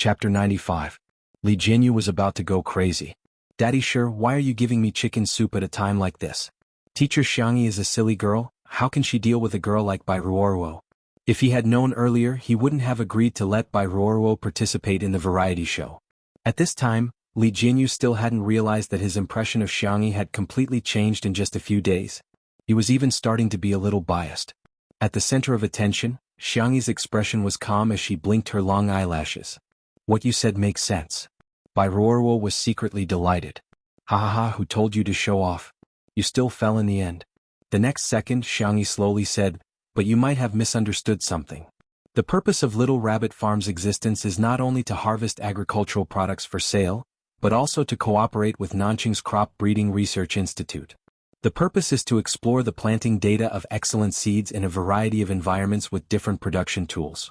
Chapter 95. Li Jianyu was about to go crazy. Daddy sure, why are you giving me chicken soup at a time like this? Teacher Xianxia is a silly girl, how can she deal with a girl like Bai Ruoruo? If he had known earlier he wouldn't have agreed to let Bai Ruoruo participate in the variety show. At this time, Li Jianyu still hadn't realized that his impression of Xianxia had completely changed in just a few days. He was even starting to be a little biased. At the center of attention, Xianxia's expression was calm as she blinked her long eyelashes. What you said makes sense. Bai Ruoruo was secretly delighted. Ha ha ha, who told you to show off? You still fell in the end. The next second Xianxia slowly said, but you might have misunderstood something. The purpose of Little Rabbit Farm's existence is not only to harvest agricultural products for sale, but also to cooperate with Nanqing's Crop Breeding Research Institute. The purpose is to explore the planting data of excellent seeds in a variety of environments with different production tools.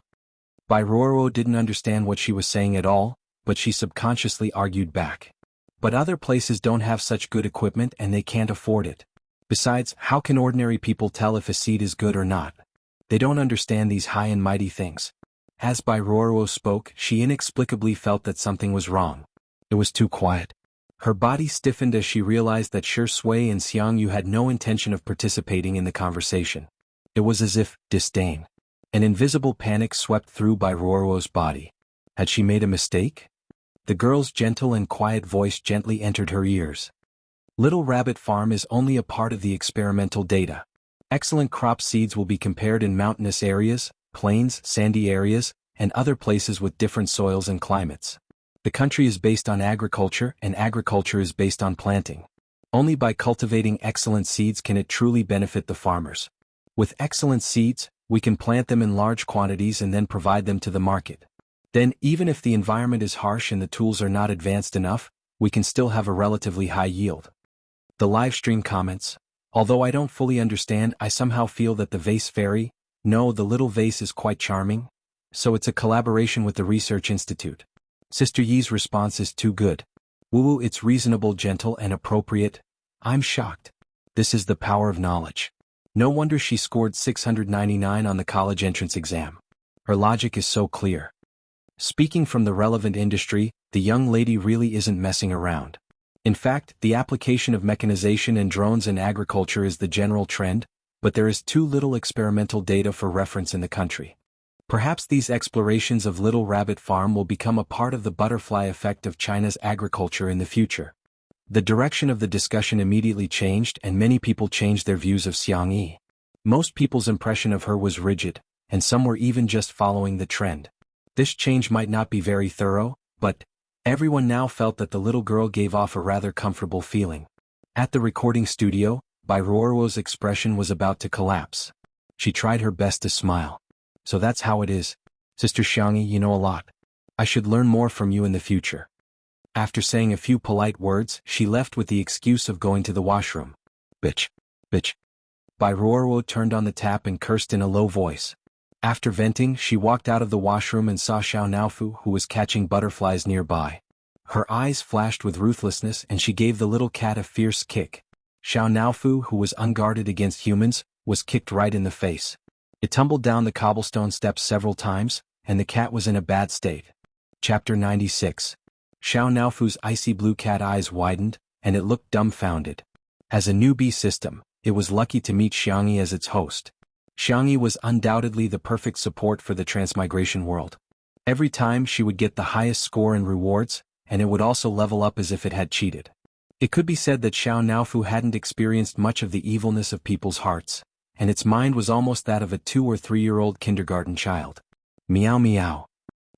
Bai Ruoruo didn't understand what she was saying at all, but she subconsciously argued back. But other places don't have such good equipment and they can't afford it. Besides, how can ordinary people tell if a seed is good or not? They don't understand these high and mighty things. As Bai Ruoruo spoke, she inexplicably felt that something was wrong. It was too quiet. Her body stiffened as she realized that Shui and Xiangyu had no intention of participating in the conversation. It was as if disdain. An invisible panic swept through Bai Ruoruo's body. Had she made a mistake? The girl's gentle and quiet voice gently entered her ears. Little Rabbit Farm is only a part of the experimental data. Excellent crop seeds will be compared in mountainous areas, plains, sandy areas, and other places with different soils and climates. The country is based on agriculture and agriculture is based on planting. Only by cultivating excellent seeds can it truly benefit the farmers. With excellent seeds, we can plant them in large quantities and then provide them to the market. Then, even if the environment is harsh and the tools are not advanced enough, we can still have a relatively high yield. The livestream comments, although I don't fully understand, I somehow feel that the vase fairy, no, the little vase is quite charming. So it's a collaboration with the Research Institute. Sister Yi's response is too good. Woo, it's reasonable, gentle and appropriate. I'm shocked. This is the power of knowledge. No wonder she scored 699 on the college entrance exam. Her logic is so clear. Speaking from the relevant industry, the young lady really isn't messing around. In fact, the application of mechanization and drones in agriculture is the general trend, but there is too little experimental data for reference in the country. Perhaps these explorations of Little Rabbit Farm will become a part of the butterfly effect of China's agriculture in the future. The direction of the discussion immediately changed and many people changed their views of Xianxia. Most people's impression of her was rigid, and some were even just following the trend. This change might not be very thorough, but everyone now felt that the little girl gave off a rather comfortable feeling. At the recording studio, Bai Ruoruo's expression was about to collapse. She tried her best to smile. So that's how it is. Sister Xianxia, you know a lot. I should learn more from you in the future. After saying a few polite words, she left with the excuse of going to the washroom. Bitch. Bitch. Bai Ruoruo turned on the tap and cursed in a low voice. After venting, she walked out of the washroom and saw Xiaonaofu, who was catching butterflies nearby. Her eyes flashed with ruthlessness and she gave the little cat a fierce kick. Xiaonaofu, who was unguarded against humans, was kicked right in the face. It tumbled down the cobblestone steps several times, and the cat was in a bad state. Chapter 96. Xiaonaofu's icy blue cat eyes widened, and it looked dumbfounded. As a newbie system, it was lucky to meet Xianxia as its host. Xianxia was undoubtedly the perfect support for the transmigration world. Every time she would get the highest score in rewards, and it would also level up as if it had cheated. It could be said that Xiaonaofu hadn't experienced much of the evilness of people's hearts, and its mind was almost that of a 2- or 3-year-old kindergarten child. Meow meow.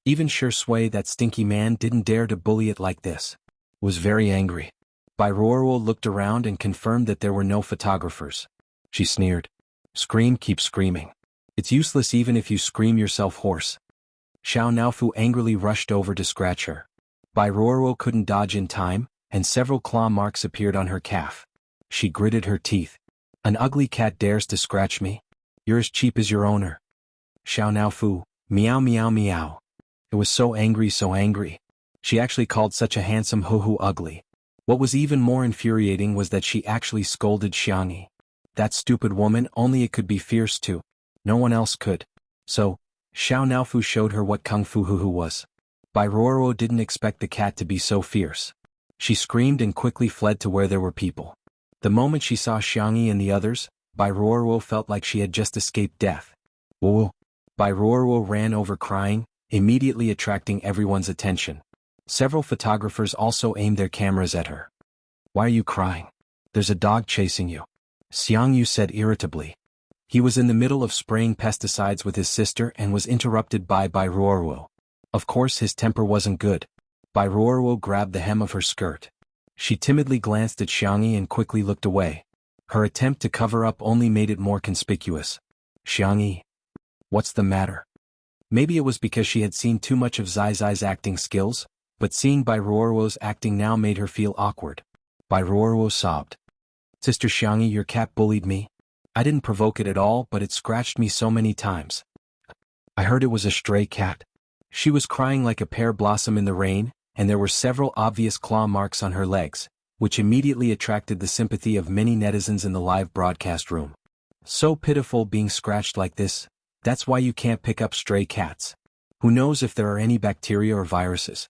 Even Shui, that stinky man, didn't dare to bully it like this. Was very angry. Bai Ruoruo looked around and confirmed that there were no photographers. She sneered. Scream, keep screaming. It's useless even if you scream yourself hoarse. Xiaonaofu angrily rushed over to scratch her. Bai Ruoruo couldn't dodge in time, and several claw marks appeared on her calf. She gritted her teeth. An ugly cat dares to scratch me? You're as cheap as your owner. Xiaonaofu, meow meow meow. It was so angry, so angry. She actually called such a handsome hoo-hoo ugly. What was even more infuriating was that she actually scolded Xianxia. That stupid woman, only it could be fierce too. No one else could. So, Xiaonaofu showed her what Kung Fu Hoo-hoo was. Bai Ruoruo didn't expect the cat to be so fierce. She screamed and quickly fled to where there were people. The moment she saw Xianxia and the others, Bai Ruoruo felt like she had just escaped death. Whoa! Bai Ruoruo ran over crying, immediately attracting everyone's attention. Several photographers also aimed their cameras at her. Why are you crying? There's a dog chasing you, Xiangyu said irritably. He was in the middle of spraying pesticides with his sister and was interrupted by Bai Ruoruo. Of course his temper wasn't good. Bai Ruoruo grabbed the hem of her skirt. She timidly glanced at Xiangyi and quickly looked away. Her attempt to cover up only made it more conspicuous. Xiangyi, what's the matter? Maybe it was because she had seen too much of Zai Zai's acting skills, but seeing Bai Ruoruo's acting now made her feel awkward. Bai Ruoruo sobbed. Sister Xiangyi, your cat bullied me. I didn't provoke it at all, but it scratched me so many times. I heard it was a stray cat. She was crying like a pear blossom in the rain, and there were several obvious claw marks on her legs, which immediately attracted the sympathy of many netizens in the live broadcast room. So pitiful being scratched like this, that's why you can't pick up stray cats. Who knows if there are any bacteria or viruses?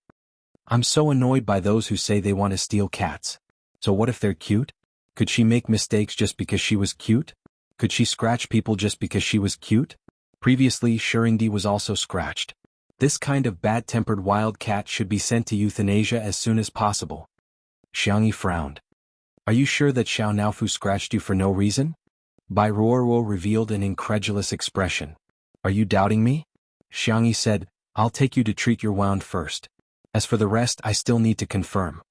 I'm so annoyed by those who say they want to steal cats. So what if they're cute? Could she make mistakes just because she was cute? Could she scratch people just because she was cute? Previously, Shurindi was also scratched. This kind of bad-tempered wild cat should be sent to euthanasia as soon as possible. Xiangyi frowned. Are you sure that Xiao Naofu scratched you for no reason? Bai Ruoruo revealed an incredulous expression. Are you doubting me? Xiangyi said, I'll take you to treat your wound first. As for the rest, I still need to confirm.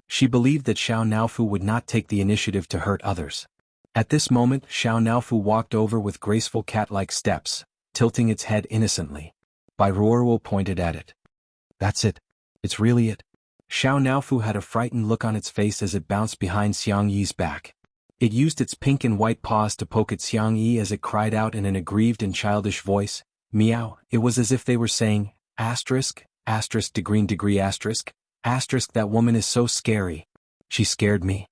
She believed that Xiao Naofu would not take the initiative to hurt others. At this moment, Xiao Naofu walked over with graceful cat-like steps, tilting its head innocently. Bai Ruoruo pointed at it. That's it. It's really it. Xiao Naofu had a frightened look on its face as it bounced behind Xiangyi's back. It used its pink and white paws to poke at Xiangyi as it cried out in an aggrieved and childish voice, meow. It was as if they were saying, asterisk, asterisk degree asterisk, asterisk that woman is so scary. She scared me.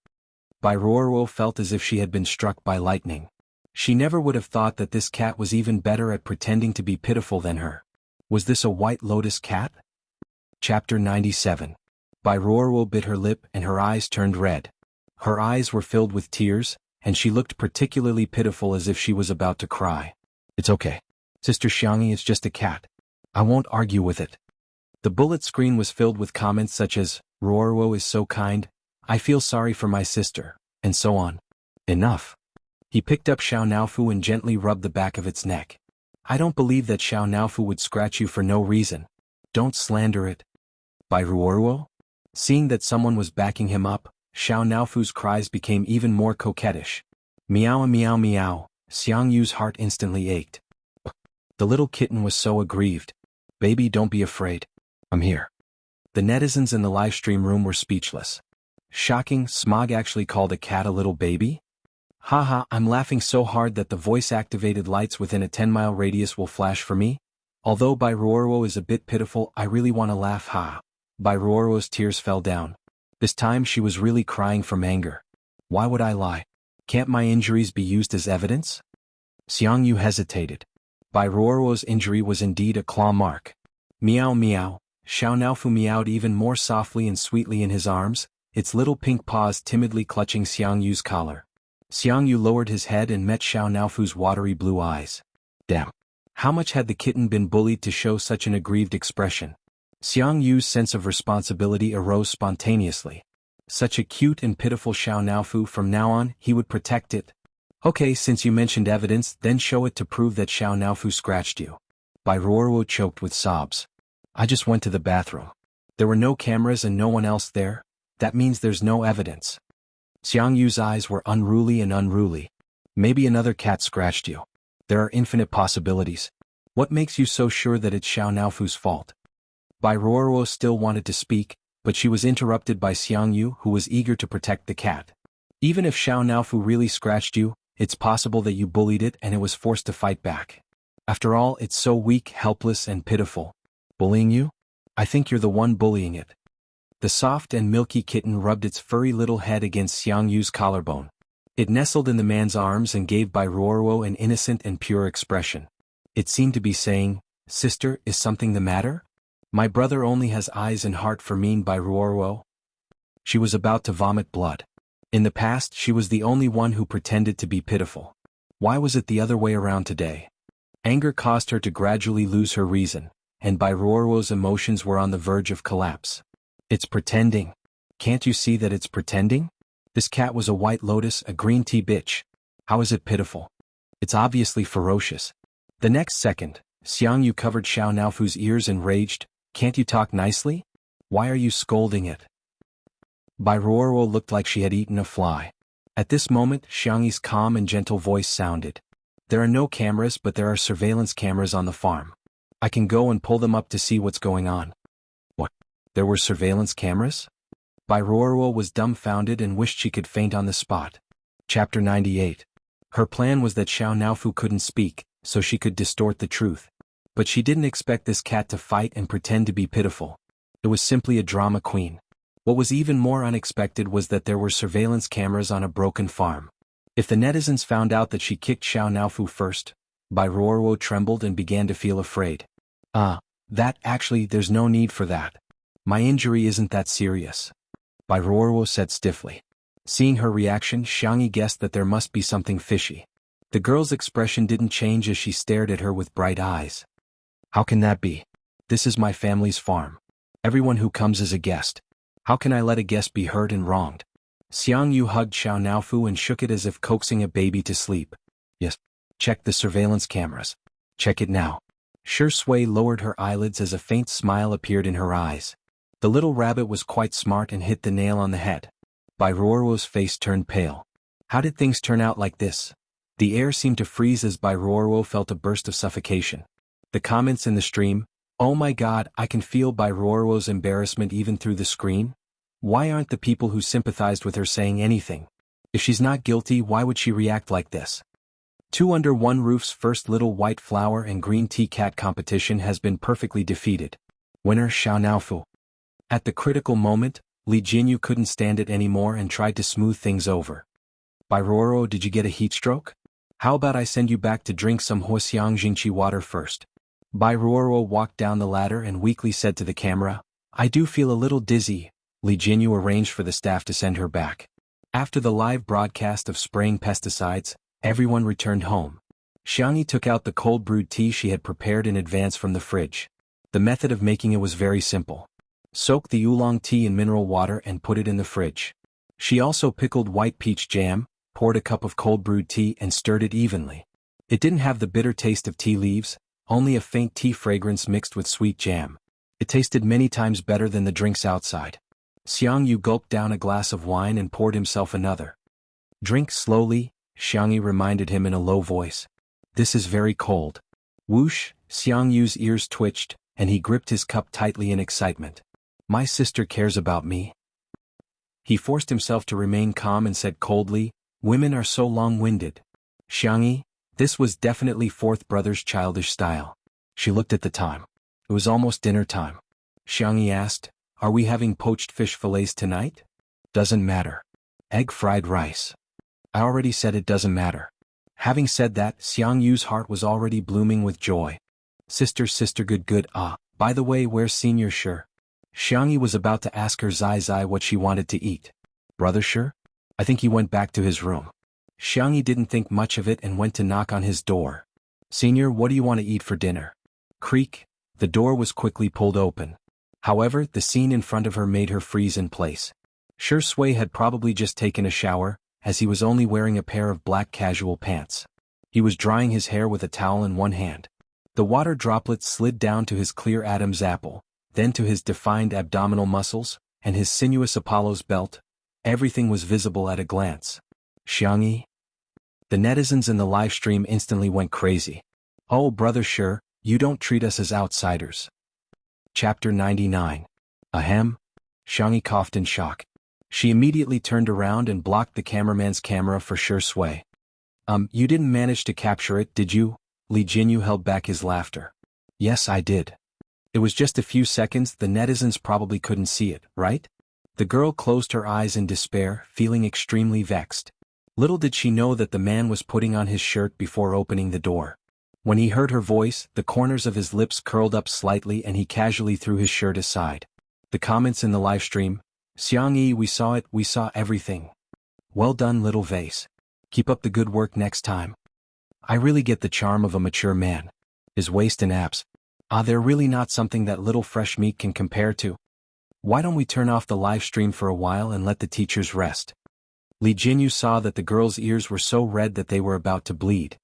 Bai Ruoruo felt as if she had been struck by lightning. She never would have thought that this cat was even better at pretending to be pitiful than her. Was this a white lotus cat? Chapter 97. Bai Ruoruo bit her lip and her eyes turned red. Her eyes were filled with tears, and she looked particularly pitiful as if she was about to cry. It's okay. Sister Xiangyi is just a cat. I won't argue with it. The bullet screen was filled with comments such as, Ruoruo is so kind, I feel sorry for my sister, and so on. Enough. He picked up Xiao Naofu and gently rubbed the back of its neck. I don't believe that Xiao Naofu would scratch you for no reason. Don't slander it. Bai Ruoruo? Seeing that someone was backing him up, Xiao Naofu's cries became even more coquettish. Meow meow meow, Xiangyu's heart instantly ached. The little kitten was so aggrieved. Baby, don't be afraid. I'm here. The netizens in the livestream room were speechless. Shocking, Smog actually called a cat a little baby? Haha, I'm laughing so hard that the voice-activated lights within a 10-mile radius will flash for me. Although Bai Ruoruo is a bit pitiful, I really want to laugh. Ha. Bai Ruoruo's tears fell down. This time she was really crying from anger. Why would I lie? Can't my injuries be used as evidence? Xiangyu hesitated. Bai Ruoruo's injury was indeed a claw mark. Meow meow, Xiao Naofu meowed even more softly and sweetly in his arms, its little pink paws timidly clutching Xiangyu's collar. Xiangyu lowered his head and met Xiao Naofu's watery blue eyes. Damn. How much had the kitten been bullied to show such an aggrieved expression? Xiangyu's sense of responsibility arose spontaneously. Such a cute and pitiful Xiao Naofu, from now on, he would protect it. Okay, since you mentioned evidence, then show it to prove that Xiao Naofu scratched you. Bai Ruoruo choked with sobs. I just went to the bathroom. There were no cameras and no one else there. That means there's no evidence. Xiangyu's eyes were unruly and unruly. Maybe another cat scratched you. There are infinite possibilities. What makes you so sure that it's Xiao Naofu's fault? Bai Ruoruo still wanted to speak, but she was interrupted by Xiangyu, who was eager to protect the cat. Even if Xiao Naofu really scratched you, it's possible that you bullied it and it was forced to fight back. After all, it's so weak, helpless, and pitiful. Bullying you? I think you're the one bullying it. The soft and milky kitten rubbed its furry little head against Xiangyu's collarbone. It nestled in the man's arms and gave Bai Ruoruo an innocent and pure expression. It seemed to be saying, Sister, is something the matter? My brother only has eyes and heart for mean by Ruorwo. She was about to vomit blood. In the past she was the only one who pretended to be pitiful. Why was it the other way around today? Anger caused her to gradually lose her reason, and by Ruorwo's emotions were on the verge of collapse. It's pretending. Can't you see that it's pretending? This cat was a white lotus, a green tea bitch. How is it pitiful? It's obviously ferocious. The next second, Xiangyu covered Xiao Naofu's ears and raged, "Can't you talk nicely? Why are you scolding it?" Bai Ruorwo looked like she had eaten a fly. At this moment, Xiangyi's calm and gentle voice sounded. "There are no cameras, but there are surveillance cameras on the farm. I can go and pull them up to see what's going on." What? There were surveillance cameras? Bai Ruorwo was dumbfounded and wished she could faint on the spot. Chapter 98. Her plan was that Xiao Naofu couldn't speak, so she could distort the truth. But she didn't expect this cat to fight and pretend to be pitiful. It was simply a drama queen. What was even more unexpected was that there were surveillance cameras on a broken farm. If the netizens found out that she kicked Xiao Naofu first, Bai Ruorwo trembled and began to feel afraid. There's no need for that. My injury isn't that serious," Bai Ruorwo said stiffly. Seeing her reaction, Xiangyi guessed that there must be something fishy. The girl's expression didn't change as she stared at her with bright eyes. "How can that be? This is my family's farm. Everyone who comes is a guest. How can I let a guest be hurt and wronged?" Xiangyu hugged Xiao Naofu and shook it as if coaxing a baby to sleep. "Yes. Check the surveillance cameras. Check it now." Shui lowered her eyelids as a faint smile appeared in her eyes. The little rabbit was quite smart and hit the nail on the head. Bai Ruorwo's face turned pale. How did things turn out like this? The air seemed to freeze as Bai Ruorwo felt a burst of suffocation. The comments in the stream, "Oh my god, I can feel Bai Ruorwo's embarrassment even through the screen. Why aren't the people who sympathized with her saying anything? If she's not guilty, why would she react like this?" Two Under One Roof's first Little White Flower and Green Tea Cat competition has been perfectly defeated. Winner Xiao Naofu. At the critical moment, Li Jinyu couldn't stand it anymore and tried to smooth things over. "Bai Ruorwo, did you get a heat stroke? How about I send you back to drink some Huoxiang Jingqi water first?" Bai Ruorwo walked down the ladder and weakly said to the camera, "I do feel a little dizzy." Li Jinyu arranged for the staff to send her back. After the live broadcast of spraying pesticides, everyone returned home. Xiangyi took out the cold brewed tea she had prepared in advance from the fridge. The method of making it was very simple. Soak the oolong tea in mineral water and put it in the fridge. She also pickled white peach jam, poured a cup of cold brewed tea and stirred it evenly. It didn't have the bitter taste of tea leaves, only a faint tea fragrance mixed with sweet jam. It tasted many times better than the drinks outside. Xiangyu gulped down a glass of wine and poured himself another. "Drink slowly," Xiangyi reminded him in a low voice. "This is very cold." Whoosh, Xiangyu's ears twitched, and he gripped his cup tightly in excitement. "My sister cares about me." He forced himself to remain calm and said coldly, "Women are so long-winded." "Xiangyi, this was definitely fourth brother's childish style." She looked at the time. It was almost dinner time. Xiangyi asked, "Are we having poached fish fillets tonight?" "Doesn't matter." "Egg fried rice." "I already said it doesn't matter." Having said that, Xiangyu's heart was already blooming with joy. Sister good. By the way, where's Senior Shi?" Xiangyi was about to ask her Zai what she wanted to eat. "Brother Shi? I think he went back to his room." Xiangyi didn't think much of it and went to knock on his door. "Senior, what do you want to eat for dinner?" Creak, the door was quickly pulled open. However, the scene in front of her made her freeze in place. Shui had probably just taken a shower, as he was only wearing a pair of black casual pants. He was drying his hair with a towel in one hand. The water droplets slid down to his clear Adam's apple, then to his defined abdominal muscles, and his sinuous Apollo's belt. Everything was visible at a glance. "Xiangyi?" The netizens in the live stream instantly went crazy. "Oh, Brother Shi, you don't treat us as outsiders." Chapter 99. Ahem. Xiangyi coughed in shock. She immediately turned around and blocked the cameraman's camera for Shui. You didn't manage to capture it, did you?" Li Jinyu held back his laughter. "Yes, I did. It was just a few seconds, the netizens probably couldn't see it, right?" The girl closed her eyes in despair, feeling extremely vexed. Little did she know that the man was putting on his shirt before opening the door. When he heard her voice, the corners of his lips curled up slightly and he casually threw his shirt aside. The comments in the livestream: Xianxia, we saw everything. Well done, little vase. Keep up the good work next time. I really get the charm of a mature man. His waist and abs. They're really not something that little fresh meat can compare to. Why don't we turn off the live stream for a while and let the teachers rest? Jianghu saw that the girl's ears were so red that they were about to bleed.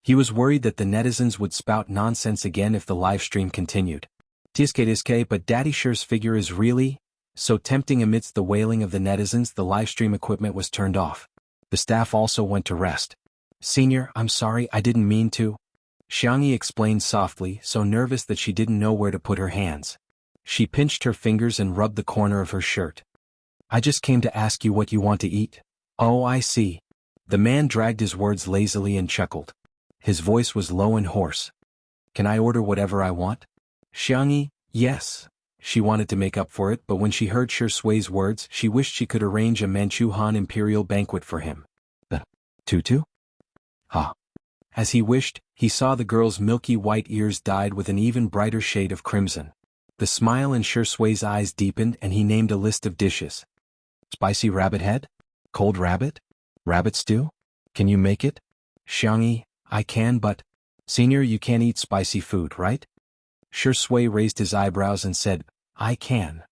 He was worried that the netizens would spout nonsense again if the live stream continued. Tiske, but Daddy Sure's figure is really so tempting. Amidst the wailing of the netizens, the live stream equipment was turned off. The staff also went to rest. Senior, I'm sorry, I didn't mean to. Xianxia explained softly, so nervous that she didn't know where to put her hands. She pinched her fingers and rubbed the corner of her shirt. I just came to ask you what you want to eat. Oh, I see. The man dragged his words lazily and chuckled. His voice was low and hoarse. Can I order whatever I want? Xianxia, yes. She wanted to make up for it, but when she heard Shi Sui's words, she wished she could arrange a Manchu Han imperial banquet for him. The tutu? Ha. As he wished, he saw the girl's milky white ears dyed with an even brighter shade of crimson. The smile in Shi Sui's eyes deepened and he named a list of dishes. Spicy rabbit head? Cold rabbit? Rabbit stew? Can you make it? Xianxia, I can, but... Senior, you can't eat spicy food, right? Shi Sui raised his eyebrows and said, I can.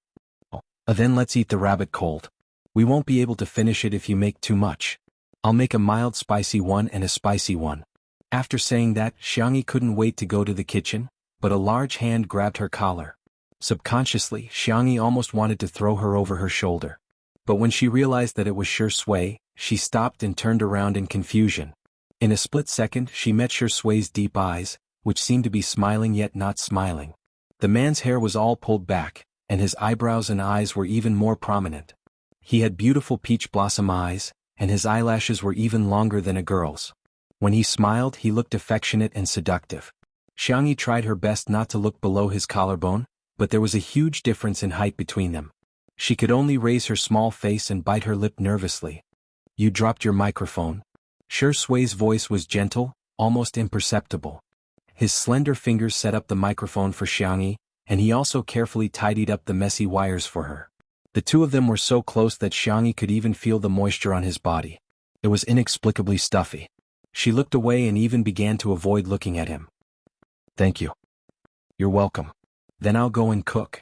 Oh, then let's eat the rabbit cold. We won't be able to finish it if you make too much. I'll make a mild spicy one and a spicy one. After saying that, Xianxia couldn't wait to go to the kitchen, but a large hand grabbed her collar. Subconsciously, Xianxia almost wanted to throw her over her shoulder. But when she realized that it was Shi Sui, she stopped and turned around in confusion. In a split second, she met Shi Sui's deep eyes, which seemed to be smiling yet not smiling. The man's hair was all pulled back, and his eyebrows and eyes were even more prominent. He had beautiful peach blossom eyes, and his eyelashes were even longer than a girl's. When he smiled, he looked affectionate and seductive. Xianxia tried her best not to look below his collarbone, but there was a huge difference in height between them. She could only raise her small face and bite her lip nervously. You dropped your microphone. Shi Sui's voice was gentle, almost imperceptible. His slender fingers set up the microphone for Xianxia, and he also carefully tidied up the messy wires for her. The two of them were so close that Xianxia could even feel the moisture on his body. It was inexplicably stuffy. She looked away and even began to avoid looking at him. Thank you. You're welcome. Then I'll go and cook.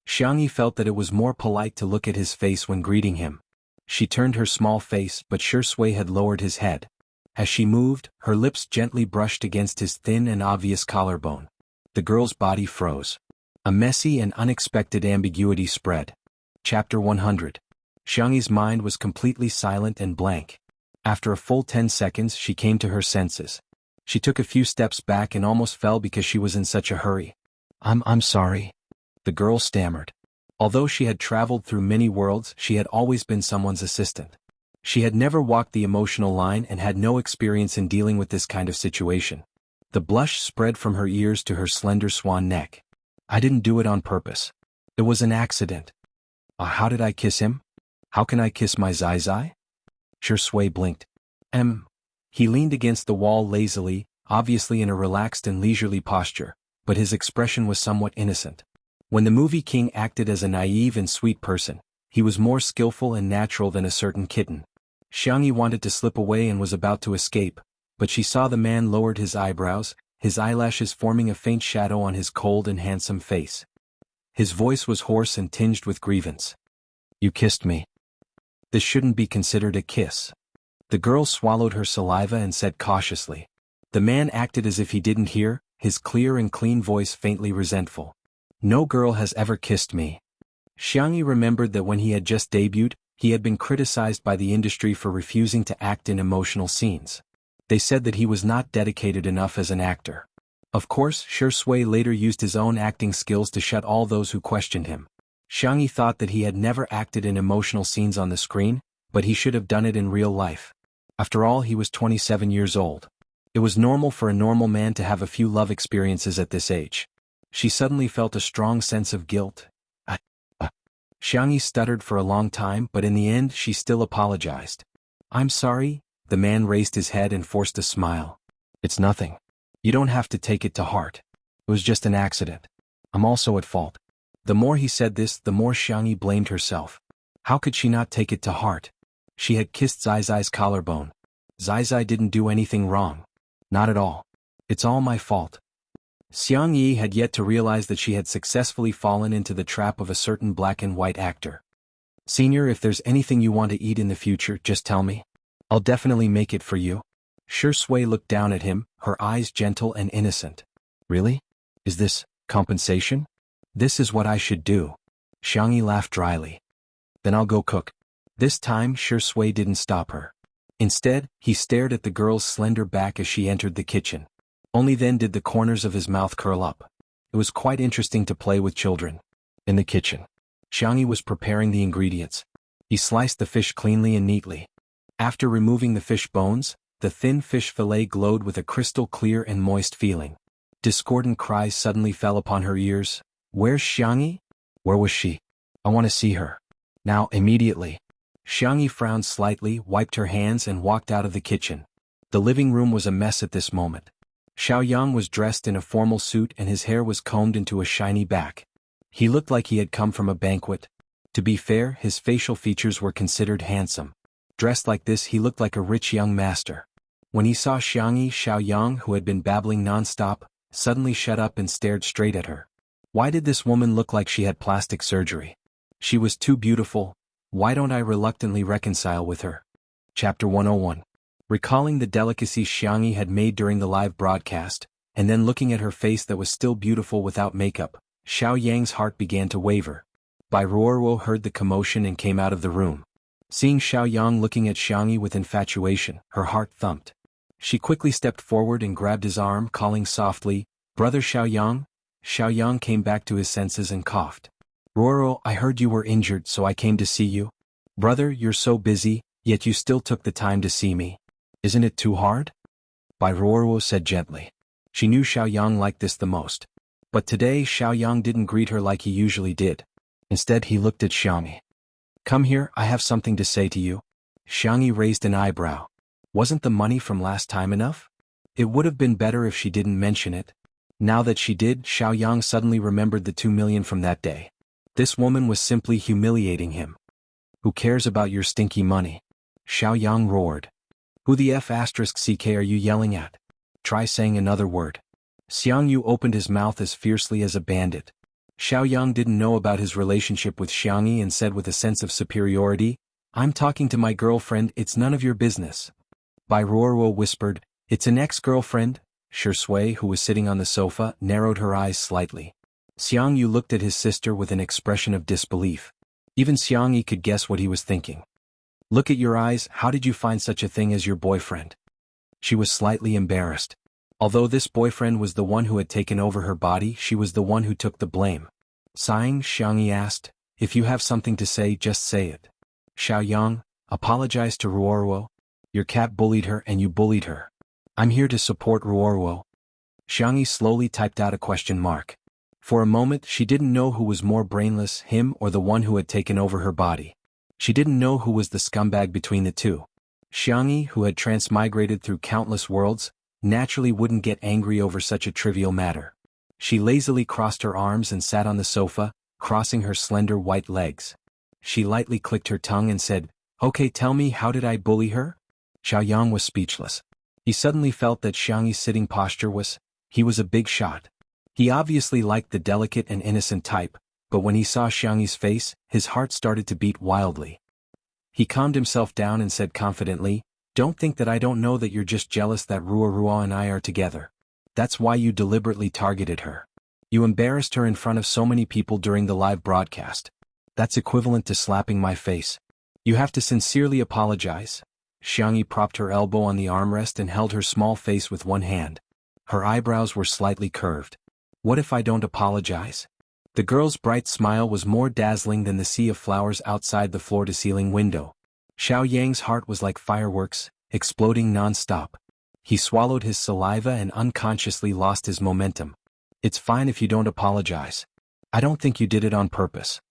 Xianxia felt that it was more polite to look at his face when greeting him. She turned her small face, but Shi Sui had lowered his head. As she moved, her lips gently brushed against his thin and obvious collarbone. The girl's body froze. A messy and unexpected ambiguity spread. Chapter 100. Xianxia's mind was completely silent and blank. After a full 10 seconds, she came to her senses. She took a few steps back and almost fell because she was in such a hurry. I'm sorry. The girl stammered. Although she had traveled through many worlds, she had always been someone's assistant. She had never walked the emotional line and had no experience in dealing with this kind of situation. The blush spread from her ears to her slender swan neck. I didn't do it on purpose. It was an accident. How did I kiss him? How can I kiss my Zai Zai? Shi Sui blinked. He leaned against the wall lazily, obviously in a relaxed and leisurely posture, but his expression was somewhat innocent. When the movie king acted as a naive and sweet person, he was more skillful and natural than a certain kitten. Xianxia wanted to slip away and was about to escape, but she saw the man lowered his eyebrows, his eyelashes forming a faint shadow on his cold and handsome face. His voice was hoarse and tinged with grievance. You kissed me. This shouldn't be considered a kiss. The girl swallowed her saliva and said cautiously. The man acted as if he didn't hear, his clear and clean voice faintly resentful. No girl has ever kissed me. Xianxia remembered that when he had just debuted, he had been criticized by the industry for refusing to act in emotional scenes. They said that he was not dedicated enough as an actor. Of course, Shi Sui later used his own acting skills to shut all those who questioned him. Xianxia thought that he had never acted in emotional scenes on the screen, but he should have done it in real life. After all, he was 27 years old. It was normal for a normal man to have a few love experiences at this age. She suddenly felt a strong sense of guilt. Xianxia stuttered for a long time, but in the end she still apologized. I'm sorry. The man raised his head and forced a smile. It's nothing. You don't have to take it to heart. It was just an accident. I'm also at fault. The more he said this, the more Xianxia blamed herself. How could she not take it to heart? She had kissed Zai's collarbone. Zai didn't do anything wrong. Not at all. It's all my fault. Xianxia had yet to realize that she had successfully fallen into the trap of a certain black and white actor. Senior, if there's anything you want to eat in the future, just tell me. I'll definitely make it for you. Shui looked down at him, her eyes gentle and innocent. Really? Is this compensation? This is what I should do. Xianxia laughed dryly. Then I'll go cook. This time Shui didn't stop her. Instead, he stared at the girl's slender back as she entered the kitchen. Only then did the corners of his mouth curl up. It was quite interesting to play with children. In the kitchen, Xianxia was preparing the ingredients. He sliced the fish cleanly and neatly. After removing the fish bones, the thin fish fillet glowed with a crystal clear and moist feeling. Discordant cries suddenly fell upon her ears. Where's Xianxia? Where was she? I want to see her. Now, immediately. Xianxia frowned slightly, wiped her hands and walked out of the kitchen. The living room was a mess at this moment. Xiaoyang was dressed in a formal suit and his hair was combed into a shiny back. He looked like he had come from a banquet. To be fair, his facial features were considered handsome. Dressed like this, he looked like a rich young master. When he saw Xianxia, Xiaoyang, who had been babbling non-stop, suddenly shut up and stared straight at her. Why did this woman look like she had plastic surgery? She was too beautiful. Why don't I reluctantly reconcile with her? Chapter 101. Recalling the delicacies Xianxia had made during the live broadcast, and then looking at her face that was still beautiful without makeup, Xiao Yang's heart began to waver. Bai Ruoruo heard the commotion and came out of the room. Seeing Xiao Yang looking at Xianxia with infatuation, her heart thumped. She quickly stepped forward and grabbed his arm, calling softly, "Brother Xiao Yang?" Xiao Yang came back to his senses and coughed. "Ruoruo, I heard you were injured, so I came to see you. Brother, you're so busy, yet you still took the time to see me. Isn't it too hard?" Bai Ruoruo said gently. She knew Xiao Yang liked this the most. But today Xiao Yang didn't greet her like he usually did. Instead he looked at Xianxia. "Come here, I have something to say to you." Xianxia raised an eyebrow. Wasn't the money from last time enough? It would have been better if she didn't mention it. Now that she did, Xiao Yang suddenly remembered the 2 million from that day. This woman was simply humiliating him. "Who cares about your stinky money?" Xiao Yang roared. "Who the F***ck are you yelling at? Try saying another word." Xiangyu opened his mouth as fiercely as a bandit. Xiao Yang didn't know about his relationship with Xianxia and said with a sense of superiority, "I'm talking to my girlfriend, it's none of your business." Bai Ruoruo whispered, "It's an ex-girlfriend?" Shui, who was sitting on the sofa, narrowed her eyes slightly. Xiangyu looked at his sister with an expression of disbelief. Even Xiangyu could guess what he was thinking. "Look at your eyes, how did you find such a thing as your boyfriend?" She was slightly embarrassed. Although this boyfriend was the one who had taken over her body, she was the one who took the blame. Sighing, Xiangyu asked, "If you have something to say, just say it." Xiao Yang, apologize to Ruoruo. Your cat bullied her and you bullied her. I'm here to support Ruoruo. Xiangyu slowly typed out a question mark. For a moment she didn't know who was more brainless, him or the one who had taken over her body. She didn't know who was the scumbag between the two. Xianxia, who had transmigrated through countless worlds, naturally wouldn't get angry over such a trivial matter. She lazily crossed her arms and sat on the sofa, crossing her slender white legs. She lightly clicked her tongue and said, "Okay, tell me, how did I bully her?" Xiao Yang was speechless. He suddenly felt that Xiangyi's sitting posture he was a big shot. He obviously liked the delicate and innocent type, but when he saw Xiangyi's face, his heart started to beat wildly. He calmed himself down and said confidently, "Don't think that I don't know that you're just jealous that Ruoruo and I are together. That's why you deliberately targeted her. You embarrassed her in front of so many people during the live broadcast. That's equivalent to slapping my face. You have to sincerely apologize." Xiangyi propped her elbow on the armrest and held her small face with one hand. Her eyebrows were slightly curved. "What if I don't apologize?" The girl's bright smile was more dazzling than the sea of flowers outside the floor-to-ceiling window. Xiao Yang's heart was like fireworks, exploding non-stop. He swallowed his saliva and unconsciously lost his momentum. "It's fine if you don't apologize. I don't think you did it on purpose."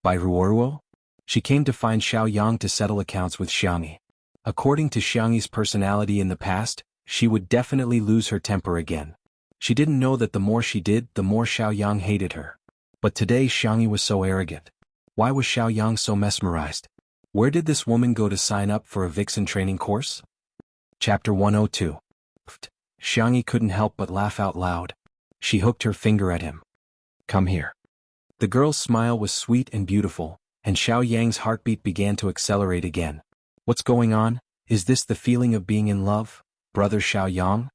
Bai Ruoruo? She came to find Xiao Yang to settle accounts with Xiangyi. According to Xiangyi's personality in the past, she would definitely lose her temper again. She didn't know that the more she did, the more Xiaoyang hated her. But today Xianxia was so arrogant. Why was Xiaoyang so mesmerized? Where did this woman go to sign up for a vixen training course? Chapter 102. Xianxia couldn't help but laugh out loud. She hooked her finger at him. Come here. The girl's smile was sweet and beautiful, and Xiaoyang's heartbeat began to accelerate again. What's going on? Is this the feeling of being in love, brother Xiaoyang?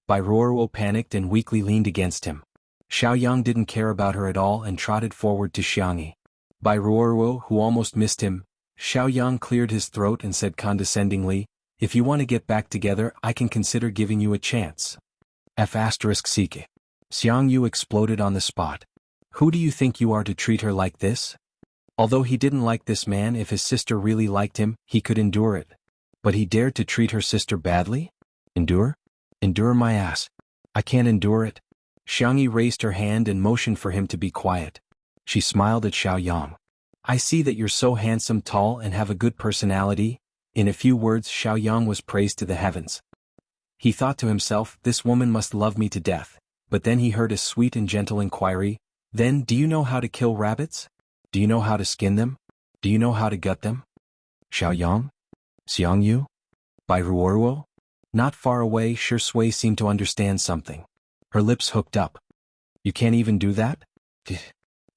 Ruoruo panicked and weakly leaned against him. Xiaoyang didn't care about her at all and trotted forward to Xianxia. Ruoruo, who almost missed him, Xiaoyang cleared his throat and said condescendingly, if you want to get back together, I can consider giving you a chance. F***Seek. Xiangyu exploded on the spot. Who do you think you are to treat her like this? Although he didn't like this man, if his sister really liked him, he could endure it. But he dared to treat her sister badly? Endure? Endure my ass. I can't endure it. Xiangyu raised her hand and motioned for him to be quiet. She smiled at Xiaoyang. I see that you're so handsome, tall, and have a good personality. In a few words, Xiaoyang was praised to the heavens. He thought to himself, this woman must love me to death. But then he heard a sweet and gentle inquiry. Then, do you know how to kill rabbits? Do you know how to skin them? Do you know how to gut them? Xiaoyang? Xiangyu? Ruoruo? Not far away, Shui seemed to understand something. Her lips hooked up. You can't even do that?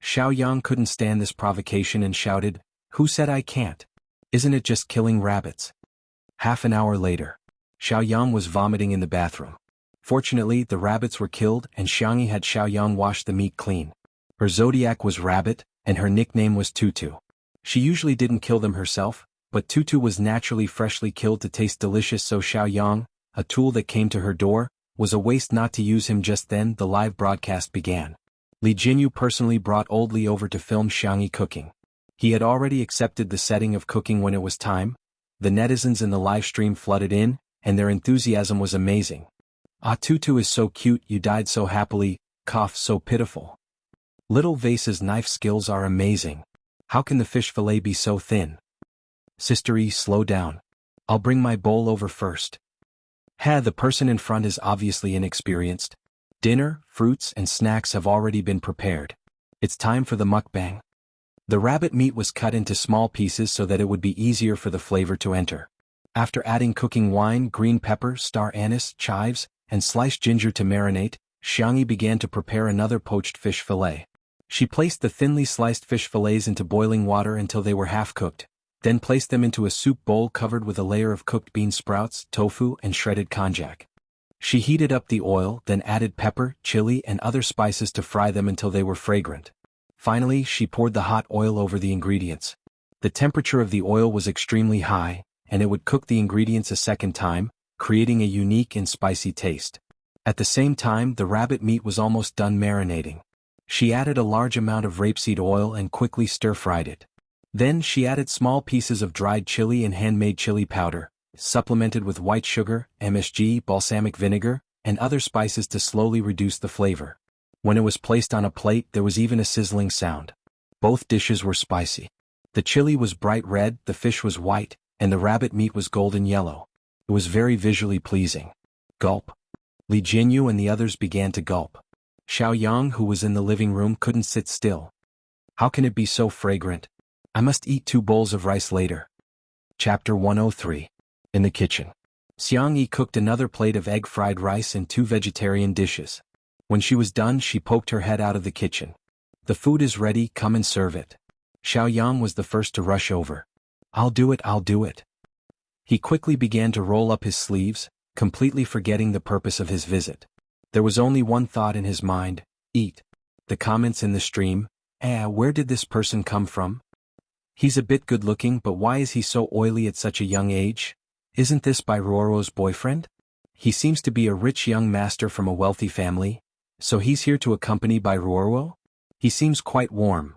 Xiaoyang couldn't stand this provocation and shouted, who said I can't? Isn't it just killing rabbits? Half an hour later, Xiaoyang was vomiting in the bathroom. Fortunately, the rabbits were killed and Xiangxia had Xiaoyang wash the meat clean. Her zodiac was Rabbit, and her nickname was Tutu. She usually didn't kill them herself, but Tutu was naturally freshly killed to taste delicious, so Xiaoyang, a tool that came to her door, was a waste not to use him. Just then the live broadcast began. Li Jinyu personally brought Old Li over to film Xiangxia cooking. He had already accepted the setting of cooking when it was time. The netizens in the live stream flooded in, and their enthusiasm was amazing. Ah, Tutu is so cute, you died so happily, cough, so pitiful. Little Vase's knife skills are amazing. How can the fish fillet be so thin? Sister E, slow down. I'll bring my bowl over first. The person in front is obviously inexperienced. Dinner, fruits and snacks have already been prepared. It's time for the mukbang. The rabbit meat was cut into small pieces so that it would be easier for the flavor to enter. After adding cooking wine, green pepper, star anise, chives, and sliced ginger to marinate, Xiangxia began to prepare another poached fish fillet. She placed the thinly sliced fish fillets into boiling water until they were half-cooked, then placed them into a soup bowl covered with a layer of cooked bean sprouts, tofu, and shredded konjac. She heated up the oil, then added pepper, chili, and other spices to fry them until they were fragrant. Finally, she poured the hot oil over the ingredients. The temperature of the oil was extremely high, and it would cook the ingredients a second time, creating a unique and spicy taste. At the same time, the rabbit meat was almost done marinating. She added a large amount of rapeseed oil and quickly stir-fried it. Then she added small pieces of dried chili and handmade chili powder, supplemented with white sugar, MSG, balsamic vinegar, and other spices to slowly reduce the flavor. When it was placed on a plate, there was even a sizzling sound. Both dishes were spicy. The chili was bright red, the fish was white, and the rabbit meat was golden yellow. It was very visually pleasing. Gulp. Li Jinyu and the others began to gulp. Xiaoyang, who was in the living room, couldn't sit still. How can it be so fragrant? I must eat 2 bowls of rice later. Chapter 103. In the kitchen. Xiangxia cooked another plate of egg-fried rice and 2 vegetarian dishes. When she was done, she poked her head out of the kitchen. The food is ready, come and serve it. Xiaoyang was the first to rush over. I'll do it, I'll do it. He quickly began to roll up his sleeves, completely forgetting the purpose of his visit. There was only one thought in his mind, eat. The comments in the stream, where did this person come from? He's a bit good-looking, but why is he so oily at such a young age? Isn't this Ruoruo's boyfriend? He seems to be a rich young master from a wealthy family, so he's here to accompany Ruoruo? He seems quite warm.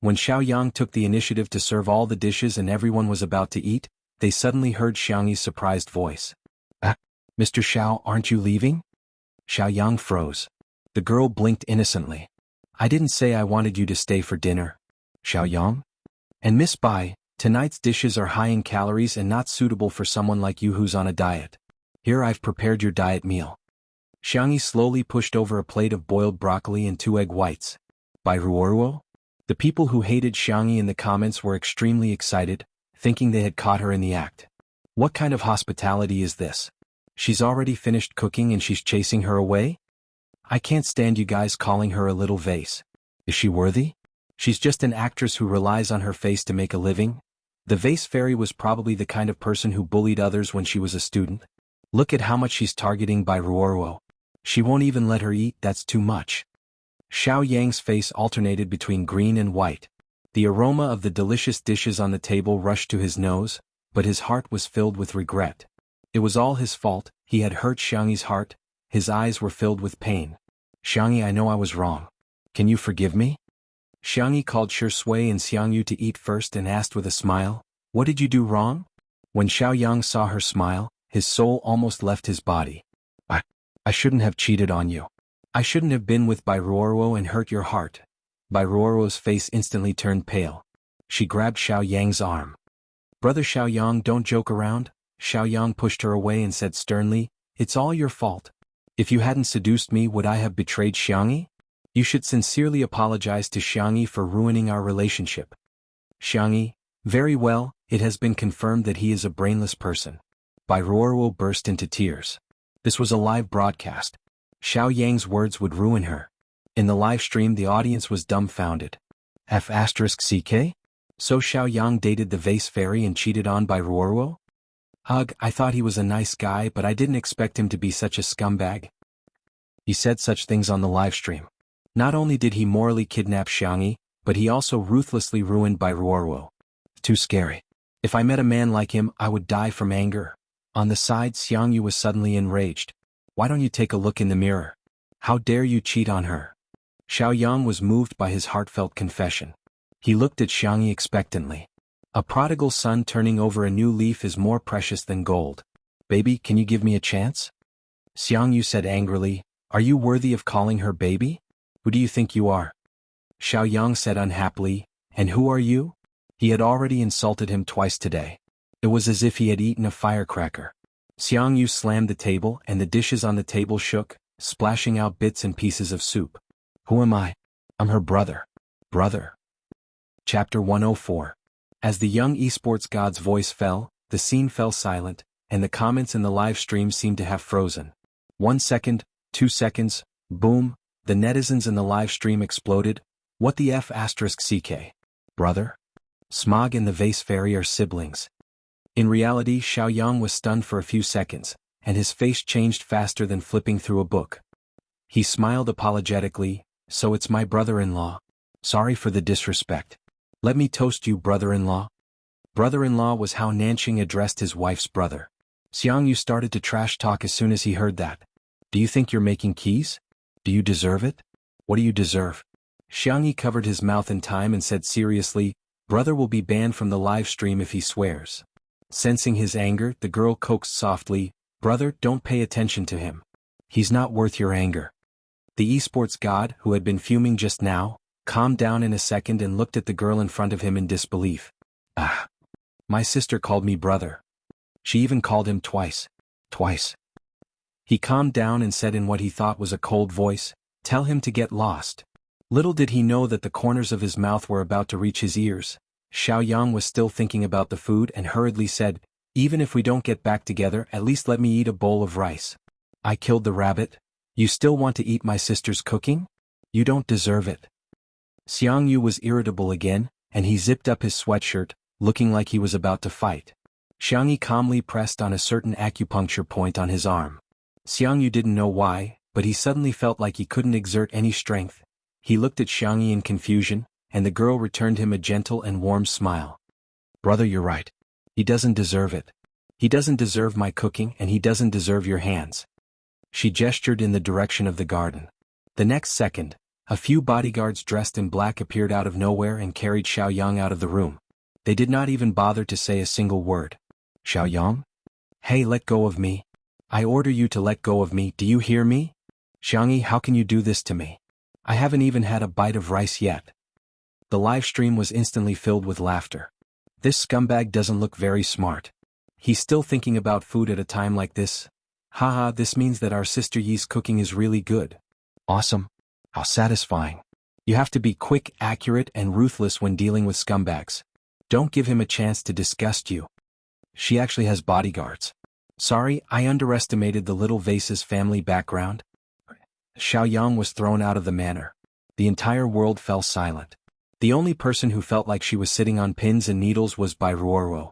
When Xiaoyang took the initiative to serve all the dishes and everyone was about to eat, they suddenly heard Xiangxi's surprised voice. Mr. Xiao, aren't you leaving? Xiaoyang froze. The girl blinked innocently. I didn't say I wanted you to stay for dinner. Xiaoyang? And Miss Bai, tonight's dishes are high in calories and not suitable for someone like you who's on a diet. Here I've prepared your diet meal. Xianxia slowly pushed over a plate of boiled broccoli and 2 egg whites. By Ruoruo? The people who hated Xianxia in the comments were extremely excited, thinking they had caught her in the act. What kind of hospitality is this? She's already finished cooking and she's chasing her away? I can't stand you guys calling her a little vase. Is she worthy? She's just an actress who relies on her face to make a living. The vase fairy was probably the kind of person who bullied others when she was a student. Look at how much she's targeting by Ruoruo. She won't even let her eat, that's too much. Xiao Yang's face alternated between green and white. The aroma of the delicious dishes on the table rushed to his nose, but his heart was filled with regret. It was all his fault, he had hurt Xiangxi's heart, his eyes were filled with pain. Xiangxia, I know I was wrong. Can you forgive me? Xiangxia called Shui and Xiangyu to eat first and asked with a smile, what did you do wrong? When Xiao Yang saw her smile, his soul almost left his body. I shouldn't have cheated on you. I shouldn't have been with Bai Ruoruo and hurt your heart. Bai Ruoruo's face instantly turned pale. She grabbed Xiao Yang's arm. Brother Xiao Yang, don't joke around. Xiao Yang pushed her away and said sternly, it's all your fault. If you hadn't seduced me, would I have betrayed Xiangxia? You should sincerely apologize to Xiangxia for ruining our relationship. Xiangxia, very well, it has been confirmed that he is a brainless person. Bai Ruoruo burst into tears. This was a live broadcast. Xiao Yang's words would ruin her. In the live stream the audience was dumbfounded. F***CK? So Xiao Yang dated the vase fairy and cheated on Bai Ruoruo? Ugh, I thought he was a nice guy but I didn't expect him to be such a scumbag. He said such things on the live stream. Not only did he morally kidnap Xiangxia, but he also ruthlessly ruined Bai Ruoruo. Too scary. If I met a man like him I would die from anger. On the side Xiangyu was suddenly enraged. Why don't you take a look in the mirror? How dare you cheat on her? Xiao Yang was moved by his heartfelt confession. He looked at Xiangxia expectantly. A prodigal son turning over a new leaf is more precious than gold. Baby, can you give me a chance? Xiangyu said angrily, are you worthy of calling her baby? Who do you think you are? Xiao Yang said unhappily, and who are you? He had already insulted him twice today. It was as if he had eaten a firecracker. Xiangyu slammed the table and the dishes on the table shook, splashing out bits and pieces of soup. Who am I? I'm her brother. Brother. Chapter 104. As the young esports god's voice fell, the scene fell silent, and the comments in the live stream seemed to have frozen. 1 second, 2 seconds, boom, the netizens in the live stream exploded. What the F***CK? Brother? Smog and the vase fairy are siblings. In reality Xiao Yang was stunned for a few seconds, and his face changed faster than flipping through a book. He smiled apologetically, so it's my brother-in-law. Sorry for the disrespect. Let me toast you, brother-in-law. Brother-in-law was how Nanxing addressed his wife's brother. Xiangyu started to trash talk as soon as he heard that. Do you think you're making keys? Do you deserve it? What do you deserve? Xiangyu covered his mouth in time and said seriously, brother will be banned from the live stream if he swears. Sensing his anger, the girl coaxed softly, brother, don't pay attention to him. He's not worth your anger. The esports god, who had been fuming just now, calmed down in a second and looked at the girl in front of him in disbelief. Ah. My sister called me brother. She even called him twice. Twice. He calmed down and said in what he thought was a cold voice, tell him to get lost. Little did he know that the corners of his mouth were about to reach his ears. Xiao Yang was still thinking about the food and hurriedly said, even if we don't get back together, at least let me eat a bowl of rice. I killed the rabbit. You still want to eat my sister's cooking? You don't deserve it. Xiangyu was irritable again, and he zipped up his sweatshirt, looking like he was about to fight. Xiangyu calmly pressed on a certain acupuncture point on his arm. Xiangyu didn't know why, but he suddenly felt like he couldn't exert any strength. He looked at Xiangyu in confusion, and the girl returned him a gentle and warm smile. Brother, you're right. He doesn't deserve it. He doesn't deserve my cooking and he doesn't deserve your hands. She gestured in the direction of the garden. The next second, a few bodyguards dressed in black appeared out of nowhere and carried Xiao Yang out of the room. They did not even bother to say a single word. Xiao Yang? Hey, let go of me. I order you to let go of me, do you hear me? Xiangxia, how can you do this to me? I haven't even had a bite of rice yet. The live stream was instantly filled with laughter. This scumbag doesn't look very smart. He's still thinking about food at a time like this. Haha, this means that our sister Yi's cooking is really good. Awesome. How satisfying. You have to be quick, accurate, and ruthless when dealing with scumbags. Don't give him a chance to disgust you. She actually has bodyguards. Sorry, I underestimated the little vase's family background. Xiaoyang was thrown out of the manor. The entire world fell silent. The only person who felt like she was sitting on pins and needles was Bai Ruoruo.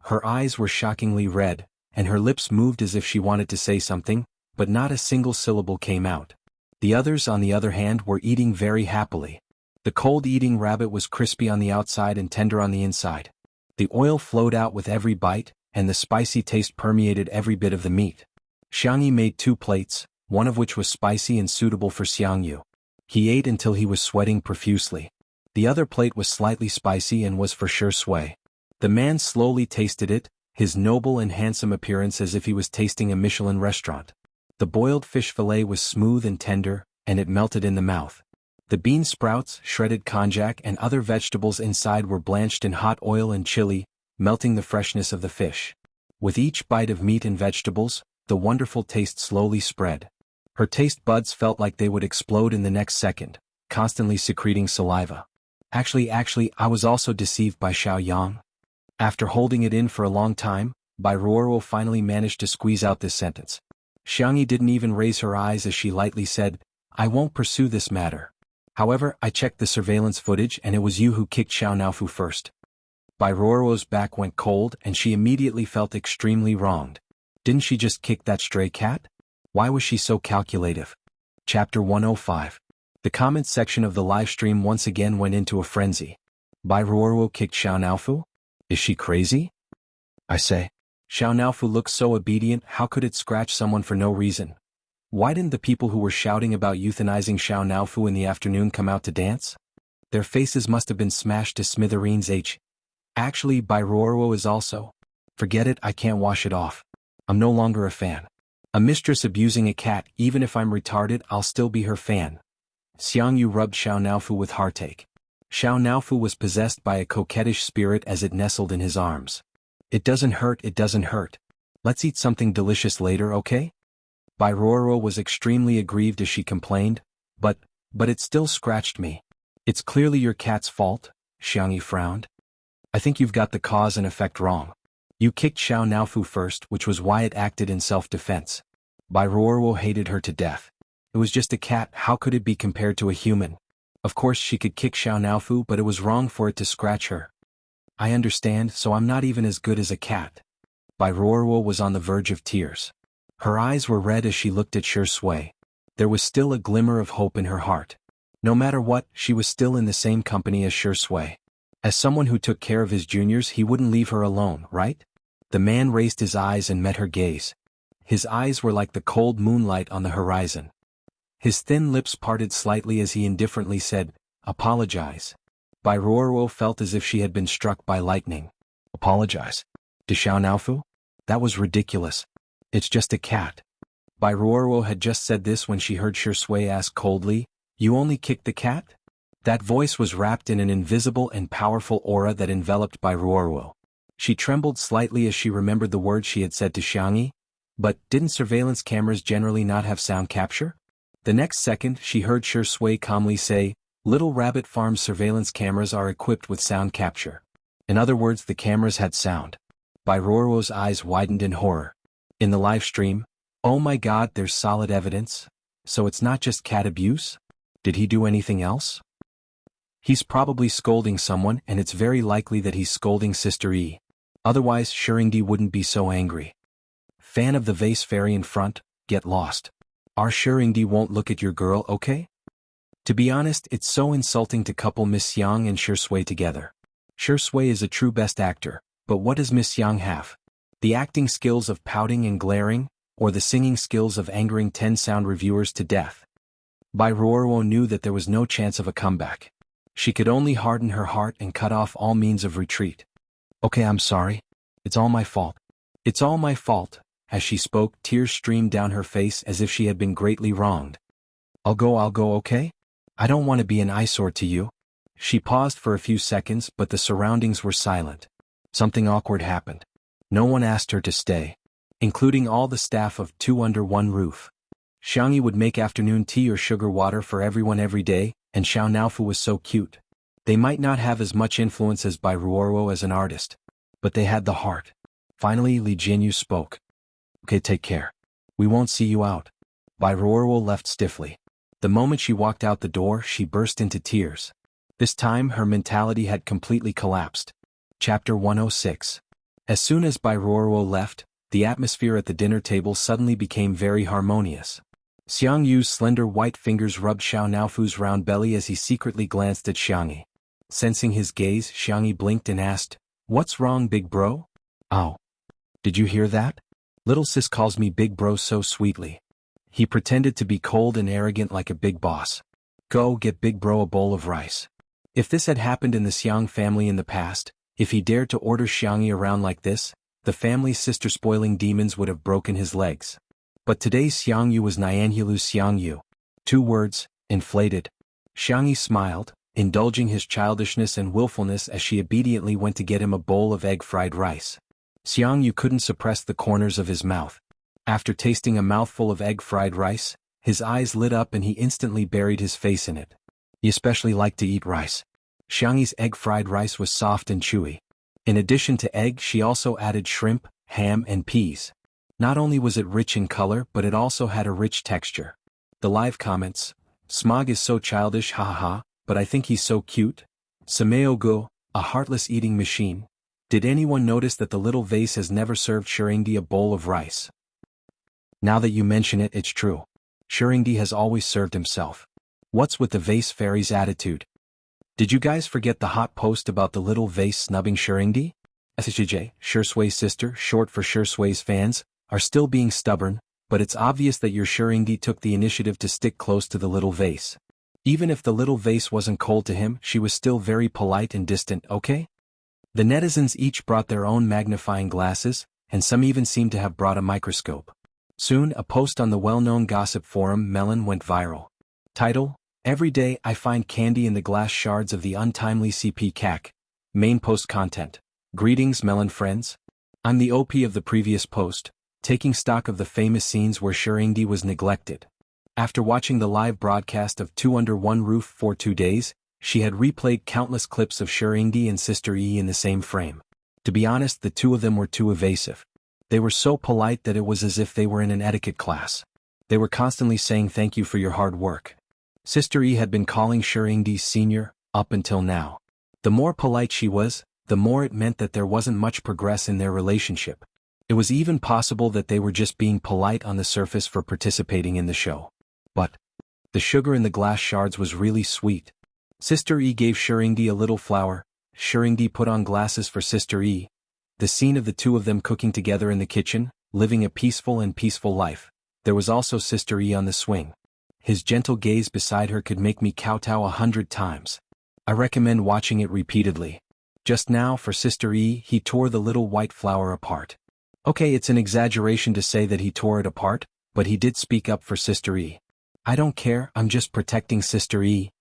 Her eyes were shockingly red, and her lips moved as if she wanted to say something, but not a single syllable came out. The others, on the other hand, were eating very happily. The cold-eating rabbit was crispy on the outside and tender on the inside. The oil flowed out with every bite, and the spicy taste permeated every bit of the meat. Xianxia made 2 plates, one of which was spicy and suitable for Xianghu. He ate until he was sweating profusely. The other plate was slightly spicy and was for sure Sui. The man slowly tasted it, his noble and handsome appearance as if he was tasting a Michelin restaurant. The boiled fish fillet was smooth and tender, and it melted in the mouth. The bean sprouts, shredded konjac, and other vegetables inside were blanched in hot oil and chili, melting the freshness of the fish. With each bite of meat and vegetables, the wonderful taste slowly spread. Her taste buds felt like they would explode in the next second, constantly secreting saliva. Actually, I was also deceived by Xiaoyang. After holding it in for a long time, Bai Ruoruo finally managed to squeeze out this sentence. Xianxia didn't even raise her eyes as she lightly said, "I won't pursue this matter. However, I checked the surveillance footage and it was you who kicked Xiao Naofu first." Bai Ruoruo's back went cold and she immediately felt extremely wronged. Didn't she just kick that stray cat? Why was she so calculative? Chapter 105. The comments section of the livestream once again went into a frenzy. Bai Ruoruo kicked Xiao Naofu? Is she crazy? I say. Xiao Naofu looks so obedient, how could it scratch someone for no reason? Why didn't the people who were shouting about euthanizing Xiao Naofu in the afternoon come out to dance? Their faces must have been smashed to smithereens. Actually, Bai Ruoruo is also. Forget it, I can't wash it off. I'm no longer a fan. A mistress abusing a cat, even if I'm retarded, I'll still be her fan. Xiangyu rubbed Xiao Naofu with heartache. Xiao Naofu was possessed by a coquettish spirit as it nestled in his arms. It doesn't hurt, it doesn't hurt. Let's eat something delicious later, okay? Bai Ruoruo was extremely aggrieved as she complained, but it still scratched me. It's clearly your cat's fault, Xiangyu frowned. I think you've got the cause and effect wrong. You kicked Xiao Naofu first, which was why it acted in self-defense. Bai Ruoruo hated her to death. It was just a cat, how could it be compared to a human? Of course she could kick Xiao Naofu, but it was wrong for it to scratch her. I understand, so I'm not even as good as a cat. Bai Ruoruo was on the verge of tears. Her eyes were red as she looked at Sui. There was still a glimmer of hope in her heart. No matter what, she was still in the same company as Sui. As someone who took care of his juniors, he wouldn't leave her alone, right? The man raised his eyes and met her gaze. His eyes were like the cold moonlight on the horizon. His thin lips parted slightly as he indifferently said, "Apologize." Bai Ruoruo felt as if she had been struck by lightning. Apologize? To Xiao Naofu? That was ridiculous. It's just a cat. Bai Ruoruo had just said this when she heard Sui ask coldly, "You only kicked the cat?" That voice was wrapped in an invisible and powerful aura that enveloped Bai Ruoruo. She trembled slightly as she remembered the words she had said to Xiangxia. But didn't surveillance cameras generally not have sound capture? The next second, she heard Sui calmly say, "Little Rabbit Farm's surveillance cameras are equipped with sound capture." In other words, the cameras had sound. Bai Ruoruo's eyes widened in horror. In the live stream, oh my god, there's solid evidence? So it's not just cat abuse? Did he do anything else? He's probably scolding someone, and it's very likely that he's scolding Sister E. Otherwise, Shuringdi wouldn't be so angry. Fan of the vase fairy in front, get lost. Our Shuringdi won't look at your girl, okay? To be honest, it's so insulting to couple Miss Yang and Sui together. Sui is a true best actor, but what does Miss Yang have? The acting skills of pouting and glaring, or the singing skills of angering 10 sound reviewers to death? Bai Ruoruo knew that there was no chance of a comeback. She could only harden her heart and cut off all means of retreat. Okay, I'm sorry. It's all my fault. It's all my fault. As she spoke, tears streamed down her face as if she had been greatly wronged. I'll go, okay? I don't want to be an eyesore to you. She paused for a few seconds, but the surroundings were silent. Something awkward happened. No one asked her to stay. including all the staff of two under one roof. Xianxia would make afternoon tea or sugar water for everyone every day, and Xiao Naofu was so cute. They might not have as much influence as Bai Ruoruo as an artist, but they had the heart. Finally, Li Jianyu spoke. Okay, take care. We won't see you out. Bai Ruoruo left stiffly. The moment she walked out the door, she burst into tears. This time, her mentality had completely collapsed. Chapter 106. As soon as Bai Ruoruo left, the atmosphere at the dinner table suddenly became very harmonious. Xiangyu's slender white fingers rubbed Xiao Naofu's round belly as he secretly glanced at Xianxia. Sensing his gaze, Xianxia blinked and asked, "What's wrong, big bro?" "Oh. Did you hear that? Little sis calls me big bro so sweetly." He pretended to be cold and arrogant like a big boss. "Go get big bro a bowl of rice." If this had happened in the Xiang family in the past, if he dared to order Xianxia around like this, the family's sister-spoiling demons would have broken his legs. But today's Xiangyu was Nianhulu's Xiangyu. 2 words, inflated. Xiangxia smiled, indulging his childishness and willfulness as she obediently went to get him a bowl of egg-fried rice. Xiangyu couldn't suppress the corners of his mouth. After tasting a mouthful of egg-fried rice, his eyes lit up and he instantly buried his face in it. He especially liked to eat rice. Xiangxi's egg-fried rice was soft and chewy. In addition to egg, she also added shrimp, ham and peas. Not only was it rich in color, but it also had a rich texture. The live comments, "Smog is so childish, ha ha ha, but I think he's so cute." Sameo-go, a heartless eating machine. Did anyone notice that the little vase has never served Shuringdi a bowl of rice? Now that you mention it, it's true. Shuringdi has always served himself. What's with the vase fairy's attitude? Did you guys forget the hot post about the little vase snubbing Shuringdi? SHJ, Shurshui's sister, short for Shurshui's fans, are still being stubborn, but it's obvious that your Shuringdi took the initiative to stick close to the little vase. Even if the little vase wasn't cold to him, she was still very polite and distant, okay? The netizens each brought their own magnifying glasses, and some even seemed to have brought a microscope. Soon, a post on the well-known gossip forum Melon went viral. Title: Every day I find candy in the glass shards of the untimely CP CAC. Main post content. Greetings, Melon friends. I'm the OP of the previous post, taking stock of the famous scenes where Shuringdi was neglected. After watching the live broadcast of Two Under One Roof for 2 days, she had replayed countless clips of Shuringdi and Sister E in the same frame. To be honest, the two of them were too evasive. They were so polite that it was as if they were in an etiquette class. They were constantly saying thank you for your hard work. Sister E had been calling Shuringdi senior, up until now. The more polite she was, the more it meant that there wasn't much progress in their relationship. It was even possible that they were just being polite on the surface for participating in the show. But the sugar in the glass shards was really sweet. Sister E gave Shuringdi a little flour. Shuringdi put on glasses for Sister E. The scene of the two of them cooking together in the kitchen, living a peaceful life. There was also Sister E on the swing. His gentle gaze beside her could make me kowtow 100 times. I recommend watching it repeatedly. Just now, for Sister E, he tore the little white flower apart. Okay, it's an exaggeration to say that he tore it apart, but he did speak up for Sister E. I don't care, I'm just protecting Sister E.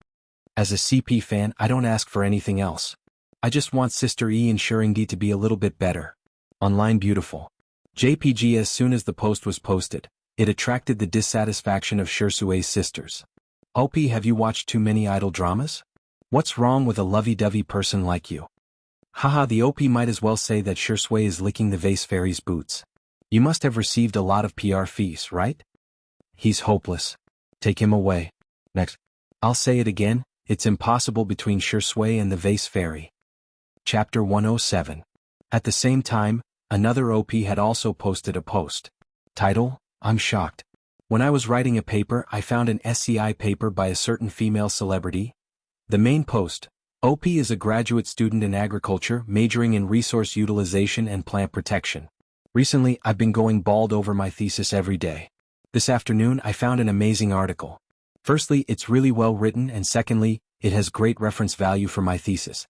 As a CP fan, I don't ask for anything else. I just want Sister E and Shuringdi to be a little bit better. Online beautiful. JPG. As soon as the post was posted, it attracted the dissatisfaction of Shurshui's sisters. OP, have you watched too many idol dramas? What's wrong with a lovey-dovey person like you? Haha, the OP might as well say that Shurshui is licking the vase fairy's boots. You must have received a lot of PR fees, right? He's hopeless. Take him away. Next. I'll say it again, it's impossible between Shurshui and the vase fairy. Chapter 107. At the same time, another OP had also posted a post. Title: I'm shocked. When I was writing a paper, I found an SCI paper by a certain female celebrity. The main post: OP is a graduate student in agriculture majoring in resource utilization and plant protection. Recently, I've been going bald over my thesis every day. This afternoon, I found an amazing article. Firstly, it's really well written, and secondly, it has great reference value for my thesis.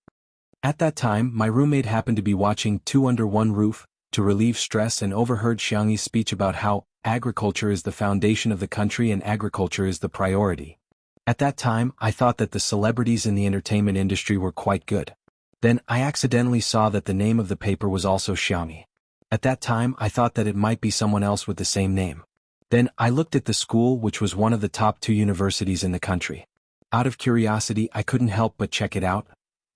At that time, my roommate happened to be watching Two Under One Roof to relieve stress and overheard Xiangxi's speech about how agriculture is the foundation of the country and agriculture is the priority. At that time, I thought that the celebrities in the entertainment industry were quite good. Then, I accidentally saw that the name of the paper was also Xiangxi. At that time I thought that it might be someone else with the same name. Then I looked at the school, which was one of the top 2 universities in the country. Out of curiosity I couldn't help but check it out.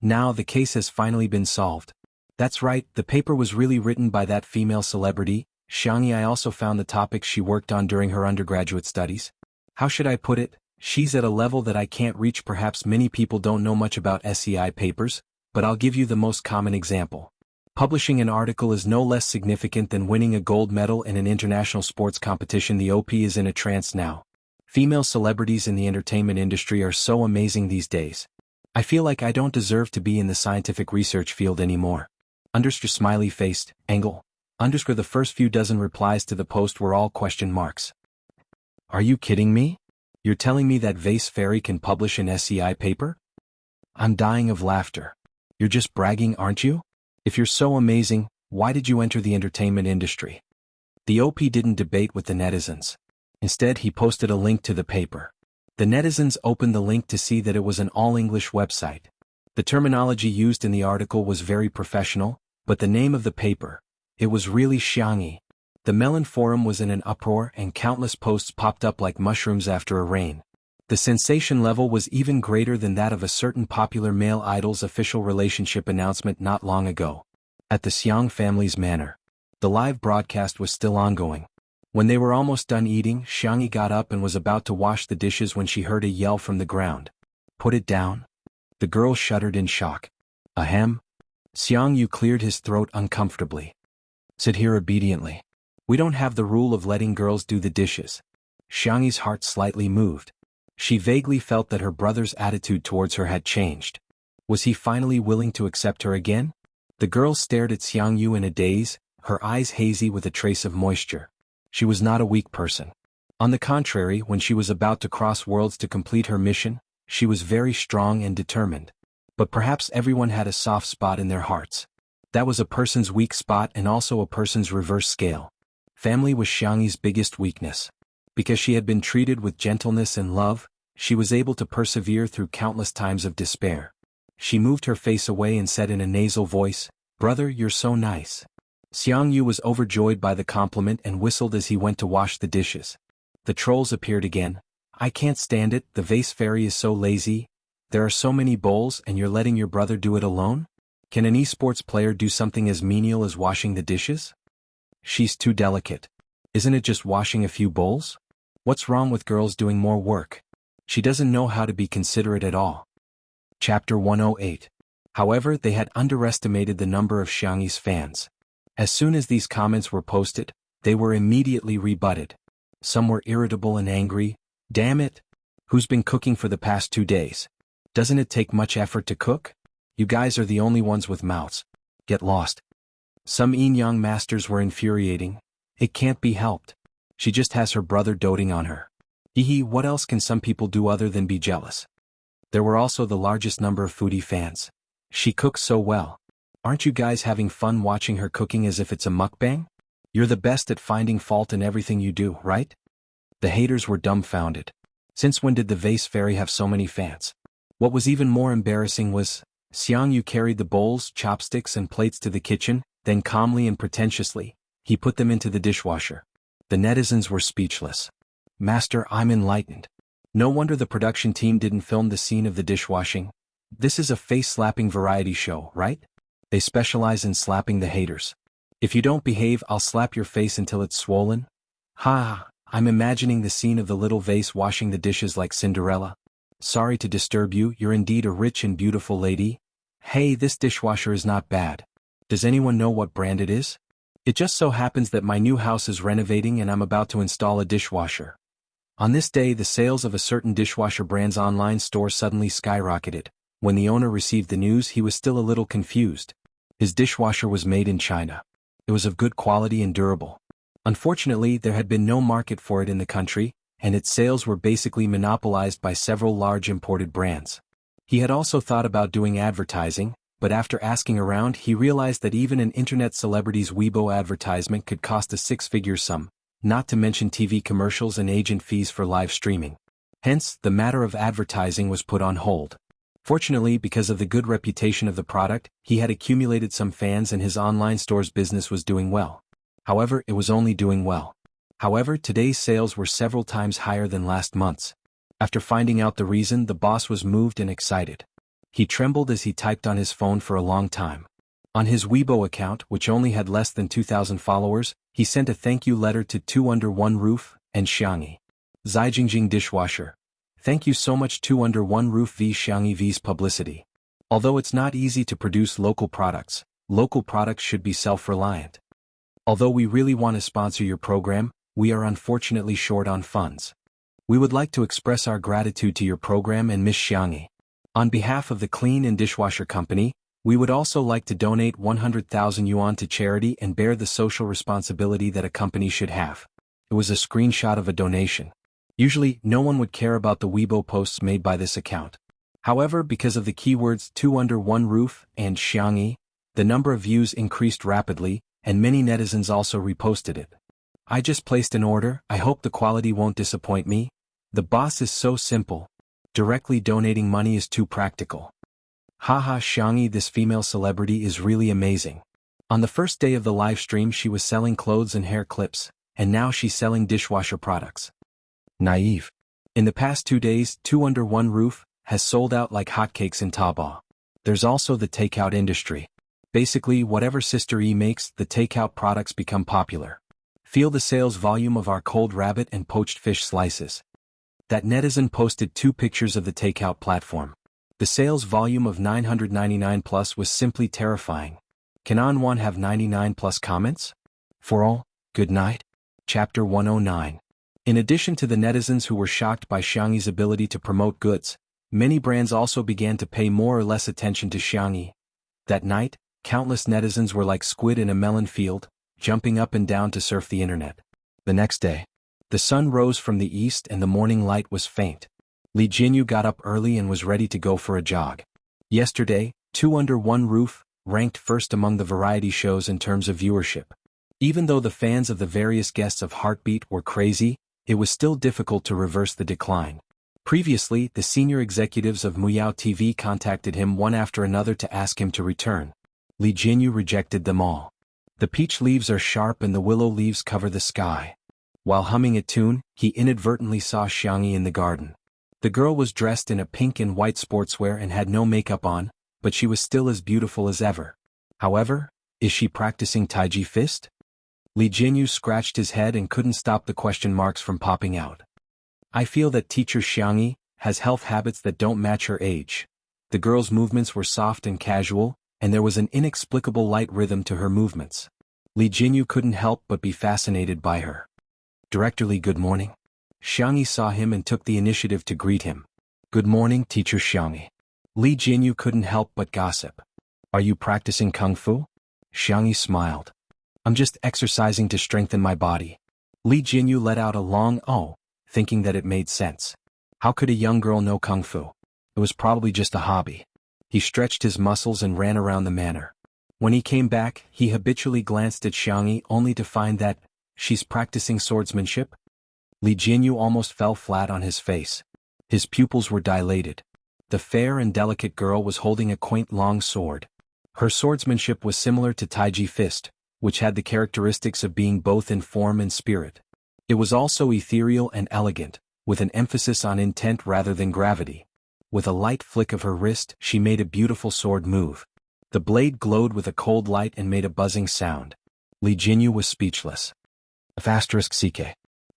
Now the case has finally been solved. That's right, the paper was really written by that female celebrity, Xianxia. I also found the topics she worked on during her undergraduate studies. How should I put it? She's at a level that I can't reach. Perhaps many people don't know much about SEI papers, but I'll give you the most common example. Publishing an article is no less significant than winning a gold medal in an international sports competition. The OP is in a trance now. Female celebrities in the entertainment industry are so amazing these days. I feel like I don't deserve to be in the scientific research field anymore. Underscore smiley faced, angle. Underscore the first few dozen replies to the post were all question marks. Are you kidding me? You're telling me that Vase Fairy can publish an SEI paper? I'm dying of laughter. You're just bragging, aren't you? If you're so amazing, why did you enter the entertainment industry? The OP didn't debate with the netizens. Instead, he posted a link to the paper. The netizens opened the link to see that it was an all-English website. The terminology used in the article was very professional, but the name of the paper, it was really Xianxia. The Melon forum was in an uproar and countless posts popped up like mushrooms after a rain. The sensation level was even greater than that of a certain popular male idol's official relationship announcement not long ago. At the Xiang family's manor. The live broadcast was still ongoing. When they were almost done eating, Xianxia got up and was about to wash the dishes when she heard a yell from the ground. Put it down. The girl shuddered in shock. Ahem. Xiangyu cleared his throat uncomfortably. Sit here obediently. We don't have the rule of letting girls do the dishes. Xiangyi's heart slightly moved. She vaguely felt that her brother's attitude towards her had changed. Was he finally willing to accept her again? The girl stared at Xiangyu in a daze, her eyes hazy with a trace of moisture. She was not a weak person. On the contrary, when she was about to cross worlds to complete her mission, she was very strong and determined. But perhaps everyone had a soft spot in their hearts. That was a person's weak spot and also a person's reverse scale. Family was Xiangyi's biggest weakness. Because she had been treated with gentleness and love, she was able to persevere through countless times of despair. She moved her face away and said in a nasal voice, "Brother, you're so nice." Xiangyu was overjoyed by the compliment and whistled as he went to wash the dishes. The trolls appeared again. I can't stand it, the Vase Fairy is so lazy. There are so many bowls and you're letting your brother do it alone? Can an esports player do something as menial as washing the dishes? She's too delicate. Isn't it just washing a few bowls? What's wrong with girls doing more work? She doesn't know how to be considerate at all. Chapter 108. However, they had underestimated the number of Xiangyi's fans. As soon as these comments were posted, they were immediately rebutted. Some were irritable and angry. Damn it! Who's been cooking for the past 2 days? Doesn't it take much effort to cook? You guys are the only ones with mouths. Get lost. Some yin-yang masters were infuriating. It can't be helped. She just has her brother doting on her. Hehe, what else can some people do other than be jealous? There were also the largest number of foodie fans. She cooks so well. Aren't you guys having fun watching her cooking as if it's a mukbang? You're the best at finding fault in everything you do, right? The haters were dumbfounded. Since when did the Vase Fairy have so many fans? What was even more embarrassing was, Xiangyu carried the bowls, chopsticks and plates to the kitchen, then calmly and pretentiously, he put them into the dishwasher. The netizens were speechless. Master, I'm enlightened. No wonder the production team didn't film the scene of the dishwashing. This is a face-slapping variety show, right? They specialize in slapping the haters. If you don't behave, I'll slap your face until it's swollen. Ha! I'm imagining the scene of the little vase washing the dishes like Cinderella. Sorry to disturb you, you're indeed a rich and beautiful lady. Hey, this dishwasher is not bad. Does anyone know what brand it is? It just so happens that my new house is renovating and I'm about to install a dishwasher. On this day, the sales of a certain dishwasher brand's online store suddenly skyrocketed. When the owner received the news, he was still a little confused. His dishwasher was made in China. It was of good quality and durable. Unfortunately, there had been no market for it in the country, and its sales were basically monopolized by several large imported brands. He had also thought about doing advertising, but after asking around, he realized that even an internet celebrity's Weibo advertisement could cost a six-figure sum, not to mention TV commercials and agent fees for live streaming. Hence, the matter of advertising was put on hold. Fortunately, because of the good reputation of the product, he had accumulated some fans and his online store's business was doing well. However, it was only doing well. However, today's sales were several times higher than last month's. After finding out the reason, the boss was moved and excited. He trembled as he typed on his phone for a long time. On his Weibo account, which only had less than 2,000 followers, he sent a thank you letter to Two Under One Roof and Xianxia. Zijingjing Dishwasher. Thank you so much Two Under One Roof v Xianxia v's publicity. Although it's not easy to produce local products should be self-reliant. Although we really want to sponsor your program, we are unfortunately short on funds. We would like to express our gratitude to your program and Miss Xianxia. On behalf of the Clean and Dishwasher Company, we would also like to donate 100,000 yuan to charity and bear the social responsibility that a company should have. It was a screenshot of a donation. Usually, no one would care about the Weibo posts made by this account. However, because of the keywords Two Under One Roof and Xianxia, the number of views increased rapidly, and many netizens also reposted it. I just placed an order, I hope the quality won't disappoint me. The boss is so simple. Directly donating money is too practical. Haha Xianxia, this female celebrity is really amazing. On the first day of the live stream she was selling clothes and hair clips, and now she's selling dishwasher products. Naive. In the past 2 days, Two Under One Roof has sold out like hotcakes in Taobao. There's also the takeout industry. Basically, whatever Sister E makes, the takeout products become popular. Feel the sales volume of our cold rabbit and poached fish slices. That netizen posted 2 pictures of the takeout platform. The sales volume of 999 plus was simply terrifying. Can Anwan have 99 plus comments? For all, good night. Chapter 109. In addition to the netizens who were shocked by Xianxia's ability to promote goods, many brands also began to pay more or less attention to Xianxia. That night, countless netizens were like squid in a melon field, jumping up and down to surf the internet. The next day, the sun rose from the east and the morning light was faint. Li Jinyu got up early and was ready to go for a jog. Yesterday, Two Under One Roof ranked first among the variety shows in terms of viewership. Even though the fans of the various guests of Heartbeat were crazy, it was still difficult to reverse the decline. Previously, the senior executives of Muyao TV contacted him one after another to ask him to return. Li Jinyu rejected them all. The peach leaves are sharp and the willow leaves cover the sky. While humming a tune, he inadvertently saw Xianxia in the garden. The girl was dressed in a pink and white sportswear and had no makeup on, but she was still as beautiful as ever. However, is she practicing Taiji fist? Li Jinyu scratched his head and couldn't stop the question marks from popping out. I feel that teacher Xianxia has health habits that don't match her age. The girl's movements were soft and casual, and there was an inexplicable light rhythm to her movements. Li Jinyu couldn't help but be fascinated by her. Director Li, good morning. Xianxia saw him and took the initiative to greet him. Good morning, teacher Xianxia. Li Jinyu couldn't help but gossip. Are you practicing kung fu? Xianxia smiled. I'm just exercising to strengthen my body. Li Jinyu let out a long oh, thinking that it made sense. How could a young girl know kung fu? It was probably just a hobby. He stretched his muscles and ran around the manor. When he came back, he habitually glanced at Xianxia only to find that, she's practicing swordsmanship? Li Jinyu almost fell flat on his face. His pupils were dilated. The fair and delicate girl was holding a quaint long sword. Her swordsmanship was similar to Taiji fist, which had the characteristics of being both in form and spirit. It was also ethereal and elegant, with an emphasis on intent rather than gravity. With a light flick of her wrist, she made a beautiful sword move. The blade glowed with a cold light and made a buzzing sound. Li Jinyu was speechless.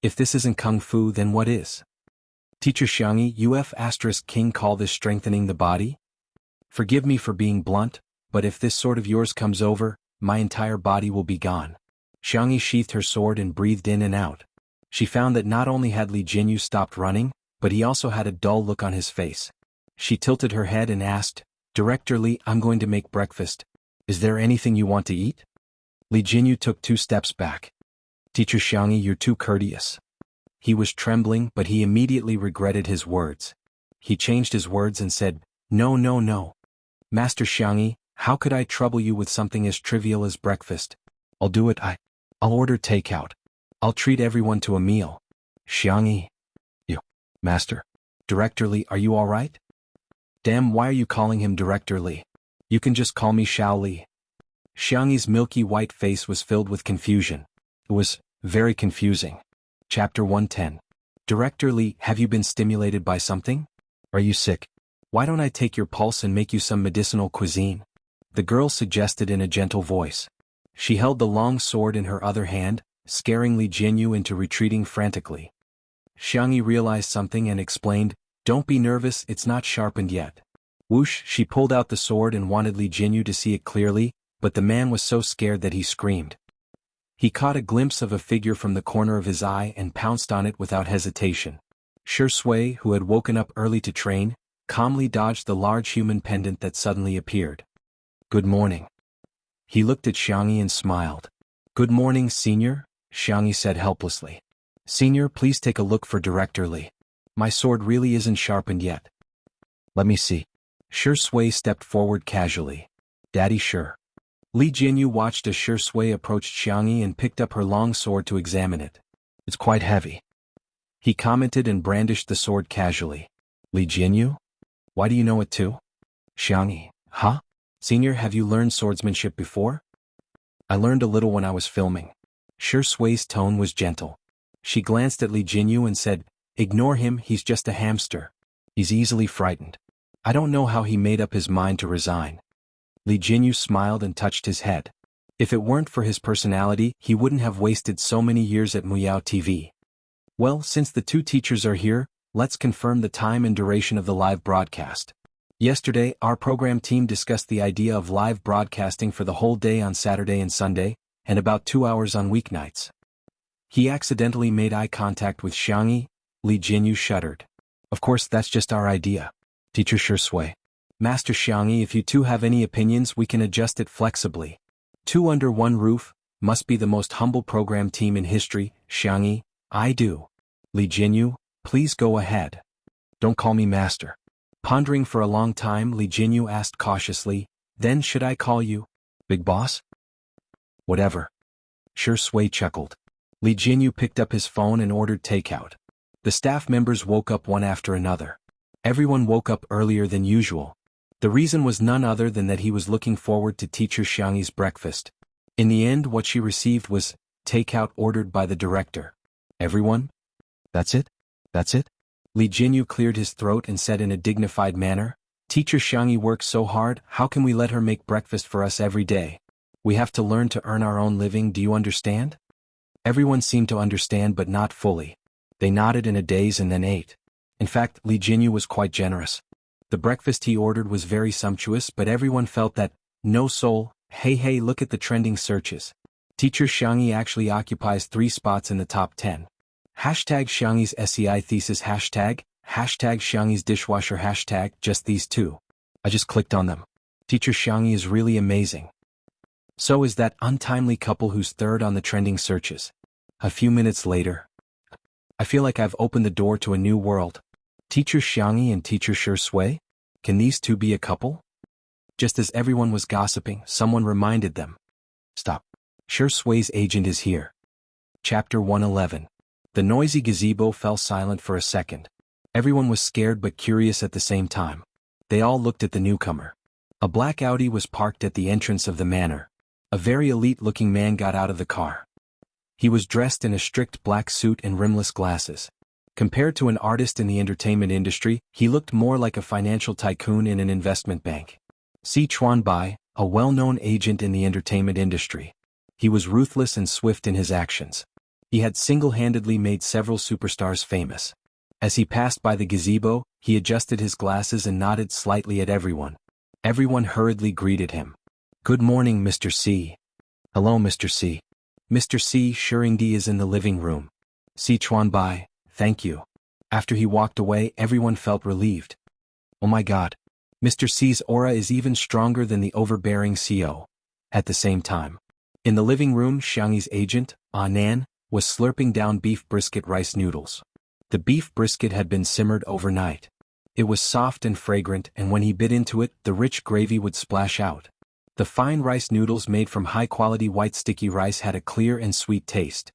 If this isn't kung fu, then what is? Teacher Xianxia, King call this strengthening the body? Forgive me for being blunt, but if this sword of yours comes over, my entire body will be gone. Xianxia sheathed her sword and breathed in and out. She found that not only had Li Jinyu stopped running, but he also had a dull look on his face. She tilted her head and asked, Director Li, I'm going to make breakfast. Is there anything you want to eat? Li Jinyu took 2 steps back. Teacher Xianxia, you're too courteous. He was trembling, but he immediately regretted his words. He changed his words and said, No, no, no. Master Xianxia, how could I trouble you with something as trivial as breakfast? I'll do it. I'll order takeout. I'll treat everyone to a meal. Xianxia. You. Master. Director Li, are you all right? Damn, why are you calling him Director Li? You can just call me Xiao Li. Xianxia's milky white face was filled with confusion. It was very confusing. Chapter 110. Director Lee, have you been stimulated by something? Are you sick? Why don't I take your pulse and make you some medicinal cuisine? The girl suggested in a gentle voice. She held the long sword in her other hand, scaring Li Jianyu into retreating frantically. Xianxia realized something and explained, "Don't be nervous, it's not sharpened yet." Whoosh, she pulled out the sword and wanted Li Jianyu to see it clearly, but the man was so scared that he screamed. He caught a glimpse of a figure from the corner of his eye and pounced on it without hesitation. Shui, who had woken up early to train, calmly dodged the large human pendant that suddenly appeared. "Good morning." He looked at Xianxia and smiled. "Good morning, Senior," Xianxia said helplessly. "Senior, please take a look for Director Li. My sword really isn't sharpened yet." "Let me see." Shui stepped forward casually. "Daddy, sure." Li Jianyu watched as Shui approached Xianxia and picked up her long sword to examine it. "It's quite heavy," he commented and brandished the sword casually. "Li Jianyu? Why do you know it too?" Xianxia, "Huh? Senior, have you learned swordsmanship before?" "I learned a little when I was filming." Shui's tone was gentle. She glanced at Li Jianyu and said, "Ignore him, he's just a hamster. He's easily frightened. I don't know how he made up his mind to resign." Li Jianyu smiled and touched his head. If it weren't for his personality, he wouldn't have wasted so many years at Muyao TV. "Well, since the two teachers are here, let's confirm the time and duration of the live broadcast. Yesterday, our program team discussed the idea of live broadcasting for the whole day on Saturday and Sunday, and about 2 hours on weeknights." He accidentally made eye contact with Xianxia. Li Jianyu shuddered. "Of course, that's just our idea. Teacher Shui. Master Xianxia, if you two have any opinions, we can adjust it flexibly. Two under one roof must be the most humble program team in history." "Xianxia, I do." "Li Jianyu, please go ahead. Don't call me master." Pondering for a long time, Li Jianyu asked cautiously, "Then should I call you Big Boss?" "Whatever." Shui chuckled. Li Jianyu picked up his phone and ordered takeout. The staff members woke up one after another. Everyone woke up earlier than usual. The reason was none other than that he was looking forward to teacher Xianxia's breakfast. In the end, what she received was takeout ordered by the director. "Everyone? That's it? That's it?" Li Jianyu cleared his throat and said in a dignified manner, "Teacher Xianxia works so hard, how can we let her make breakfast for us every day? We have to learn to earn our own living, do you understand?" Everyone seemed to understand but not fully. They nodded in a daze and then ate. In fact, Li Jianyu was quite generous. The breakfast he ordered was very sumptuous, but everyone felt that, no soul. Hey, look at the trending searches. Teacher Xianxia actually occupies 3 spots in the top 10. Hashtag Xianxia's SEI thesis hashtag Xianxia's dishwasher hashtag, just these two. I just clicked on them. Teacher Xianxia is really amazing. So is that untimely couple who's third on the trending searches. A few minutes later. I feel like I've opened the door to a new world. Teacher Xianxia and Teacher Shui? Can these two be a couple? Just as everyone was gossiping, someone reminded them. Stop. Shui's agent is here. Chapter 111. The noisy gazebo fell silent for a second. Everyone was scared but curious at the same time. They all looked at the newcomer. A black Audi was parked at the entrance of the manor. A very elite-looking man got out of the car. He was dressed in a strict black suit and rimless glasses. Compared to an artist in the entertainment industry, he looked more like a financial tycoon in an investment bank. Si Chuanbai, a well-known agent in the entertainment industry. He was ruthless and swift in his actions. He had single-handedly made several superstars famous. As he passed by the gazebo, he adjusted his glasses and nodded slightly at everyone. Everyone hurriedly greeted him. "Good morning, Mr. C." "Hello, Mr. C." "Mr. C. Shuringdi is in the living room." Si Chuanbai, "Thank you." After he walked away, everyone felt relieved. Oh my God. Mr. C's aura is even stronger than the overbearing CO. At the same time. In the living room, Xianxia's agent, Nan, was slurping down beef brisket rice noodles. The beef brisket had been simmered overnight. It was soft and fragrant, and when he bit into it, the rich gravy would splash out. The fine rice noodles made from high-quality white sticky rice had a clear and sweet taste.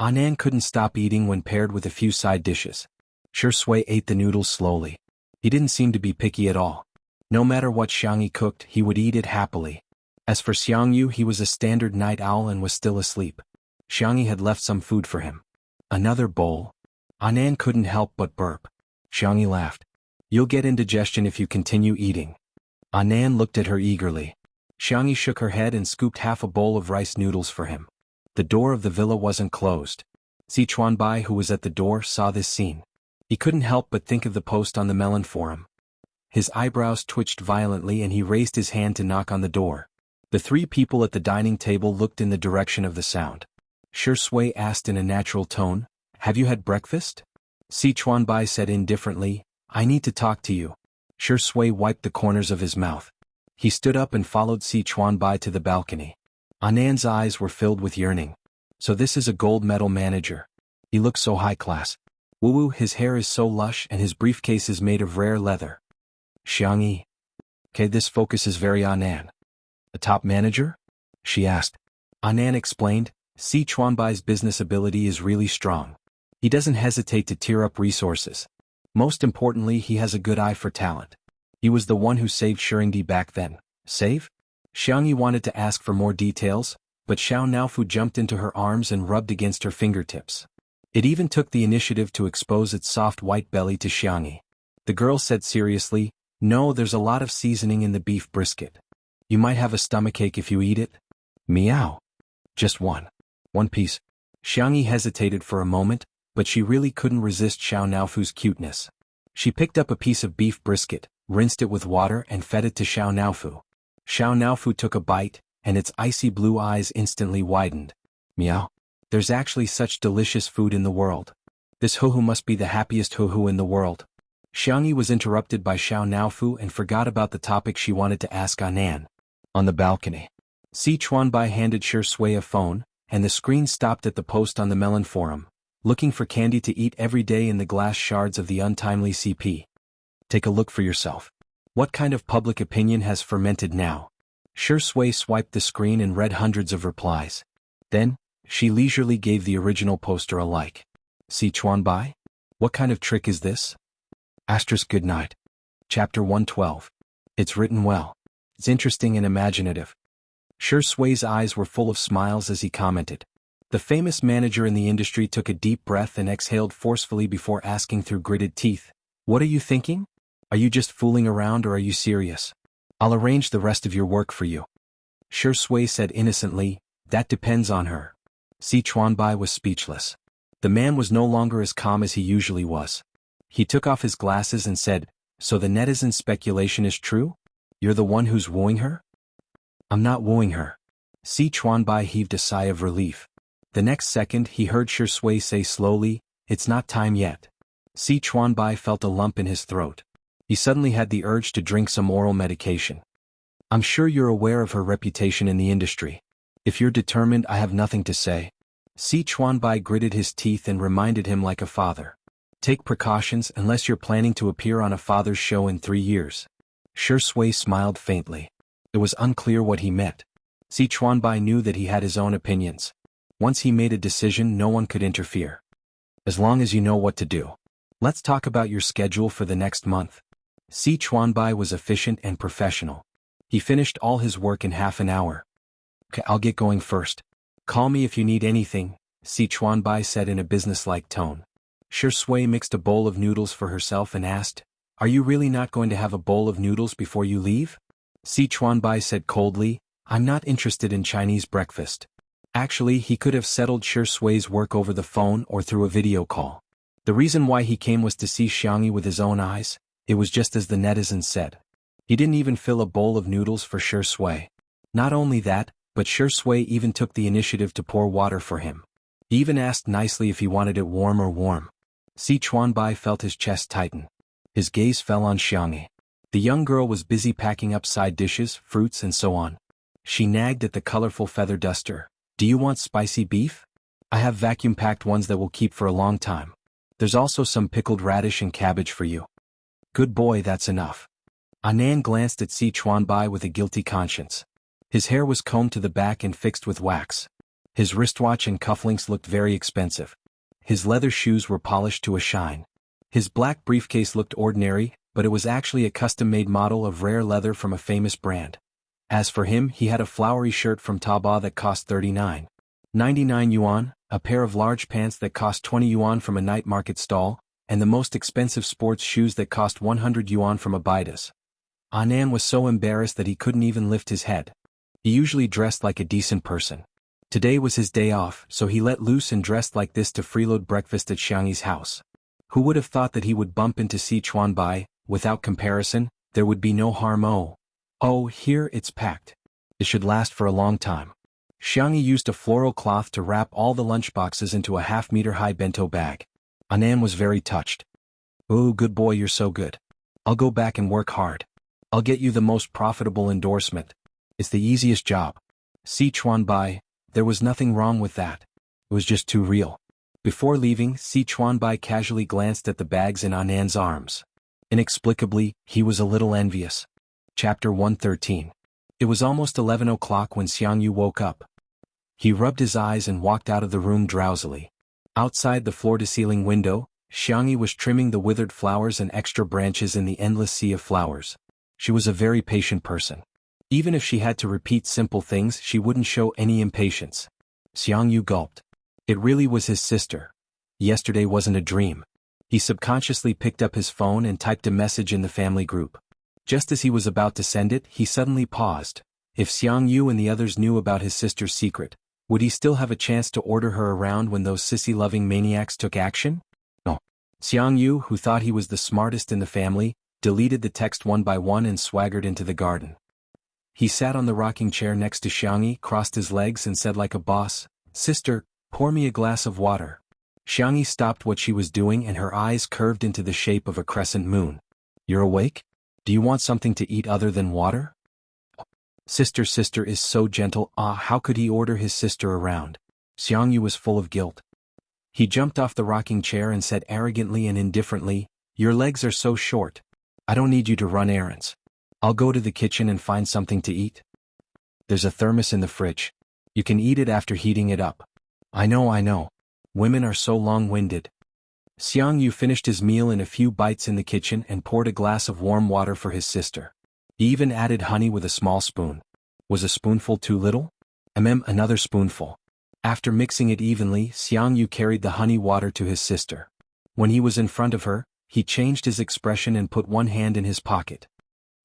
Nan couldn't stop eating when paired with a few side dishes. Shui ate the noodles slowly. He didn't seem to be picky at all. No matter what Xianxia cooked, he would eat it happily. As for Xiangyu, he was a standard night owl and was still asleep. Xianxia had left some food for him. Another bowl? Anan couldn't help but burp. Xianxia laughed. You'll get indigestion if you continue eating. Anan looked at her eagerly. Xianxia shook her head and scooped half a bowl of rice noodles for him. The door of the villa wasn't closed. Sichuanbai, who was at the door, saw this scene. He couldn't help but think of the post on the melon forum. His eyebrows twitched violently and he raised his hand to knock on the door. The three people at the dining table looked in the direction of the sound. Shi Sui asked in a natural tone, "Have you had breakfast?" Sichuanbai said indifferently, "I need to talk to you." Shi Sui wiped the corners of his mouth. He stood up and followed Sichuanbai to the balcony. Anan's eyes were filled with yearning. So this is a gold medal manager. He looks so high class. Woo, his hair is so lush and his briefcase is made of rare leather. Xianxia. Okay, this focus is very Anan. A top manager? She asked. Anan explained, Sichuanbai's business ability is really strong. He doesn't hesitate to tear up resources. Most importantly, he has a good eye for talent. He was the one who saved Shirindi back then. Save? Xianxia wanted to ask for more details, but Xiao Naofu jumped into her arms and rubbed against her fingertips. It even took the initiative to expose its soft white belly to Xianxia. The girl said seriously, "No, there's a lot of seasoning in the beef brisket. You might have a stomachache if you eat it." Meow. Just one. One piece. Xianxia hesitated for a moment, but she really couldn't resist Xiao Naofu's cuteness. She picked up a piece of beef brisket, rinsed it with water and fed it to Xiao Naofu. Xiao Naofu took a bite, and its icy blue eyes instantly widened. Meow. There's actually such delicious food in the world. This Huhu must be the happiest Huhu in the world. Xianxia was interrupted by Xiao Naofu and forgot about the topic she wanted to ask Anan. On the balcony. Sichuanbai handed Shi Sui a phone, and the screen stopped at the post on the melon forum, looking for candy to eat every day in the glass shards of the untimely CP. Take a look for yourself. What kind of public opinion has fermented now? Shi Sui swiped the screen and read hundreds of replies. Then, she leisurely gave the original poster a like. Sichuanbai? What kind of trick is this? Good night. Chapter 112. It's written well. It's interesting and imaginative. Shi Sui's eyes were full of smiles as he commented. The famous manager in the industry took a deep breath and exhaled forcefully before asking through gritted teeth, "What are you thinking? Are you just fooling around or are you serious? I'll arrange the rest of your work for you." Shi Sui said innocently, "That depends on her." Sichuanbai was speechless. The man was no longer as calm as he usually was. He took off his glasses and said, "So the netizen speculation is true? You're the one who's wooing her?" "I'm not wooing her." Sichuanbai heaved a sigh of relief. The next second he heard Shi Sui say slowly, "It's not time yet." Sichuanbai felt a lump in his throat. He suddenly had the urge to drink some oral medication. "I'm sure you're aware of her reputation in the industry. If you're determined, I have nothing to say." Sichuanbai gritted his teeth and reminded him like a father. "Take precautions unless you're planning to appear on a father's show in 3 years." Shi Sui smiled faintly. It was unclear what he meant. Sichuanbai knew that he had his own opinions. Once he made a decision, no one could interfere. "As long as you know what to do. Let's talk about your schedule for the next month." Sichuanbai was efficient and professional. He finished all his work in half an hour. "Okay, I'll get going first. Call me if you need anything," Sichuanbai said in a businesslike tone. Shi Sui mixed a bowl of noodles for herself and asked, "Are you really not going to have a bowl of noodles before you leave?" Sichuanbai said coldly, "I'm not interested in Chinese breakfast." Actually, he could have settled Shi Sui's work over the phone or through a video call. The reason why he came was to see Xianxia with his own eyes. It was just as the netizens said. He didn't even fill a bowl of noodles for Shi Sui. Not only that, but Shi Sui even took the initiative to pour water for him. He even asked nicely if he wanted it warm or warm. Sichuanbai felt his chest tighten. His gaze fell on Xianxia. The young girl was busy packing up side dishes, fruits and so on. She nagged at the colorful feather duster. "Do you want spicy beef? I have vacuum-packed ones that will keep for a long time. There's also some pickled radish and cabbage for you." "Good boy, that's enough." Anan glanced at Sichuanbai with a guilty conscience. His hair was combed to the back and fixed with wax. His wristwatch and cufflinks looked very expensive. His leather shoes were polished to a shine. His black briefcase looked ordinary, but it was actually a custom-made model of rare leather from a famous brand. As for him, he had a flowery shirt from Taobao that cost 39. 99 yuan, a pair of large pants that cost 20 yuan from a night market stall, and the most expensive sports shoes that cost 100 yuan from a Baidas. Anan was so embarrassed that he couldn't even lift his head. He usually dressed like a decent person. Today was his day off, so he let loose and dressed like this to freeload breakfast at Xianxia's house. Who would have thought that he would bump into Sichuan Bai? Without comparison, there would be no harm. Oh, here it's packed. It should last for a long time. Xianxia used a floral cloth to wrap all the lunchboxes into a half-meter-high bento bag. Anan was very touched. Oh, good boy, you're so good. I'll go back and work hard. I'll get you the most profitable endorsement. It's the easiest job. Sichuan Bai, there was nothing wrong with that. It was just too real. Before leaving, Sichuan Bai casually glanced at the bags in Anan's arms. Inexplicably, he was a little envious. Chapter 113. It was almost 11 o'clock when Xianxia woke up. He rubbed his eyes and walked out of the room drowsily. Outside the floor-to-ceiling window, Xianxia was trimming the withered flowers and extra branches in the endless sea of flowers. She was a very patient person. Even if she had to repeat simple things, she wouldn't show any impatience. Xianxia gulped. It really was his sister. Yesterday wasn't a dream. He subconsciously picked up his phone and typed a message in the family group. Just as he was about to send it, he suddenly paused. If Xianxia and the others knew about his sister's secret, would he still have a chance to order her around when those sissy-loving maniacs took action? No. Xianxia, who thought he was the smartest in the family, deleted the text one by one and swaggered into the garden. He sat on the rocking chair next to Xianxia, crossed his legs and said like a boss, "Sister, pour me a glass of water." Xianxia stopped what she was doing and her eyes curved into the shape of a crescent moon. "You're awake? Do you want something to eat other than water?" Sister is so gentle. How could he order his sister around? Xianxia was full of guilt. He jumped off the rocking chair and said arrogantly and indifferently, "Your legs are so short. I don't need you to run errands. I'll go to the kitchen and find something to eat. There's a thermos in the fridge. You can eat it after heating it up." I know. Women are so long-winded. Xianxia finished his meal in a few bites in the kitchen and poured a glass of warm water for his sister. He even added honey with a small spoon. Was a spoonful too little? Another spoonful. After mixing it evenly, Xianxia carried the honey water to his sister. When he was in front of her, he changed his expression and put one hand in his pocket.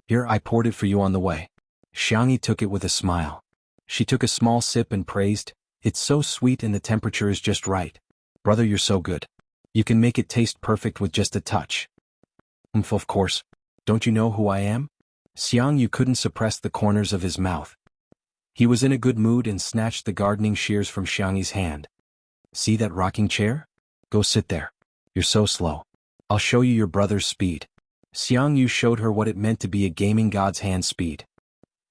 "Here, I poured it for you on the way." Xianxia took it with a smile. She took a small sip and praised, "It's so sweet and the temperature is just right. Brother, you're so good. You can make it taste perfect with just a touch." Of course. Don't you know who I am?" Xianxia couldn't suppress the corners of his mouth. He was in a good mood and snatched the gardening shears from Xianxia's hand. "See that rocking chair? Go sit there. You're so slow. I'll show you your brother's speed." Xianxia showed her what it meant to be a gaming god's hand speed.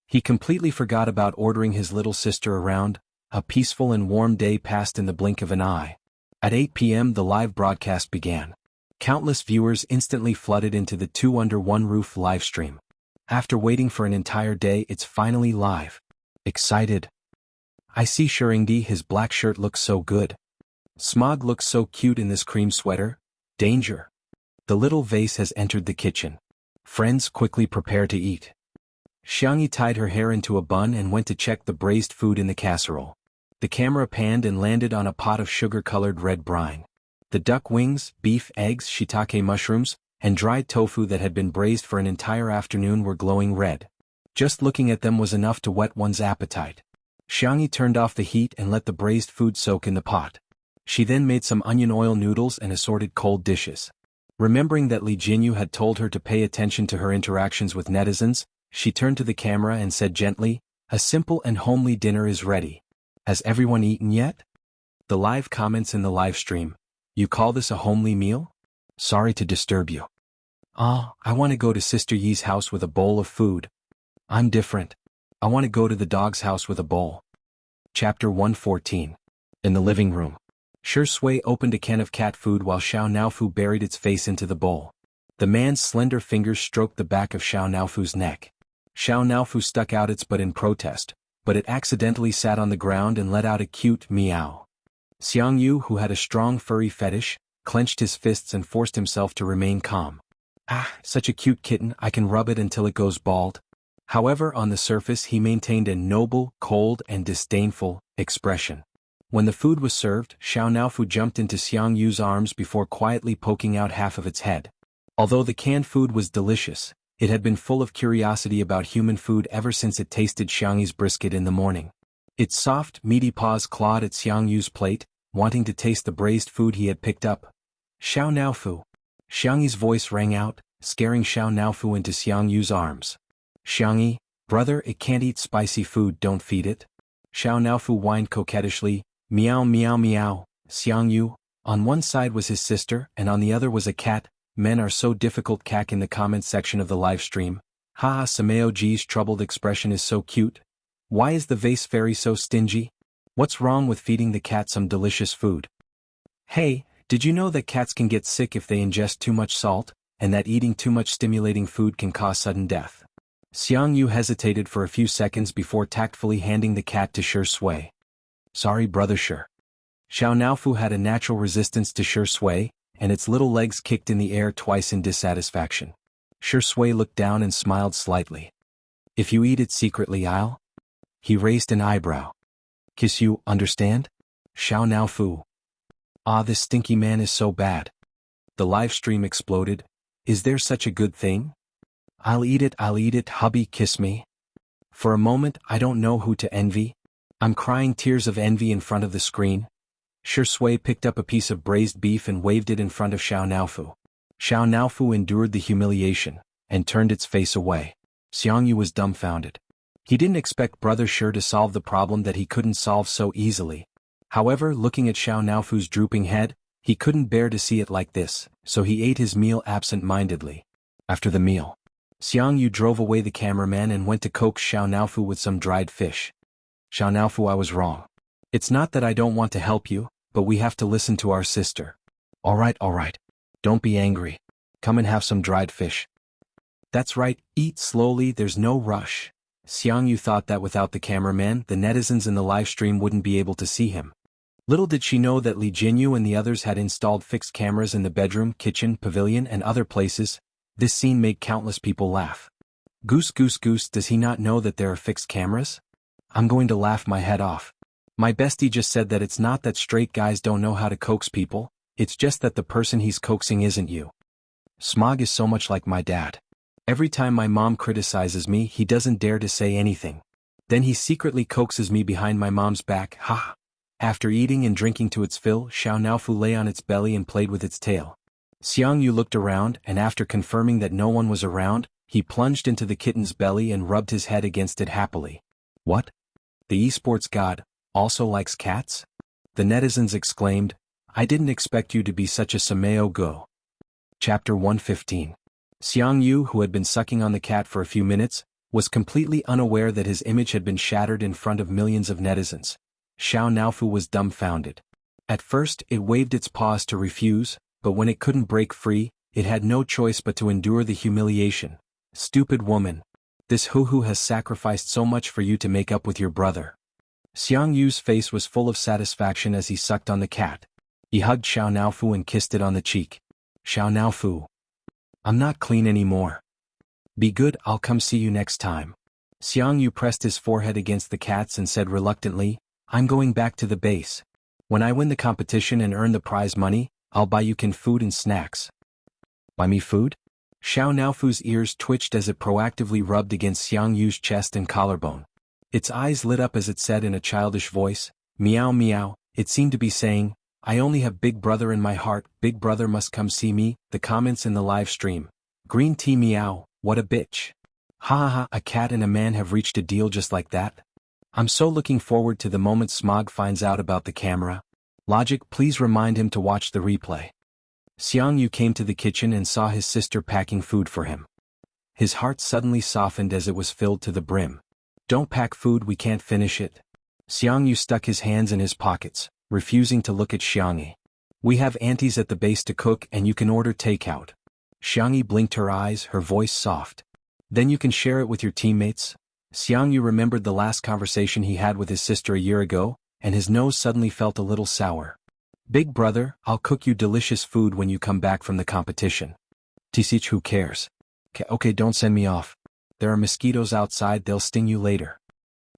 He completely forgot about ordering his little sister around. A peaceful and warm day passed in the blink of an eye. At 8 p.m. the live broadcast began. Countless viewers instantly flooded into the Two Under One Roof livestream. After waiting for an entire day, it's finally live. Excited. I see Shuringdi, his black shirt looks so good. Smog looks so cute in this cream sweater. Danger. The little vase has entered the kitchen. Friends, quickly prepare to eat. Xianxia tied her hair into a bun and went to check the braised food in the casserole. The camera panned and landed on a pot of sugar-colored red brine. The duck wings, beef, eggs, shiitake mushrooms, and dried tofu that had been braised for an entire afternoon were glowing red. Just looking at them was enough to whet one's appetite. Xianxia turned off the heat and let the braised food soak in the pot. She then made some onion oil noodles and assorted cold dishes. Remembering that Li Jinyu had told her to pay attention to her interactions with netizens, she turned to the camera and said gently, "A simple and homely dinner is ready. Has everyone eaten yet?" The live comments in the live stream. "You call this a homely meal? Sorry to disturb you." I want to go to Sister Yi's house with a bowl of food." "I'm different. I want to go to the dog's house with a bowl." Chapter 114. In the living room. Shi Sui opened a can of cat food while Xiao Naofu buried its face into the bowl. The man's slender fingers stroked the back of Xiao Naofu's neck. Xiao Naofu stuck out its butt in protest, but it accidentally sat on the ground and let out a cute meow. Xianxia, who had a strong furry fetish, clenched his fists and forced himself to remain calm. Such a cute kitten, I can rub it until it goes bald. However, on the surface he maintained a noble, cold and disdainful expression. When the food was served, Xiaonaofu jumped into Xiangyu's arms before quietly poking out half of its head. Although the canned food was delicious, it had been full of curiosity about human food ever since it tasted Xiangyi's brisket in the morning. Its soft, meaty paws clawed at Xiangyu's plate, wanting to taste the braised food he had picked up. Xiaonaofu. Xiangyi's voice rang out, scaring Xiaonaofu into Xiangyu's arms. Xiangyi, brother, it can't eat spicy food, don't feed it. Xiaonaofu whined coquettishly, meow meow meow. Xiangyu. On one side was his sister, and on the other was a cat. Men are so difficult. Cack in the comments section of the live stream. Haha, Sameo G's troubled expression is so cute. Why is the vase fairy so stingy? What's wrong with feeding the cat some delicious food? Hey, did you know that cats can get sick if they ingest too much salt, and that eating too much stimulating food can cause sudden death? Xiangyu hesitated for a few seconds before tactfully handing the cat to Shi Sui. Sorry, brother Shi. Xiaonaofu had a natural resistance to Shi Sui, and its little legs kicked in the air twice in dissatisfaction. Shi Sui looked down and smiled slightly. If you eat it secretly, I'll... He raised an eyebrow. Kiss you, understand? Xiaonaofu. Ah, this stinky man is so bad. The live stream exploded. Is there such a good thing? I'll eat it, hubby, kiss me. For a moment, I don't know who to envy. I'm crying tears of envy in front of the screen. Shi Sui picked up a piece of braised beef and waved it in front of Xiaonaofu. Xiaonaofu endured the humiliation, and turned its face away. Xiangyu was dumbfounded. He didn't expect brother Shi to solve the problem that he couldn't solve so easily. However, looking at Xiaonaofu's drooping head, he couldn't bear to see it like this, so he ate his meal absent-mindedly. After the meal, Xiangyu drove away the cameraman and went to coax Xiaonaofu with some dried fish. Xiaonaofu, I was wrong. It's not that I don't want to help you, but we have to listen to our sister. Alright. Don't be angry. Come and have some dried fish. That's right, eat slowly, there's no rush. Xiangyu thought that without the cameraman, the netizens in the livestream wouldn't be able to see him. Little did she know that Li Jinyu and the others had installed fixed cameras in the bedroom, kitchen, pavilion, and other places. This scene made countless people laugh. Goose, does he not know that there are fixed cameras? I'm going to laugh my head off. My bestie just said that it's not that straight guys don't know how to coax people, it's just that the person he's coaxing isn't you. Smog is so much like my dad. Every time my mom criticizes me, he doesn't dare to say anything. Then he secretly coaxes me behind my mom's back, ha! After eating and drinking to its fill, Xiaonaofu lay on its belly and played with its tail. Xiangyu looked around, and after confirming that no one was around, he plunged into the kitten's belly and rubbed his head against it happily. What? The esports god also likes cats? The netizens exclaimed, I didn't expect you to be such a Sameo go. Chapter 115. Xiangyu, who had been sucking on the cat for a few minutes, was completely unaware that his image had been shattered in front of millions of netizens. Xiaonaofu was dumbfounded. At first, it waved its paws to refuse, but when it couldn't break free, it had no choice but to endure the humiliation. Stupid woman. This hoo-hoo has sacrificed so much for you to make up with your brother. Xiangyu's face was full of satisfaction as he sucked on the cat. He hugged Xiaonaofu and kissed it on the cheek. Xiaonaofu. I'm not clean anymore. Be good, I'll come see you next time. Xiangyu pressed his forehead against the cat's and said reluctantly, I'm going back to the base. When I win the competition and earn the prize money, I'll buy you food and snacks. Buy me food? Xiaonaofu's ears twitched as it proactively rubbed against Xiangyu's chest and collarbone. Its eyes lit up as it said in a childish voice, meow meow. It seemed to be saying, I only have Big Brother in my heart, Big Brother must come see me. The comments in the live stream. Green tea meow, what a bitch. Ha ha ha, a cat and a man have reached a deal just like that? I'm so looking forward to the moment Smog finds out about the camera. Logic, please remind him to watch the replay. Xiangyu came to the kitchen and saw his sister packing food for him. His heart suddenly softened as it was filled to the brim. Don't pack food, we can't finish it. Xiangyu stuck his hands in his pockets, refusing to look at Xiangyi. We have aunties at the base to cook and you can order takeout. Xiangyi blinked her eyes, her voice soft. Then you can share it with your teammates? Xiangyu remembered the last conversation he had with his sister a year ago, and his nose suddenly felt a little sour. Big Brother, I'll cook you delicious food when you come back from the competition. Tisich, who cares? Okay, don't send me off. There are mosquitoes outside, they'll sting you later.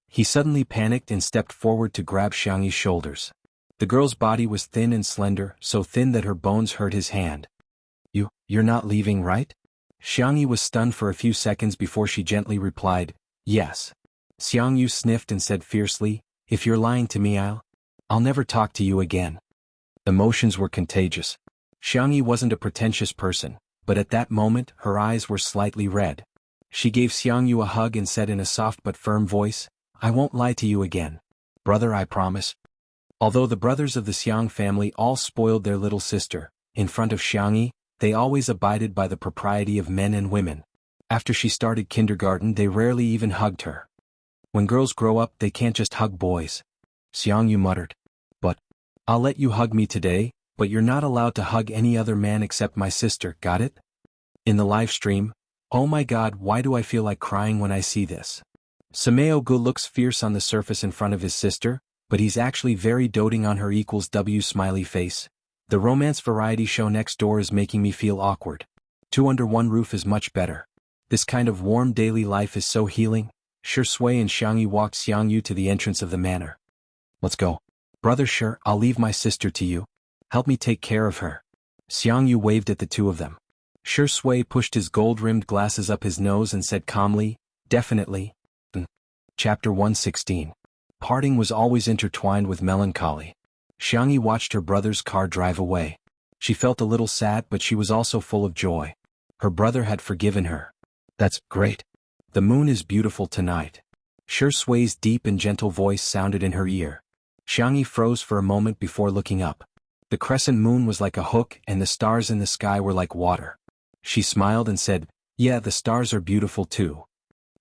He suddenly panicked and stepped forward to grab Xiangyi's shoulders. The girl's body was thin and slender, so thin that her bones hurt his hand. You're not leaving, right? Xianxia was stunned for a few seconds before she gently replied, yes. Xianxia sniffed and said fiercely, if you're lying to me I'll never talk to you again. Emotions were contagious. Xianxia wasn't a pretentious person, but at that moment her eyes were slightly red. She gave Xianxia a hug and said in a soft but firm voice, I won't lie to you again. Brother, I promise. Although the brothers of the Xiang family all spoiled their little sister, in front of Xianxia, they always abided by the propriety of men and women. After she started kindergarten they rarely even hugged her. When girls grow up they can't just hug boys. Xianxia muttered. But, I'll let you hug me today, but you're not allowed to hug any other man except my sister, got it? In the live stream, oh my god, why do I feel like crying when I see this? Gu looks fierce on the surface in front of his sister, but he's actually very doting on her equals W smiley face. The romance variety show next door is making me feel awkward. Two under one roof is much better. This kind of warm daily life is so healing. Shui and Xianxia walked Xianxia to the entrance of the manor. Let's go. Brother Sure, I'll leave my sister to you. Help me take care of her. Xianxia waved at the two of them. Shui pushed his gold-rimmed glasses up his nose and said calmly, definitely. Chapter 116. Parting was always intertwined with melancholy. Xianxia watched her brother's car drive away. She felt a little sad, but she was also full of joy. Her brother had forgiven her. That's great. The moon is beautiful tonight. Shui's deep and gentle voice sounded in her ear. Xianxia froze for a moment before looking up. The crescent moon was like a hook and the stars in the sky were like water. She smiled and said, yeah, the stars are beautiful too.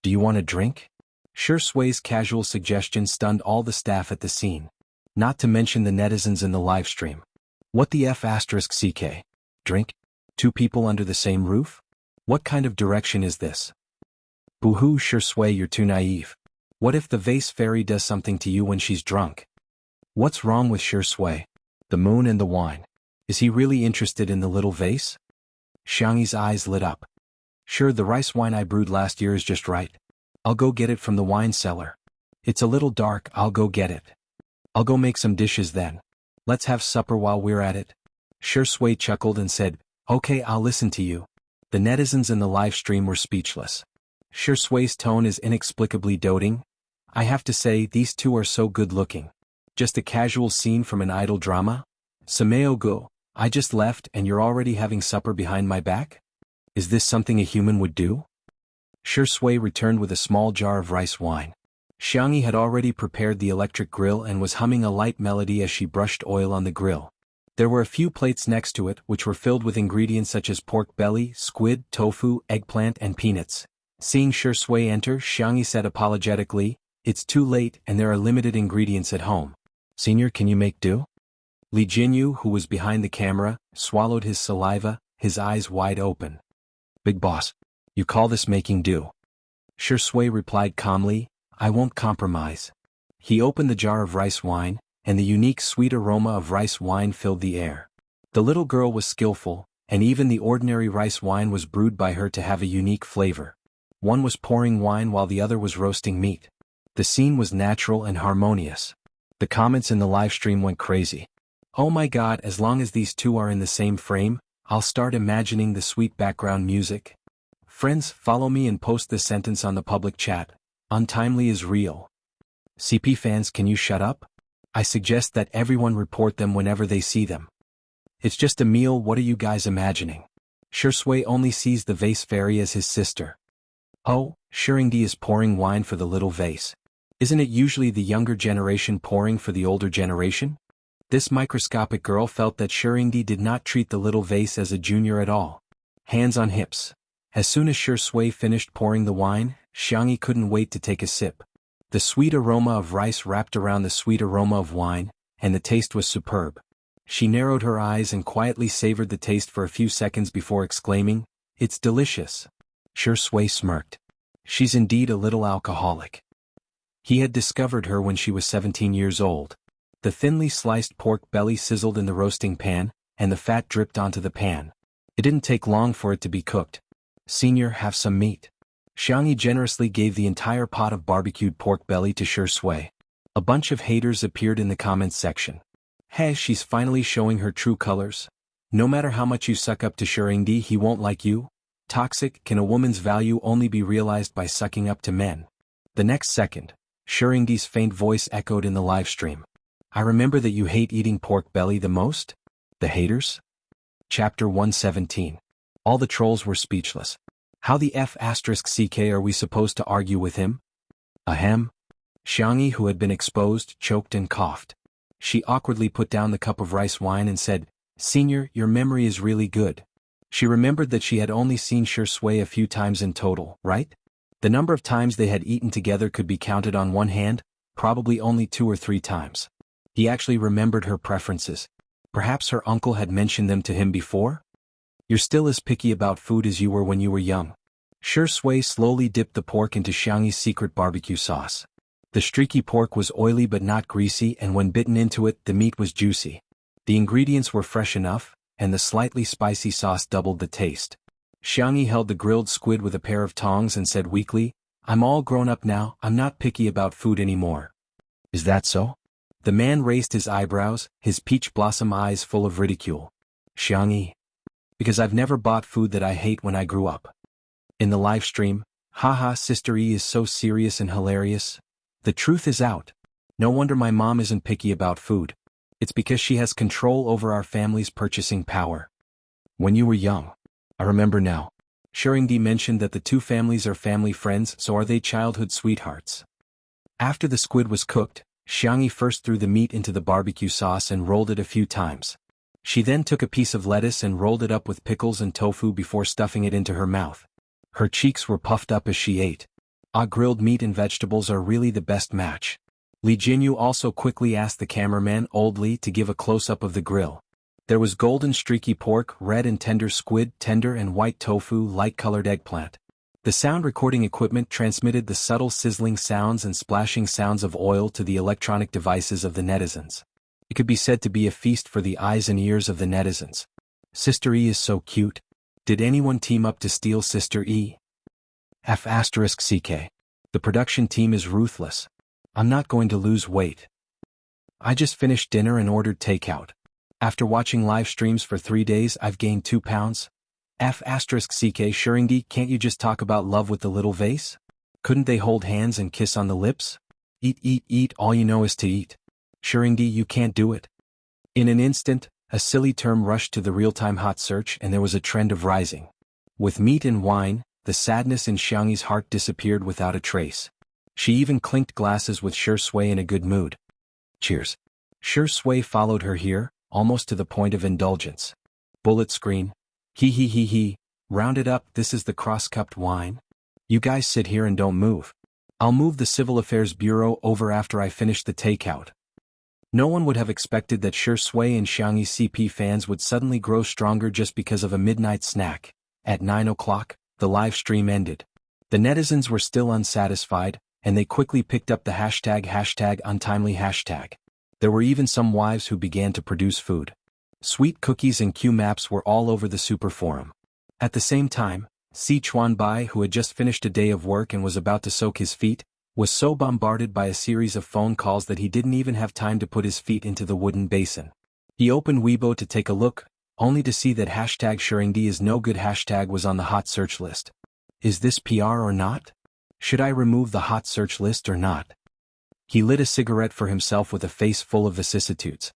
Do you want a drink? Shui's casual suggestion stunned all the staff at the scene. Not to mention the netizens in the livestream. What the *CK? Drink? Two people under the same roof? What kind of direction is this? Boo-hoo, Shui, you're too naive. What if the vase fairy does something to you when she's drunk? What's wrong with Shui? The moon and the wine. Is he really interested in the little vase? Xianxi's eyes lit up. Sure, the rice wine I brewed last year is just right. I'll go get it from the wine cellar. It's a little dark, I'll go get it. I'll go make some dishes then. Let's have supper while we're at it. Shui chuckled and said, okay, I'll listen to you. The netizens in the live stream were speechless. Shui's tone is inexplicably doting. I have to say, these two are so good looking. Just a casual scene from an idol drama? Gu, I just left and you're already having supper behind my back? Is this something a human would do? Shui returned with a small jar of rice wine. Xianxia had already prepared the electric grill and was humming a light melody as she brushed oil on the grill. There were a few plates next to it which were filled with ingredients such as pork belly, squid, tofu, eggplant and peanuts. Seeing Shui enter, Xianxia said apologetically, it's too late and there are limited ingredients at home. Senior, can you make do? Jianghu, who was behind the camera, swallowed his saliva, his eyes wide open. Big boss. You call this making do? Shui replied calmly, I won't compromise. He opened the jar of rice wine, and the unique sweet aroma of rice wine filled the air. The little girl was skillful, and even the ordinary rice wine was brewed by her to have a unique flavor. One was pouring wine while the other was roasting meat. The scene was natural and harmonious. The comments in the livestream went crazy. Oh my god, as long as these two are in the same frame, I'll start imagining the sweet background music. Friends, follow me and post this sentence on the public chat. Untimely is real. CP fans, can you shut up? I suggest that everyone report them whenever they see them. It's just a meal, what are you guys imagining? Shui only sees the vase fairy as his sister. Oh, Xianxia is pouring wine for the little vase. Isn't it usually the younger generation pouring for the older generation? This microscopic girl felt that Xianxia did not treat the little vase as a junior at all. Hands on hips. As soon as Shui finished pouring the wine, Xianxia couldn't wait to take a sip. The sweet aroma of rice wrapped around the sweet aroma of wine, and the taste was superb. She narrowed her eyes and quietly savored the taste for a few seconds before exclaiming, it's delicious. Shui smirked. She's indeed a little alcoholic. He had discovered her when she was 17 years old. The thinly sliced pork belly sizzled in the roasting pan, and the fat dripped onto the pan. It didn't take long for it to be cooked. Senior, have some meat. Xianxia generously gave the entire pot of barbecued pork belly to Shui. A bunch of haters appeared in the comments section. Hey, she's finally showing her true colors. No matter how much you suck up to Shurindi, he won't like you. Toxic, can a woman's value only be realized by sucking up to men? The next second, Shurindi's faint voice echoed in the live stream. I remember that you hate eating pork belly the most? The haters? Chapter 117. All the trolls were speechless. How the F***ck are we supposed to argue with him? Ahem. Xianxia, who had been exposed, choked and coughed. She awkwardly put down the cup of rice wine and said, Senior, your memory is really good. She remembered that she had only seen Shui a few times in total, right? The number of times they had eaten together could be counted on one hand, probably only 2 or 3 times. He actually remembered her preferences. Perhaps her uncle had mentioned them to him before? You're still as picky about food as you were when you were young. Shui slowly dipped the pork into Xianxia's secret barbecue sauce. The streaky pork was oily but not greasy, and when bitten into it, the meat was juicy. The ingredients were fresh enough, and the slightly spicy sauce doubled the taste. Xianxia held the grilled squid with a pair of tongs and said weakly, I'm all grown up now, I'm not picky about food anymore. Is that so? The man raised his eyebrows, his peach blossom eyes full of ridicule. Xianxia. Because I've never bought food that I hate when I grew up. In the live stream, haha, Sister E is so serious and hilarious. The truth is out. No wonder my mom isn't picky about food. It's because she has control over our family's purchasing power. When you were young. I remember now. Shurindi mentioned that the two families are family friends, so are they childhood sweethearts? After the squid was cooked, Xianxia first threw the meat into the barbecue sauce and rolled it a few times. She then took a piece of lettuce and rolled it up with pickles and tofu before stuffing it into her mouth. Her cheeks were puffed up as she ate. Grilled meat and vegetables are really the best match. Jianghu also quickly asked the cameraman, Old Li, to give a close-up of the grill. There was golden streaky pork, red and tender squid, tender and white tofu, light-colored eggplant. The sound recording equipment transmitted the subtle sizzling sounds and splashing sounds of oil to the electronic devices of the netizens. It could be said to be a feast for the eyes and ears of the netizens. Sister E is so cute. Did anyone team up to steal Sister E? F***ck. The production team is ruthless. I'm not going to lose weight. I just finished dinner and ordered takeout. After watching live streams for 3 days, I've gained 2 pounds. F***ck Shurindi, can't you just talk about love with the little vase? Couldn't they hold hands and kiss on the lips? Eat, eat, eat, all you know is to eat. Shurindi, you can't do it. In an instant, a silly term rushed to the real-time hot search and there was a trend of rising. With meat and wine, the sadness in Xianxia's heart disappeared without a trace. She even clinked glasses with Shui in a good mood. Cheers. Shui followed her here, almost to the point of indulgence. Bullet screen. He. Round it up, this is the cross-cupped wine. You guys sit here and don't move. I'll move the Civil Affairs Bureau over after I finish the takeout. No one would have expected that Shui and Xianxia's CP fans would suddenly grow stronger just because of a midnight snack. At 9 o'clock, the live stream ended. The netizens were still unsatisfied, and they quickly picked up the hashtag untimely hashtag. There were even some wives who began to produce food. Sweet cookies and Q maps were all over the super forum. At the same time, Si Chuanbai, who had just finished a day of work and was about to soak his feet, was so bombarded by a series of phone calls that he didn't even have time to put his feet into the wooden basin. He opened Weibo to take a look, only to see that hashtag Shurindi is no good hashtag was on the hot search list. Is this PR or not? Should I remove the hot search list or not? He lit a cigarette for himself with a face full of vicissitudes.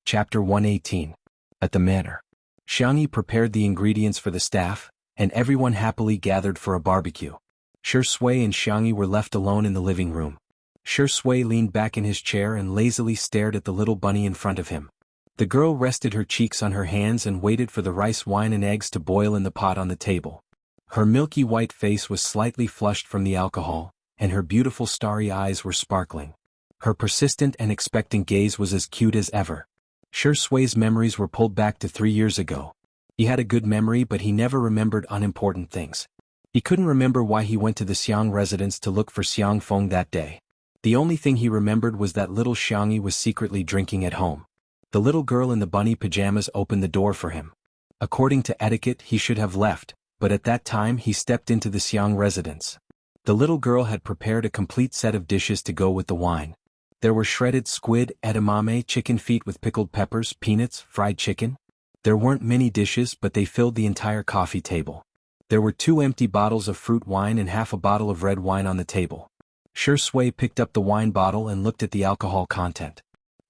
Chapter 118. At the manor. Xianxia prepared the ingredients for the staff, and everyone happily gathered for a barbecue. Shui and Xianxia were left alone in the living room. Shui leaned back in his chair and lazily stared at the little bunny in front of him. The girl rested her cheeks on her hands and waited for the rice wine and eggs to boil in the pot on the table. Her milky white face was slightly flushed from the alcohol, and her beautiful starry eyes were sparkling. Her persistent and expectant gaze was as cute as ever. Shui's memories were pulled back to 3 years ago. He had a good memory, but he never remembered unimportant things. He couldn't remember why he went to the Xiang residence to look for Xiang Feng that day. The only thing he remembered was that little Xianxia was secretly drinking at home. The little girl in the bunny pajamas opened the door for him. According to etiquette, he should have left, but at that time he stepped into the Xiang residence. The little girl had prepared a complete set of dishes to go with the wine. There were shredded squid, edamame, chicken feet with pickled peppers, peanuts, fried chicken. There weren't many dishes, but they filled the entire coffee table. There were 2 empty bottles of fruit wine and half a bottle of red wine on the table. Shui picked up the wine bottle and looked at the alcohol content.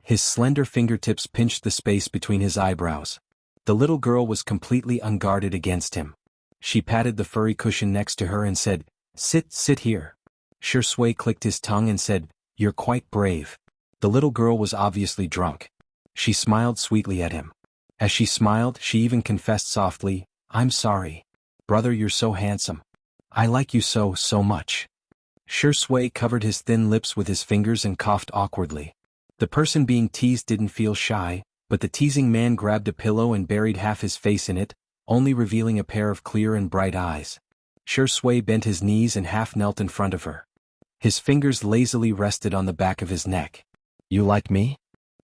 His slender fingertips pinched the space between his eyebrows. The little girl was completely unguarded against him. She patted the furry cushion next to her and said, Sit here. Shui clicked his tongue and said, You're quite brave. The little girl was obviously drunk. She smiled sweetly at him. As she smiled, she even confessed softly, I'm sorry. Brother, you're so handsome. I like you so much. Shui covered his thin lips with his fingers and coughed awkwardly. The person being teased didn't feel shy, but the teasing man grabbed a pillow and buried half his face in it, only revealing a pair of clear and bright eyes. Shui bent his knees and half knelt in front of her. His fingers lazily rested on the back of his neck. You like me?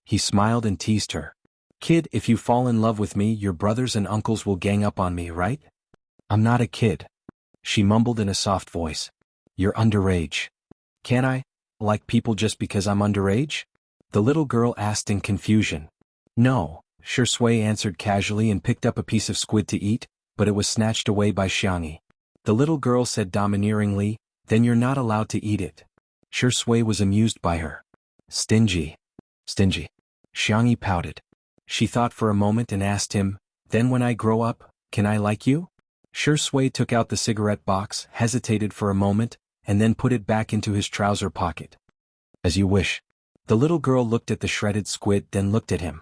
He smiled and teased her. Kid, if you fall in love with me, your brothers and uncles will gang up on me, right? I'm not a kid. She mumbled in a soft voice. You're underage. Can't I like people just because I'm underage? The little girl asked in confusion. No, Shui answered casually and picked up a piece of squid to eat, but it was snatched away by Xianxia. The little girl said domineeringly, Then you're not allowed to eat it. Shui was amused by her. Stingy. Xianxia pouted. She thought for a moment and asked him, Then when I grow up, can I like you? Shui took out the cigarette box, hesitated for a moment, and then put it back into his trouser pocket. As you wish. The little girl looked at the shredded squid, then looked at him.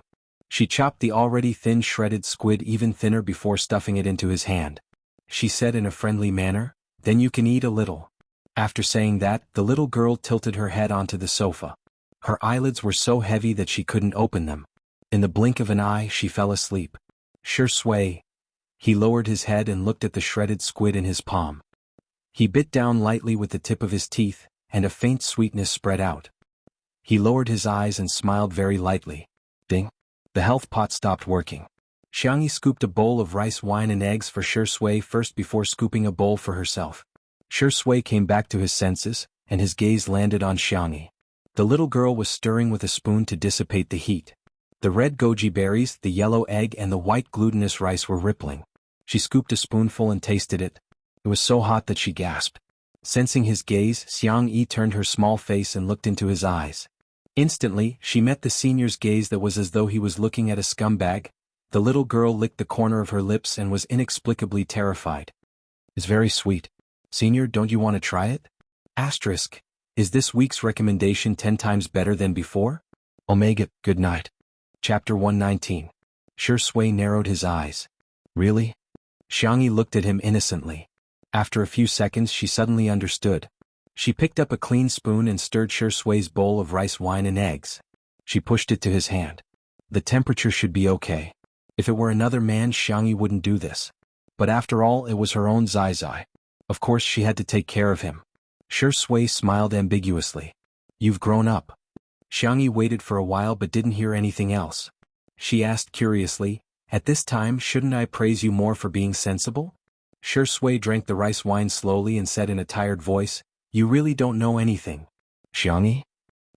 She chopped the already thin shredded squid even thinner before stuffing it into his hand. She said in a friendly manner, Then you can eat a little. After saying that, the little girl tilted her head onto the sofa. Her eyelids were so heavy that she couldn't open them. In the blink of an eye, she fell asleep. Shui. He lowered his head and looked at the shredded squid in his palm. He bit down lightly with the tip of his teeth, and a faint sweetness spread out. He lowered his eyes and smiled very lightly. Ding. The health pot stopped working. Xianxia scooped a bowl of rice wine and eggs for Shui first before scooping a bowl for herself. Shui came back to his senses, and his gaze landed on Xianxia. The little girl was stirring with a spoon to dissipate the heat. The red goji berries, the yellow egg and the white glutinous rice were rippling. She scooped a spoonful and tasted it. It was so hot that she gasped. Sensing his gaze, Xianxia turned her small face and looked into his eyes. Instantly, she met the senior's gaze that was as though he was looking at a scumbag. The little girl licked the corner of her lips and was inexplicably terrified. It's very sweet. Senior, don't you want to try it? Asterisk. Is this week's recommendation 10 times better than before? Omega, good night. Chapter 119. Shui narrowed his eyes. Really? Xianxia looked at him innocently. After a few seconds she suddenly understood. She picked up a clean spoon and stirred Shui's bowl of rice wine and eggs. She pushed it to his hand. The temperature should be okay. If it were another man, Xianxia wouldn't do this. But after all, it was her own Zai. Of course she had to take care of him. Shui smiled ambiguously. You've grown up. Xianxia waited for a while but didn't hear anything else. She asked curiously, At this time shouldn't I praise you more for being sensible? Shui drank the rice wine slowly and said in a tired voice, You really don't know anything. Xianxia?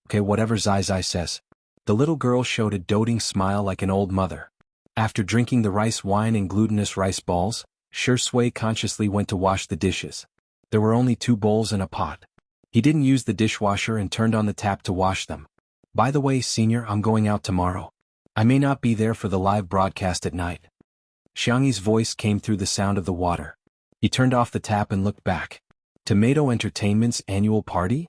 Okay, whatever Zai says. The little girl showed a doting smile like an old mother. After drinking the rice wine and glutinous rice balls, Shui consciously went to wash the dishes. There were only 2 bowls and a pot. He didn't use the dishwasher and turned on the tap to wash them. By the way, Senior, I'm going out tomorrow. I may not be there for the live broadcast at night. Xianxi's voice came through the sound of the water. He turned off the tap and looked back. Tomato Entertainment's annual party?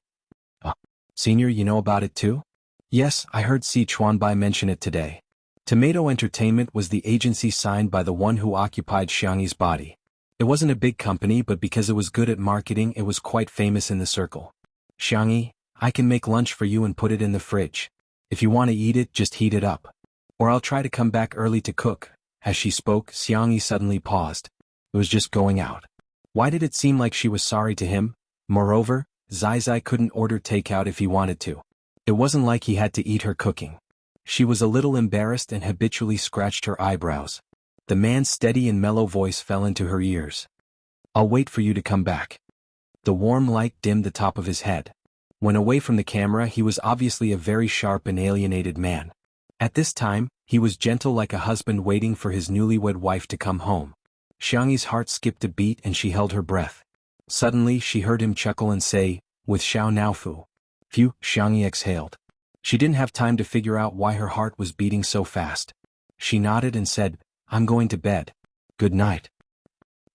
Senior, you know about it too? Yes, I heard Si Chuanbai mention it today. Tomato Entertainment was the agency signed by the one who occupied Xianxi's body. It wasn't a big company, but because it was good at marketing, it was quite famous in the circle. Xianxia, I can make lunch for you and put it in the fridge. If you want to eat it, just heat it up. Or I'll try to come back early to cook. As she spoke, Xianxia suddenly paused. It was just going out. Why did it seem like she was sorry to him? Moreover, Zai couldn't order takeout if he wanted to. It wasn't like he had to eat her cooking. She was a little embarrassed and habitually scratched her eyebrows. The man's steady and mellow voice fell into her ears. I'll wait for you to come back. The warm light dimmed the top of his head. When away from the camera he was obviously a very sharp and alienated man. At this time, he was gentle like a husband waiting for his newlywed wife to come home. Xiangyi's heart skipped a beat and she held her breath. Suddenly she heard him chuckle and say, "With Xiao Naofu." Phew, Xiangyi exhaled. She didn't have time to figure out why her heart was beating so fast. She nodded and said, "I'm going to bed. Good night."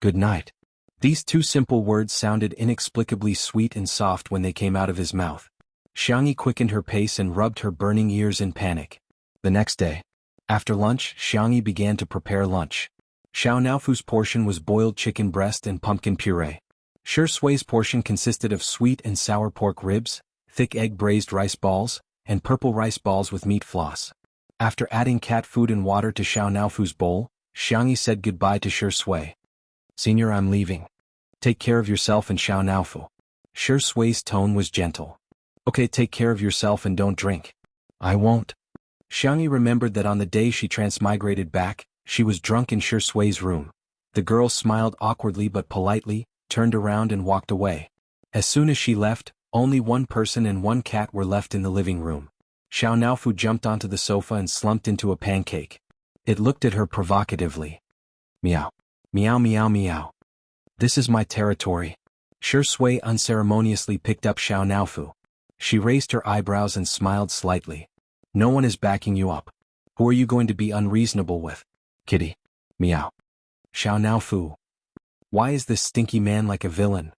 Good night. These two simple words sounded inexplicably sweet and soft when they came out of his mouth. Xiangyi quickened her pace and rubbed her burning ears in panic. The next day, after lunch, Xiangyi began to prepare lunch. Xiao Naofu's portion was boiled chicken breast and pumpkin puree. Shi Sui's portion consisted of sweet and sour pork ribs, thick egg braised rice balls, and purple rice balls with meat floss. After adding cat food and water to Xiao Naofu's bowl, Xiangyi said goodbye to Shi Sui. "Senior, I'm leaving. Take care of yourself and Xiao Naofu." Shi Sui's tone was gentle. "Okay, take care of yourself and don't drink." "I won't." Xiangyi remembered that on the day she transmigrated back, she was drunk in Shi Sui's room. The girl smiled awkwardly but politely, turned around and walked away. As soon as she left, only one person and one cat were left in the living room. Xiao Naofu jumped onto the sofa and slumped into a pancake. It looked at her provocatively. "Meow. Meow meow meow. This is my territory." Shi Sui unceremoniously picked up Xiao Naofu. She raised her eyebrows and smiled slightly. "No one is backing you up. Who are you going to be unreasonable with?" "Kitty. Meow." "Xiao Naofu. Why is this stinky man like a villain?"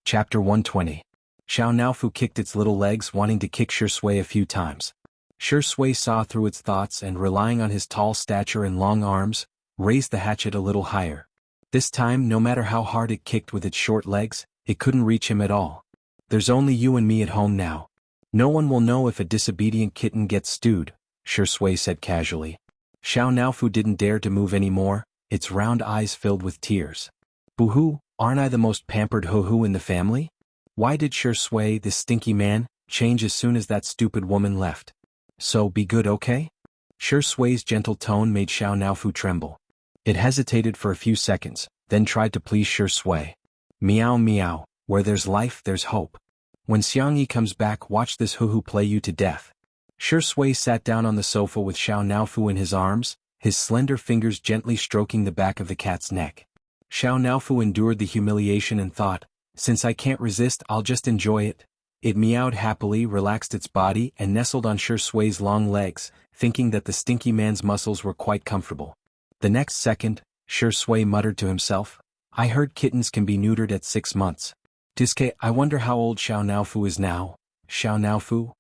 Chapter 120. Xiao Naofu kicked its little legs, wanting to kick Shi Sui a few times. Shi Sui saw through its thoughts and, relying on his tall stature and long arms, raised the hatchet a little higher. This time, no matter how hard it kicked with its short legs, it couldn't reach him at all. "There's only you and me at home now. No one will know if a disobedient kitten gets stewed," Shi Sui said casually. Xiao Naofu didn't dare to move any more, its round eyes filled with tears. "Boo-hoo, aren't I the most pampered hoo-hoo in the family? Why did Shi Sui, this stinky man, change as soon as that stupid woman left? So be good, okay?" Shi Sui's gentle tone made Xiao Naofu tremble. It hesitated for a few seconds, then tried to please Shi Sui. "Meow meow, where there's life there's hope. When Xiangyi comes back, watch this hoo-hoo play you to death." Shi Sui sat down on the sofa with Xiao Naofu in his arms, his slender fingers gently stroking the back of the cat's neck. Xiao Naofu endured the humiliation and thought, "Since I can't resist, I'll just enjoy it." It meowed happily, relaxed its body, and nestled on Shi Sui's long legs, thinking that the stinky man's muscles were quite comfortable. The next second, Shi Sui muttered to himself, "I heard kittens can be neutered at 6 months. Diske, I wonder how old Xiao Naofu is now. Xiao Naofu?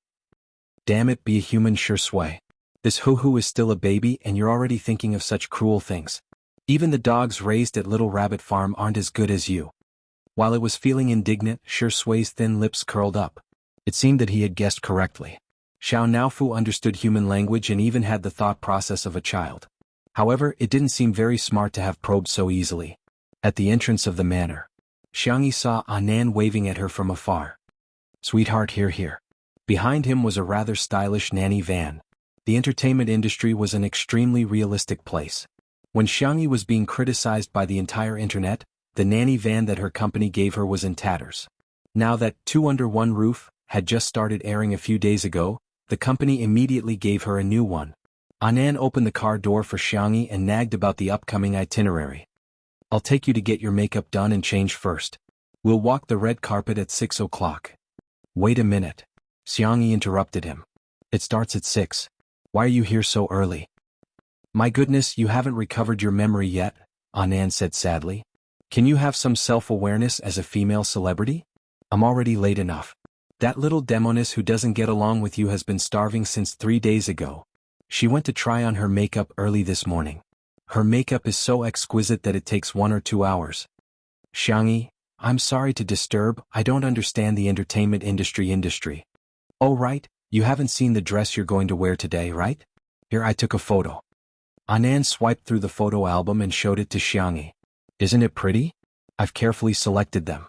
Damn it, be a human, Shi Sui. This hoo-hoo is still a baby and you're already thinking of such cruel things. Even the dogs raised at Little Rabbit Farm aren't as good as you." While it was feeling indignant, Shi Sui's thin lips curled up. It seemed that he had guessed correctly. Xiao Naofu understood human language and even had the thought process of a child. However, it didn't seem very smart to have probed so easily. At the entrance of the manor, Xiangyi saw Anan waving at her from afar. "Sweetheart, here." Behind him was a rather stylish nanny van. The entertainment industry was an extremely realistic place. When Xiangyi was being criticized by the entire internet, the nanny van that her company gave her was in tatters. Now that Two Under One Roof had just started airing a few days ago, the company immediately gave her a new one. Anan opened the car door for Xiangyi and nagged about the upcoming itinerary. "I'll take you to get your makeup done and change first. We'll walk the red carpet at 6 o'clock. "Wait a minute." Xiangyi interrupted him. "It starts at 6. Why are you here so early?" "My goodness, you haven't recovered your memory yet," Anan said sadly. "Can you have some self-awareness as a female celebrity? I'm already late enough. That little demoness who doesn't get along with you has been starving since 3 days ago. She went to try on her makeup early this morning. Her makeup is so exquisite that it takes 1 or 2 hours." "Xiangyi, I'm sorry to disturb, I don't understand the entertainment industry. Oh right, you haven't seen the dress you're going to wear today, right? Here, I took a photo." Anan swiped through the photo album and showed it to Xiangyi. "Isn't it pretty? I've carefully selected them."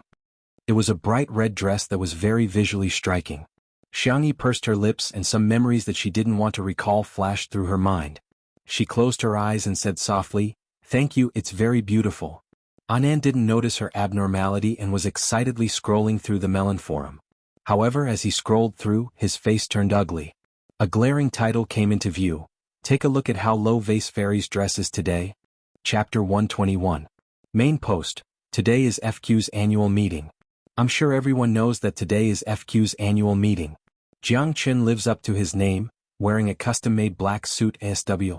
It was a bright red dress that was very visually striking. Xiangyi pursed her lips and some memories that she didn't want to recall flashed through her mind. She closed her eyes and said softly, "Thank you, it's very beautiful." Anan didn't notice her abnormality and was excitedly scrolling through the melon forum. However, as he scrolled through, his face turned ugly. A glaring title came into view. Take a look at how low Vase Fairy's dress is today. Chapter 121. Main post. Today is FQ's annual meeting. I'm sure everyone knows that today is FQ's annual meeting. Jianghu lives up to his name, wearing a custom-made black suit SW.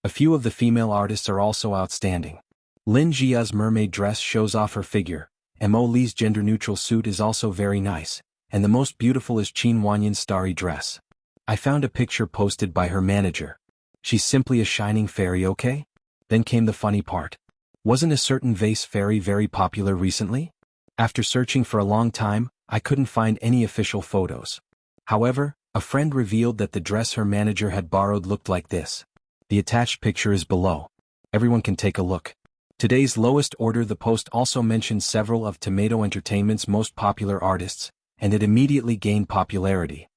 A few of the female artists are also outstanding. Lin Jia's mermaid dress shows off her figure. Mo Li's gender-neutral suit is also very nice, and the most beautiful is Qin Wanyan's starry dress. I found a picture posted by her manager. She's simply a shining fairy, okay? Then came the funny part. Wasn't a certain vase fairy very popular recently? After searching for a long time, I couldn't find any official photos. However, a friend revealed that the dress her manager had borrowed looked like this. The attached picture is below. Everyone can take a look. Today's lowest order. The post also mentioned several of Tomato Entertainment's most popular artists, and it immediately gained popularity.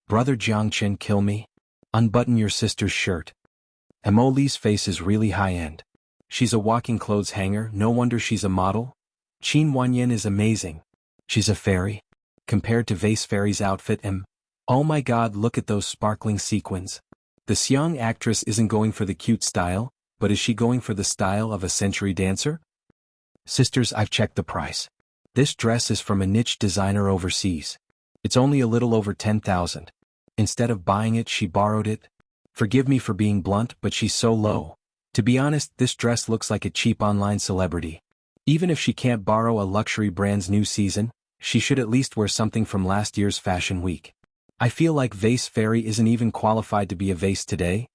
Brother Jianghu, kill me? Unbutton your sister's shirt. Mo Li's face is really high-end. She's a walking clothes hanger, no wonder she's a model. Qin Wanyan is amazing. She's a fairy. Compared to Vase Fairy's outfit, oh my god, look at those sparkling sequins. The Xiang actress isn't going for the cute style, but is she going for the style of a century dancer? Sisters, I've checked the price. This dress is from a niche designer overseas. It's only a little over 10,000. Instead of buying it, she borrowed it. Forgive me for being blunt, but she's so low. To be honest, this dress looks like a cheap online celebrity. Even if she can't borrow a luxury brand's new season, she should at least wear something from last year's fashion week. I feel like Vase Fairy isn't even qualified to be a vase today.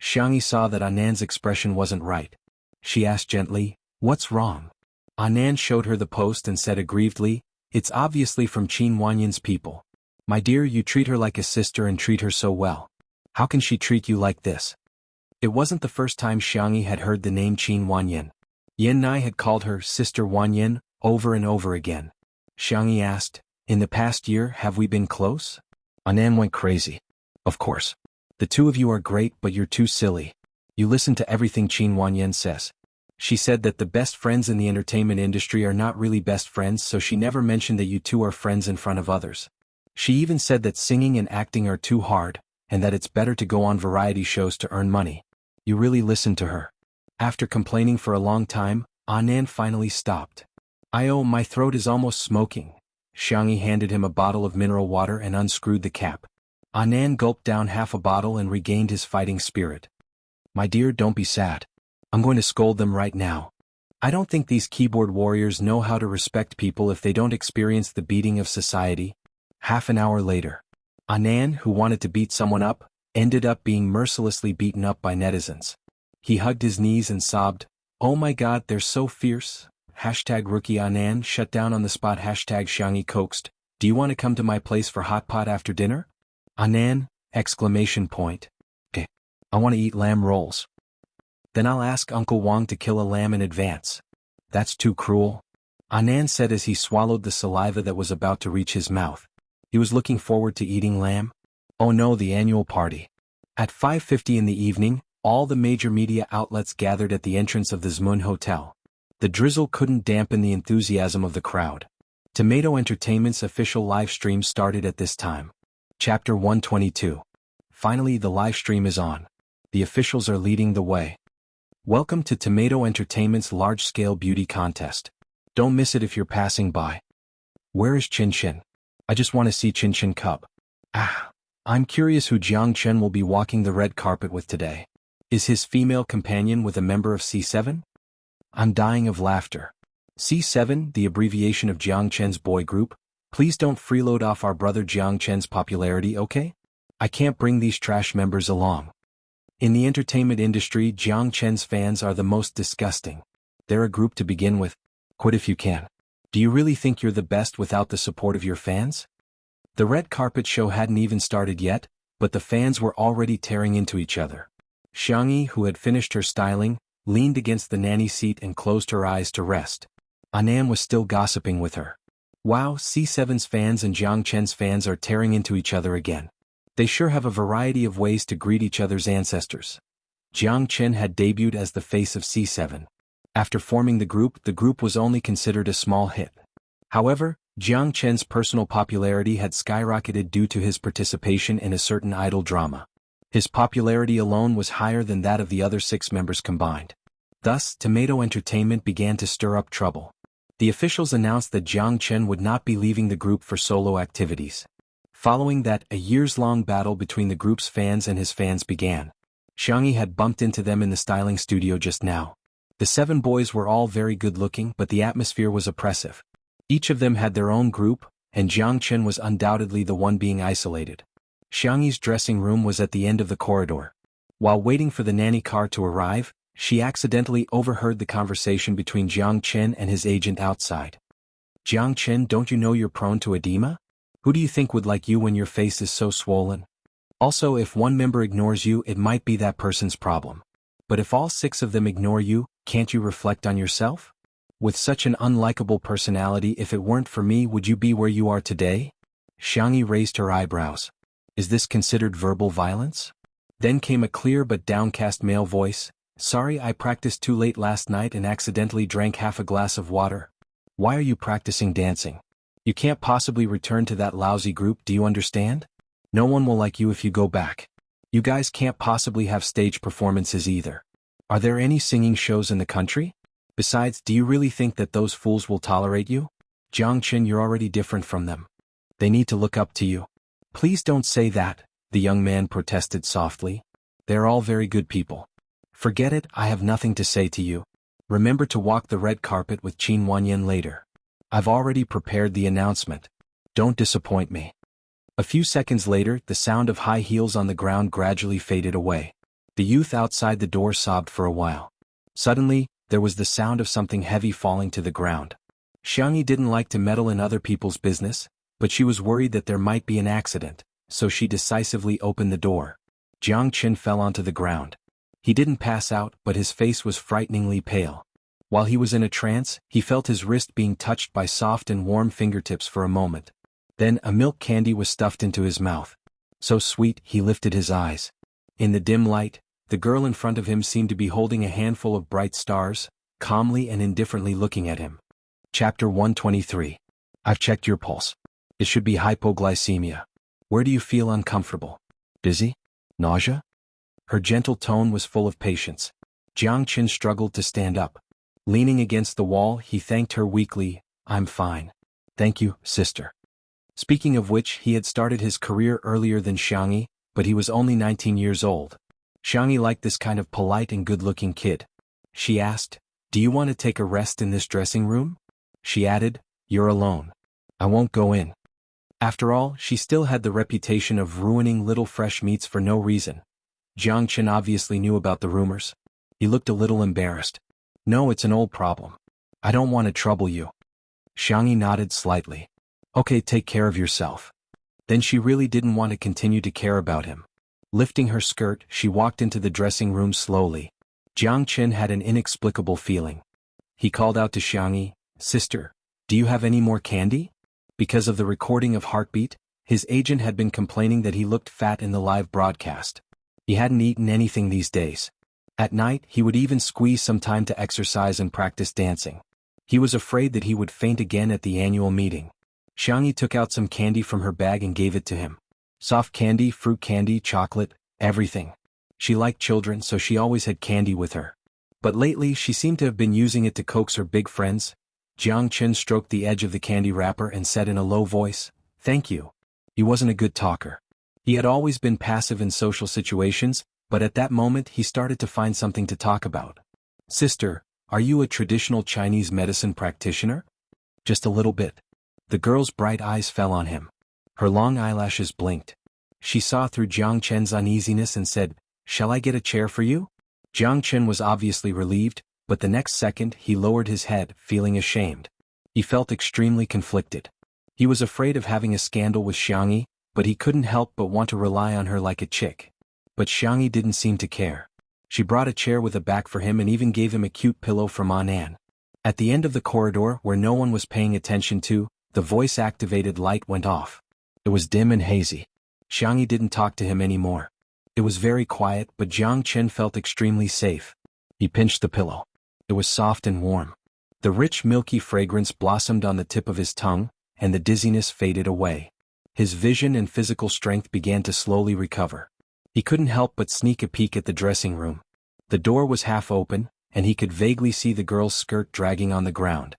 Xianxia saw that Anan's expression wasn't right. She asked gently, "What's wrong?" Anan showed her the post and said aggrievedly, "It's obviously from Qin Wanyan's people. My dear, you treat her like a sister and treat her so well. How can she treat you like this?" It wasn't the first time Xianxia had heard the name Qin Wanyan. Yan Nai had called her Sister Wanyan over and over again. Xianxia asked, "In the past year, have we been close?" Anan went crazy. "Of course. The two of you are great, but you're too silly. You listen to everything Qin Wanyan says. She said that the best friends in the entertainment industry are not really best friends, so she never mentioned that you two are friends in front of others. She even said that singing and acting are too hard, and that it's better to go on variety shows to earn money. You really listened to her." After complaining for a long time, Anan finally stopped. My throat is almost smoking." Xianxia handed him a bottle of mineral water and unscrewed the cap. Anan gulped down half a bottle and regained his fighting spirit. "My dear, don't be sad. I'm going to scold them right now. I don't think these keyboard warriors know how to respect people if they don't experience the beating of society." Half an hour later, Anan, who wanted to beat someone up, ended up being mercilessly beaten up by netizens. He hugged his knees and sobbed, "Oh my god, they're so fierce." #rookie Anan shut down on the spot. #Xianxia coaxed, "Do you want to come to my place for hot pot after dinner?" Anan, ! I want to eat lamb rolls. Then I'll ask Uncle Wang to kill a lamb in advance. That's too cruel. Anan said as he swallowed the saliva that was about to reach his mouth. He was looking forward to eating lamb. Oh no, the annual party. At 5:50 in the evening, all the major media outlets gathered at the entrance of the Zmun Hotel. The drizzle couldn't dampen the enthusiasm of the crowd. Tomato Entertainment's official live stream started at this time. Chapter 122. Finally, the live stream is on. The officials are leading the way. Welcome to Tomato Entertainment's large-scale beauty contest. Don't miss it if you're passing by. Where is Chin Chin? I just want to see Chin Chin Cub. I'm curious who Jianghu will be walking the red carpet with today. Is his female companion with a member of C7? I'm dying of laughter. C7, the abbreviation of Jianghu's boy group. Please don't freeload off our brother Jianghu's popularity, okay? I can't bring these trash members along. In the entertainment industry, Jianghu's fans are the most disgusting. They're a group to begin with. Quit if you can. Do you really think you're the best without the support of your fans? The red carpet show hadn't even started yet, but the fans were already tearing into each other. Xianxia, who had finished her styling, leaned against the nanny seat and closed her eyes to rest. Anan was still gossiping with her. Wow, C7's fans and Jianghu's fans are tearing into each other again. They sure have a variety of ways to greet each other's ancestors. Jianghu had debuted as the face of C7. After forming the group was only considered a small hit. However, Jiang Chen's personal popularity had skyrocketed due to his participation in a certain idol drama. His popularity alone was higher than that of the other 6 members combined. Thus, Tomato Entertainment began to stir up trouble. The officials announced that Jiang Chen would not be leaving the group for solo activities. Following that, a years-long battle between the group's fans and his fans began. Xianxia had bumped into them in the styling studio just now. The 7 boys were all very good-looking, but the atmosphere was oppressive. Each of them had their own group, and Jiang Chen was undoubtedly the one being isolated. Xianxia's dressing room was at the end of the corridor. While waiting for the nanny car to arrive, she accidentally overheard the conversation between Jiang Chen and his agent outside. "Jiang Chen, don't you know you're prone to edema? Who do you think would like you when your face is so swollen? Also, if one member ignores you, it might be that person's problem. But if all 6 of them ignore you, can't you reflect on yourself? With such an unlikable personality, if it weren't for me, would you be where you are today?" Xianxia raised her eyebrows. "Is this considered verbal violence?" Then came a clear but downcast male voice. "Sorry, I practiced too late last night and accidentally drank half a glass of water." "Why are you practicing dancing? You can't possibly return to that lousy group, do you understand? No one will like you if you go back. You guys can't possibly have stage performances either. Are there any singing shows in the country? Besides, do you really think that those fools will tolerate you? Jiang Chen, you're already different from them. They need to look up to you." "Please don't say that," the young man protested softly. "They're all very good people. Forget it, I have nothing to say to you. Remember to walk the red carpet with Qin Wanyan later. I've already prepared the announcement. Don't disappoint me." A few seconds later, the sound of high heels on the ground gradually faded away. The youth outside the door sobbed for a while. Suddenly, there was the sound of something heavy falling to the ground. Xianxia didn't like to meddle in other people's business, but she was worried that there might be an accident, so she decisively opened the door. Jiang Chen fell onto the ground. He didn't pass out, but his face was frighteningly pale. While he was in a trance, he felt his wrist being touched by soft and warm fingertips for a moment. Then a milk candy was stuffed into his mouth. So sweet, he lifted his eyes. In the dim light, the girl in front of him seemed to be holding a handful of bright stars, calmly and indifferently looking at him. Chapter 123. "I've checked your pulse. It should be hypoglycemia. Where do you feel uncomfortable? Dizzy? Nausea?" Her gentle tone was full of patience. Jiang Chen struggled to stand up. Leaning against the wall, he thanked her weakly. "I'm fine. Thank you, sister." Speaking of which, he had started his career earlier than Xianxia, but he was only 19 years old. Xianxia liked this kind of polite and good-looking kid. She asked, "Do you want to take a rest in this dressing room?" She added, "You're alone. I won't go in." After all, she still had the reputation of ruining little fresh meats for no reason. Jiang Chen obviously knew about the rumors. He looked a little embarrassed. "No, it's an old problem. I don't want to trouble you." Xianxia nodded slightly. "Okay, take care of yourself." Then she really didn't want to continue to care about him. Lifting her skirt, she walked into the dressing room slowly. Jiang Chen had an inexplicable feeling. He called out to Xianxia, "Sister, do you have any more candy?" Because of the recording of Heartbeat, his agent had been complaining that he looked fat in the live broadcast. He hadn't eaten anything these days. At night, he would even squeeze some time to exercise and practice dancing. He was afraid that he would faint again at the annual meeting. Xianxia took out some candy from her bag and gave it to him. Soft candy, fruit candy, chocolate, everything. She liked children, so she always had candy with her. But lately, she seemed to have been using it to coax her big friends. Jiang Chen stroked the edge of the candy wrapper and said in a low voice, "Thank you." He wasn't a good talker. He had always been passive in social situations, but at that moment he started to find something to talk about. "Sister, are you a traditional Chinese medicine practitioner?" "Just a little bit." The girl's bright eyes fell on him. Her long eyelashes blinked. She saw through Jiang Chen's uneasiness and said, "Shall I get a chair for you?" Jiang Chen was obviously relieved, but the next second he lowered his head, feeling ashamed. He felt extremely conflicted. He was afraid of having a scandal with Xianxia, but he couldn't help but want to rely on her like a chick. But Xianxia didn't seem to care. She brought a chair with a back for him and even gave him a cute pillow from Anan. At the end of the corridor, where no one was paying attention to, the voice-activated light went off. It was dim and hazy. Xianxia didn't talk to him anymore. It was very quiet, but Jiang Chen felt extremely safe. He pinched the pillow. It was soft and warm. The rich milky fragrance blossomed on the tip of his tongue, and the dizziness faded away. His vision and physical strength began to slowly recover. He couldn't help but sneak a peek at the dressing room. The door was half open, and he could vaguely see the girl's skirt dragging on the ground.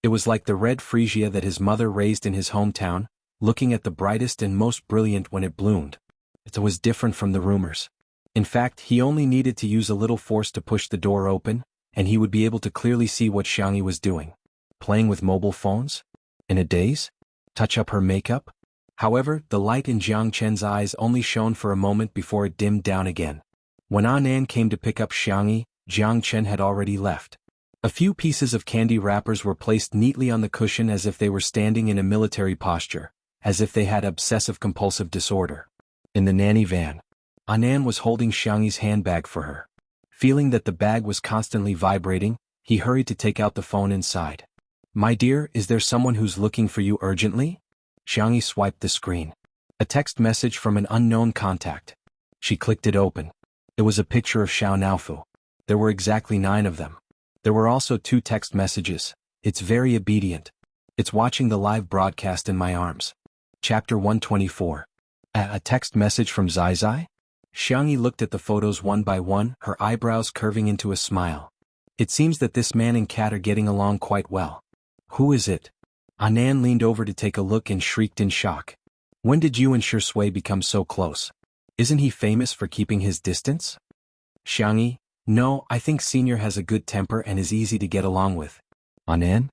It was like the red freesia that his mother raised in his hometown, looking at the brightest and most brilliant when it bloomed. It was different from the rumors. In fact, he only needed to use a little force to push the door open, and he would be able to clearly see what Xianxia was doing. Playing with mobile phones? In a daze? Touch up her makeup? However, the light in Jiang Chen's eyes only shone for a moment before it dimmed down again. When Anan came to pick up Xianxia, Jiang Chen had already left. A few pieces of candy wrappers were placed neatly on the cushion as if they were standing in a military posture, as if they had obsessive-compulsive disorder. In the nanny van, Anan was holding Xiangxi's handbag for her. Feeling that the bag was constantly vibrating, he hurried to take out the phone inside. "My dear, is there someone who's looking for you urgently?" Xianxia swiped the screen. A text message from an unknown contact. She clicked it open. It was a picture of Xiao Naofu. There were exactly 9 of them. There were also 2 text messages. "It's very obedient. It's watching the live broadcast in my arms." Chapter 124. A text message from Zai Zai? Xianxia looked at the photos one by one, her eyebrows curving into a smile. It seems that this man and cat are getting along quite well. Who is it? Anan leaned over to take a look and shrieked in shock. When did you and Shui become so close? Isn't he famous for keeping his distance? Xianxia, no, I think Senior has a good temper and is easy to get along with. Anan?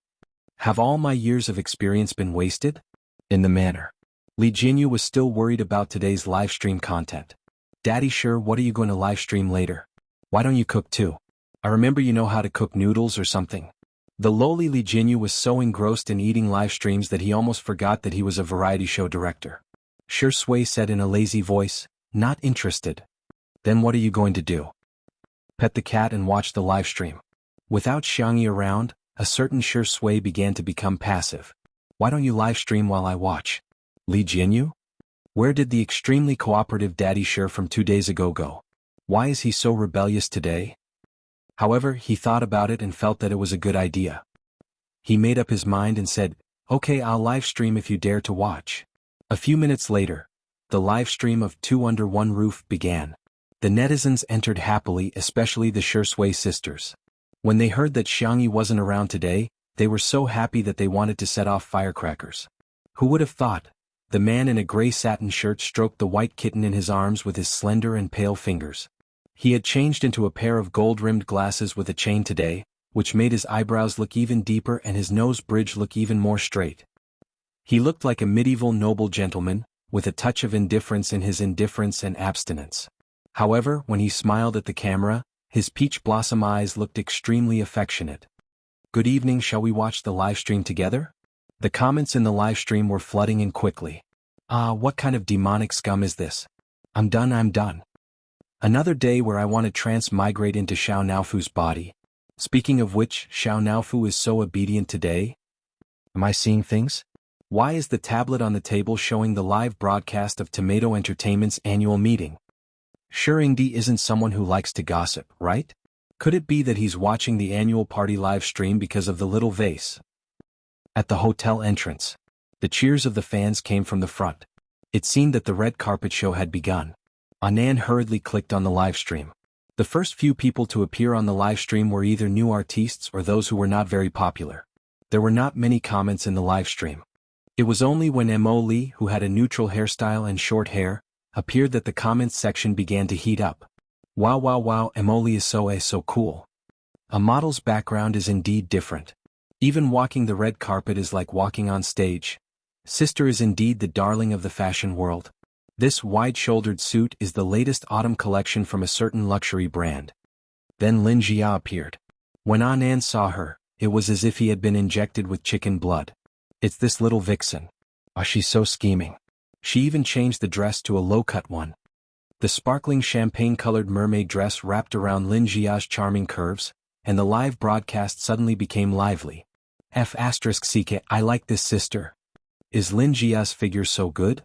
Have all my years of experience been wasted? In the manner. Li Jinyu was still worried about today's livestream content. Daddy, sure, what are you going to livestream later? Why don't you cook too? I remember you know how to cook noodles or something. The lowly Li Jinyu was so engrossed in eating livestreams that he almost forgot that he was a variety show director. Shui said in a lazy voice, not interested. Then what are you going to do? Pet the cat and watch the livestream. Without Xianxia around, a certain Shui began to become passive. Why don't you livestream while I watch? Li Jinyu? Where did the extremely cooperative Daddy Sure from 2 days ago go? Why is he so rebellious today? However, he thought about it and felt that it was a good idea. He made up his mind and said, okay, I'll livestream if you dare to watch. A few minutes later, the livestream of 2 Under One Roof began. The netizens entered happily, especially the Shui sisters. When they heard that Xianxia wasn't around today, they were so happy that they wanted to set off firecrackers. Who would have thought? The man in a gray satin shirt stroked the white kitten in his arms with his slender and pale fingers. He had changed into a pair of gold-rimmed glasses with a chain today, which made his eyebrows look even deeper and his nose bridge look even more straight. He looked like a medieval noble gentleman, with a touch of indifference in his indifference and abstinence. However, when he smiled at the camera, his peach blossom eyes looked extremely affectionate. Good evening, shall we watch the livestream together? The comments in the livestream were flooding in quickly. What kind of demonic scum is this? I'm done. Another day where I want to transmigrate into Xiao Naofu's body. Speaking of which, Xiao Naofu is so obedient today. Am I seeing things? Why is the tablet on the table showing the live broadcast of Tomato Entertainment's annual meeting? Sure, Ingdi isn't someone who likes to gossip, right? Could it be that he's watching the annual party live stream because of the little vase? At the hotel entrance, the cheers of the fans came from the front. It seemed that the red carpet show had begun. Anan hurriedly clicked on the livestream. The first few people to appear on the livestream were either new artists or those who were not very popular. There were not many comments in the livestream. It was only when Mo Li, who had a neutral hairstyle and short hair, appeared that the comments section began to heat up. Wow, Mo Li is so cool. A model's background is indeed different. Even walking the red carpet is like walking on stage. Sister is indeed the darling of the fashion world. This wide-shouldered suit is the latest autumn collection from a certain luxury brand. Then Lin Jia appeared. When Anan saw her, it was as if he had been injected with chicken blood. It's this little vixen. She's so scheming. She even changed the dress to a low-cut one. The sparkling champagne-colored mermaid dress wrapped around Lin Jia's charming curves, and the live broadcast suddenly became lively. *CK, I like this sister. Is Lin Jia's figure so good?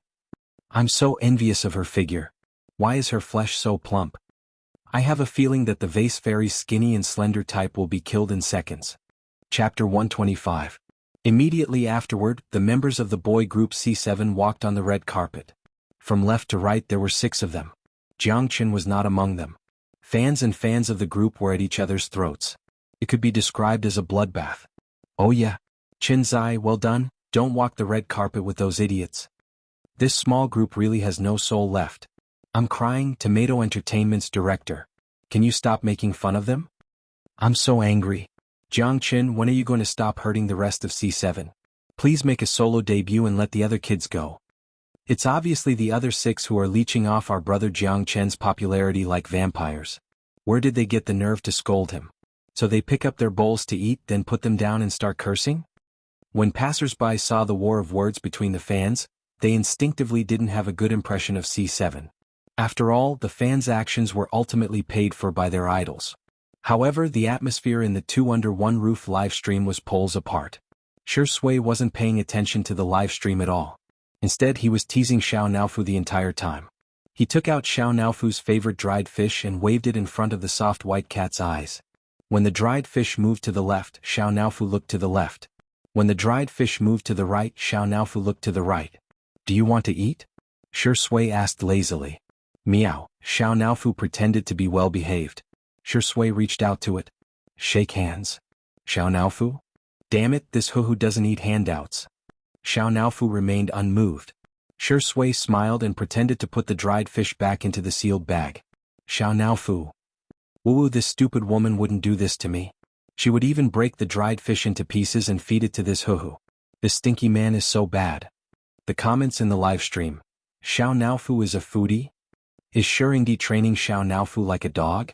I'm so envious of her figure. Why is her flesh so plump? I have a feeling that the vase fairy's skinny and slender type will be killed in seconds. Chapter 125. Immediately afterward, the members of the boy group C7 walked on the red carpet. From left to right there were 6 of them. Jiangchen was not among them. Fans and fans of the group were at each other's throats. It could be described as a bloodbath. Oh yeah. Chinzai, well done, don't walk the red carpet with those idiots. This small group really has no soul left. I'm crying, Tomato Entertainment's director. Can you stop making fun of them? I'm so angry. Jiangchen, when are you going to stop hurting the rest of C7? Please make a solo debut and let the other kids go. It's obviously the other 6 who are leeching off our brother Jiangchen's popularity like vampires. Where did they get the nerve to scold him? So they pick up their bowls to eat, then put them down and start cursing? When passers-by saw the war of words between the fans, they instinctively didn't have a good impression of C7. After all, the fans' actions were ultimately paid for by their idols. However, the atmosphere in the Two Under One Roof livestream was poles apart. Shui wasn't paying attention to the livestream at all. Instead, he was teasing Xiao Naofu the entire time. He took out Xiao Naofu's favorite dried fish and waved it in front of the soft white cat's eyes. When the dried fish moved to the left, Xiao Naofu looked to the left. When the dried fish moved to the right, Xiao Naofu looked to the right. Do you want to eat? Shui asked lazily. Meow. Xiao Naofu pretended to be well behaved. Shui reached out to it. Shake hands. Xiao Naofu? Damn it, this Huhu doesn't eat handouts. Xiao Naofu remained unmoved. Shui smiled and pretended to put the dried fish back into the sealed bag. Xiao Naofu. Woo, this stupid woman wouldn't do this to me. She would even break the dried fish into pieces and feed it to this Huhu. This stinky man is so bad. The comments in the livestream. Xiao Naofu is a foodie? Is Shurindi training Xiao Naofu like a dog?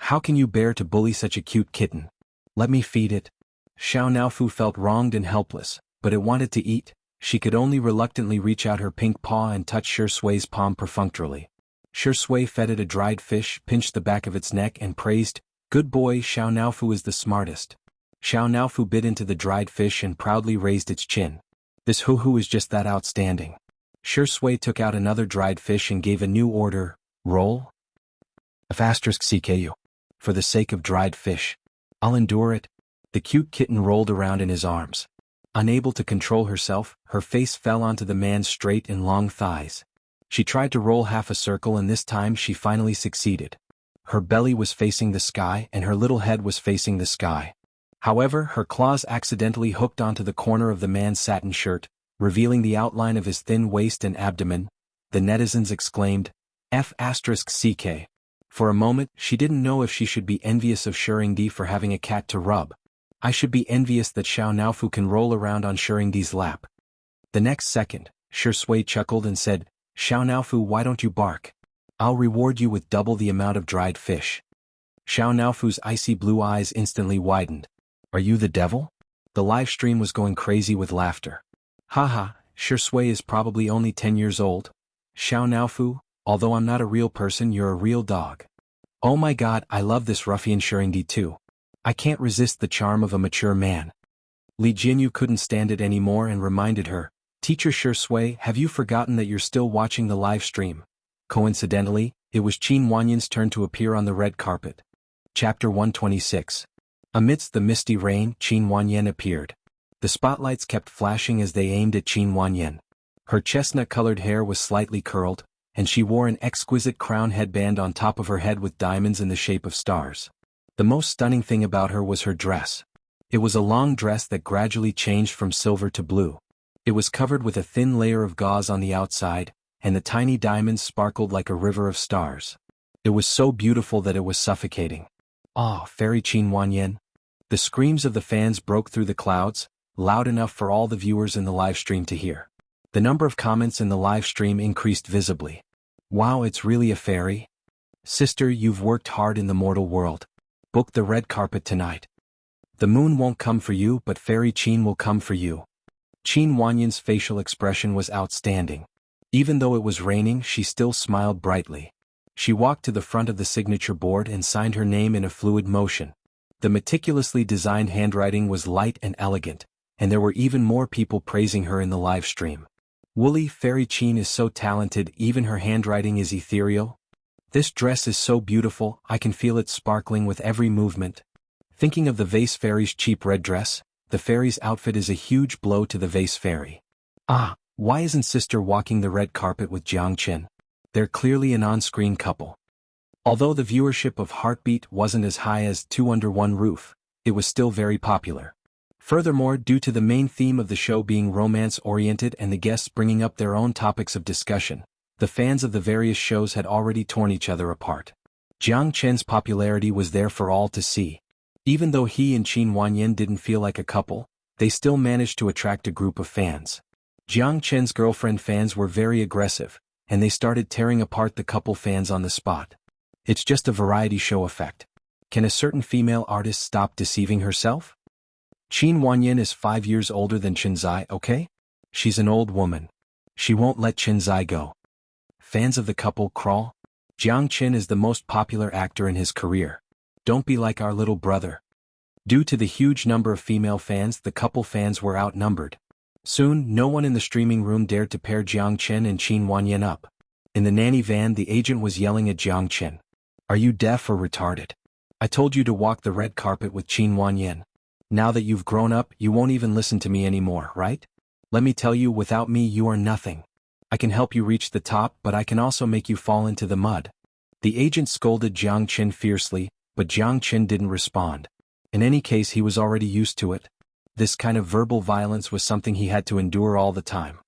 How can you bear to bully such a cute kitten? Let me feed it. Xiao Naofu felt wronged and helpless, but it wanted to eat. She could only reluctantly reach out her pink paw and touch Shui's palm perfunctorily. Shui fed it a dried fish, pinched the back of its neck and praised, "Good boy, Xiao Naofu is the smartest." Xiao Naofu bit into the dried fish and proudly raised its chin. This Huhu is just that outstanding. Shui took out another dried fish and gave a new order, roll? *CKU. For the sake of dried fish. I'll endure it. The cute kitten rolled around in his arms. Unable to control herself, her face fell onto the man's straight and long thighs. She tried to roll half a circle and this time she finally succeeded. Her belly was facing the sky and her little head was facing the sky. However, her claws accidentally hooked onto the corner of the man's satin shirt, revealing the outline of his thin waist and abdomen. The netizens exclaimed, *CK. For a moment, she didn't know if she should be envious of Shurindi for having a cat to rub. I should be envious that Xiao Naofu can roll around on Shurindi's lap. The next second, Shui chuckled and said, Xiao Naofu, why don't you bark? I'll reward you with double the amount of dried fish. Xiao Naofu's icy blue eyes instantly widened. Are you the devil? The live stream was going crazy with laughter. Haha, Shui is probably only 10 years old. Xiao Naofu, although I'm not a real person, you're a real dog. Oh my god, I love this ruffian Shurindi too. I can't resist the charm of a mature man. Li Jinyu couldn't stand it anymore and reminded her, Teacher Shui, have you forgotten that you're still watching the live stream? Coincidentally, it was Qin Wanyan's turn to appear on the red carpet. Chapter 126. Amidst the misty rain, Qin Wanyan appeared. The spotlights kept flashing as they aimed at Qin Wanyan. Her chestnut-colored hair was slightly curled, and she wore an exquisite crown headband on top of her head with diamonds in the shape of stars. The most stunning thing about her was her dress. It was a long dress that gradually changed from silver to blue. It was covered with a thin layer of gauze on the outside, and the tiny diamonds sparkled like a river of stars. It was so beautiful that it was suffocating. Ah, fairy Qin Wanyan. The screams of the fans broke through the clouds, loud enough for all the viewers in the livestream to hear. The number of comments in the livestream increased visibly. Wow, it's really a fairy? Sister, you've worked hard in the mortal world. Book the red carpet tonight. The moon won't come for you, but fairy Qin will come for you. Qin Wanyan's facial expression was outstanding. Even though it was raining, she still smiled brightly. She walked to the front of the signature board and signed her name in a fluid motion. The meticulously designed handwriting was light and elegant, and there were even more people praising her in the live stream. Woolly Fairy Qin is so talented, even her handwriting is ethereal. This dress is so beautiful, I can feel it sparkling with every movement. Thinking of the vase fairy's cheap red dress, the fairy's outfit is a huge blow to the vase fairy. Ah, why isn't sister walking the red carpet with Jiangchen? They're clearly an on-screen couple. Although the viewership of Heartbeat wasn't as high as Two Under One Roof, it was still very popular. Furthermore, due to the main theme of the show being romance-oriented and the guests bringing up their own topics of discussion, the fans of the various shows had already torn each other apart. Jiang Chen's popularity was there for all to see. Even though he and Qin Wanyan didn't feel like a couple, they still managed to attract a group of fans. Jiang Chen's girlfriend fans were very aggressive, and they started tearing apart the couple fans on the spot. It's just a variety show effect. Can a certain female artist stop deceiving herself? Qin Wanyan is 5 years older than Chenzai, okay? She's an old woman. She won't let Chenzai go. Fans of the couple crawl? Jiang Chen is the most popular actor in his career. Don't be like our little brother. Due to the huge number of female fans, the couple fans were outnumbered. Soon, no one in the streaming room dared to pair Jiang Chen and Qin Wanyan up. In the nanny van, the agent was yelling at Jiang Chen. Are you deaf or retarded? I told you to walk the red carpet with Qin Wanyan. Now that you've grown up, you won't even listen to me anymore, right? Let me tell you, without me you are nothing. I can help you reach the top, but I can also make you fall into the mud. The agent scolded Jiang Chen fiercely, but Jiang Chen didn't respond. In any case, he was already used to it. This kind of verbal violence was something he had to endure all the time.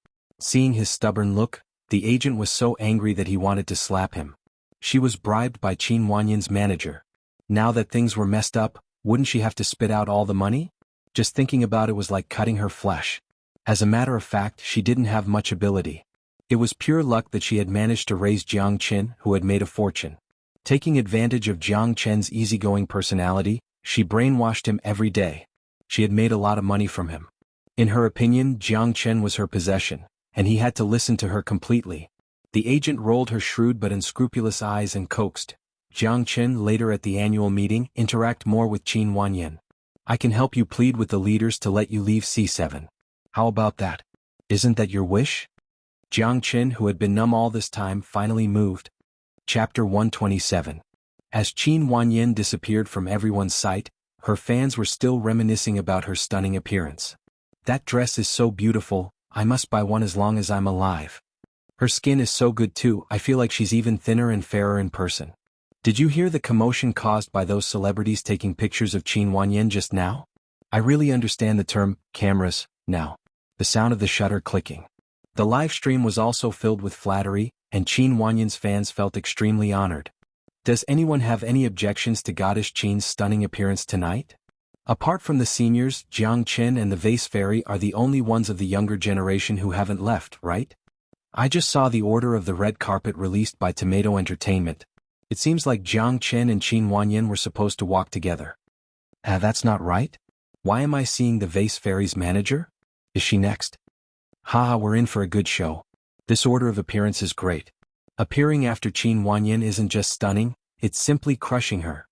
Seeing his stubborn look, the agent was so angry that he wanted to slap him. She was bribed by Qin Wanyan's manager. Now that things were messed up, wouldn't she have to spit out all the money? Just thinking about it was like cutting her flesh. As a matter of fact, she didn't have much ability. It was pure luck that she had managed to raise Jiang Chen, who had made a fortune. Taking advantage of Jiang Chen's easygoing personality, she brainwashed him every day. She had made a lot of money from him. In her opinion, Jiang Chen was her possession, and he had to listen to her completely. The agent rolled her shrewd but unscrupulous eyes and coaxed Jiang Chen later at the annual meeting, interact more with Qin Wanyan. I can help you plead with the leaders to let you leave C7. How about that? Isn't that your wish? Jiang Chen, who had been numb all this time, finally moved. Chapter 127. As Qin Wanyan disappeared from everyone's sight, her fans were still reminiscing about her stunning appearance. That dress is so beautiful, I must buy one as long as I'm alive. Her skin is so good too, I feel like she's even thinner and fairer in person. Did you hear the commotion caused by those celebrities taking pictures of Qin Wanyan just now? I really understand the term, cameras, now. The sound of the shutter clicking. The live stream was also filled with flattery, and Qin Wanyan's fans felt extremely honored. Does anyone have any objections to Goddess Qin's stunning appearance tonight? Apart from the seniors, Jiang Chen and the Vase Fairy are the only ones of the younger generation who haven't left, right? I just saw the order of the red carpet released by Tomato Entertainment. It seems like Jiang Chen and Qin Wanyan were supposed to walk together. That's not right? Why am I seeing the Vase Fairy's manager? Is she next? Haha, we're in for a good show. This order of appearance is great. Appearing after Qin Wanyan isn't just stunning, it's simply crushing her.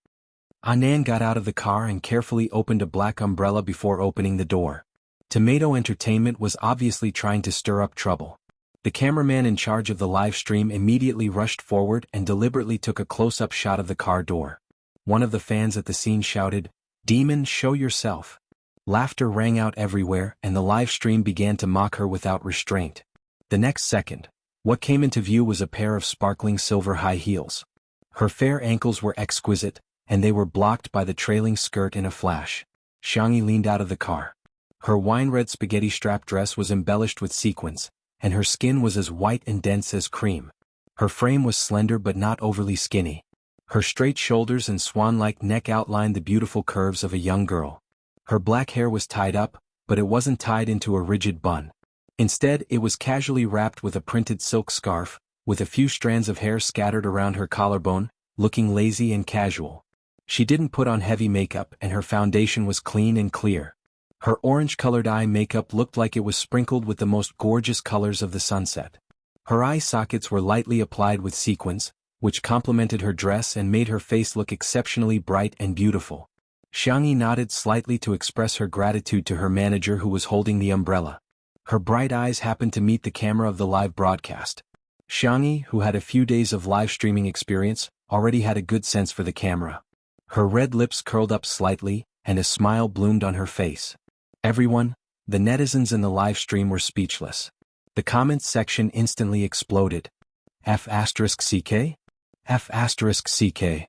Anan got out of the car and carefully opened a black umbrella before opening the door. Tomato Entertainment was obviously trying to stir up trouble. The cameraman in charge of the live stream immediately rushed forward and deliberately took a close-up shot of the car door. One of the fans at the scene shouted, "Demon, show yourself." Laughter rang out everywhere, and the live stream began to mock her without restraint. The next second, what came into view was a pair of sparkling silver high heels. Her fair ankles were exquisite, and they were blocked by the trailing skirt in a flash. Xianxia leaned out of the car. Her wine-red spaghetti strap dress was embellished with sequins, and her skin was as white and dense as cream. Her frame was slender but not overly skinny. Her straight shoulders and swan-like neck outlined the beautiful curves of a young girl. Her black hair was tied up, but it wasn't tied into a rigid bun. Instead, it was casually wrapped with a printed silk scarf, with a few strands of hair scattered around her collarbone, looking lazy and casual. She didn't put on heavy makeup, and her foundation was clean and clear. Her orange-colored eye makeup looked like it was sprinkled with the most gorgeous colors of the sunset. Her eye sockets were lightly applied with sequins, which complemented her dress and made her face look exceptionally bright and beautiful. Xianxia nodded slightly to express her gratitude to her manager, who was holding the umbrella. Her bright eyes happened to meet the camera of the live broadcast. Xianxia, who had a few days of live streaming experience, already had a good sense for the camera. Her red lips curled up slightly, and a smile bloomed on her face. Everyone, the netizens in the live stream were speechless. The comments section instantly exploded. F*CK? F*CK.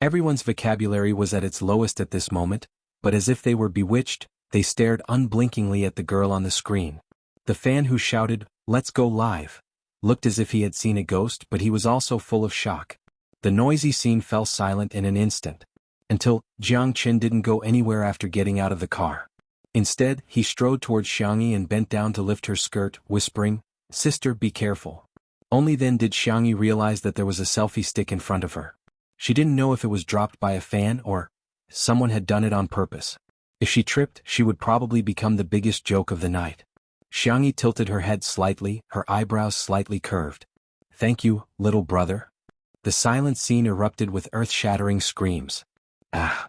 Everyone's vocabulary was at its lowest at this moment, but as if they were bewitched, they stared unblinkingly at the girl on the screen. The fan who shouted, "Let's go live," looked as if he had seen a ghost, but he was also full of shock. The noisy scene fell silent in an instant. Until, Jianghu didn't go anywhere after getting out of the car. Instead, he strode towards Xianxia and bent down to lift her skirt, whispering, "Sister, be careful." Only then did Xianxia realize that there was a selfie stick in front of her. She didn't know if it was dropped by a fan or someone had done it on purpose. If she tripped, she would probably become the biggest joke of the night. Xianxia tilted her head slightly, her eyebrows slightly curved. "Thank you, little brother." The silent scene erupted with earth-shattering screams. Ah.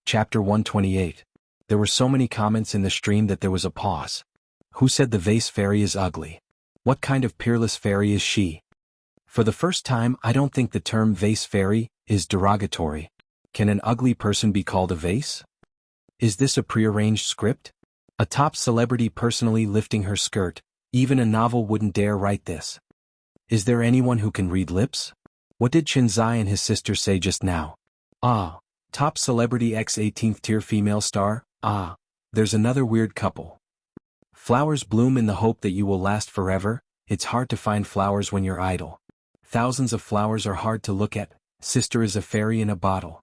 Chapter 128. There were so many comments in the stream that there was a pause. Who said the vase fairy is ugly? What kind of peerless fairy is she? For the first time, I don't think the term vase fairy is derogatory. Can an ugly person be called a vase? Is this a prearranged script? A top celebrity personally lifting her skirt, even a novel wouldn't dare write this. Is there anyone who can read lips? What did Xianxia and his sister say just now? Ah, top celebrity x 18th tier female star, ah, there's another weird couple. Flowers bloom in the hope that you will last forever. It's hard to find flowers when you're idle. Thousands of flowers are hard to look at. Sister is a fairy in a bottle.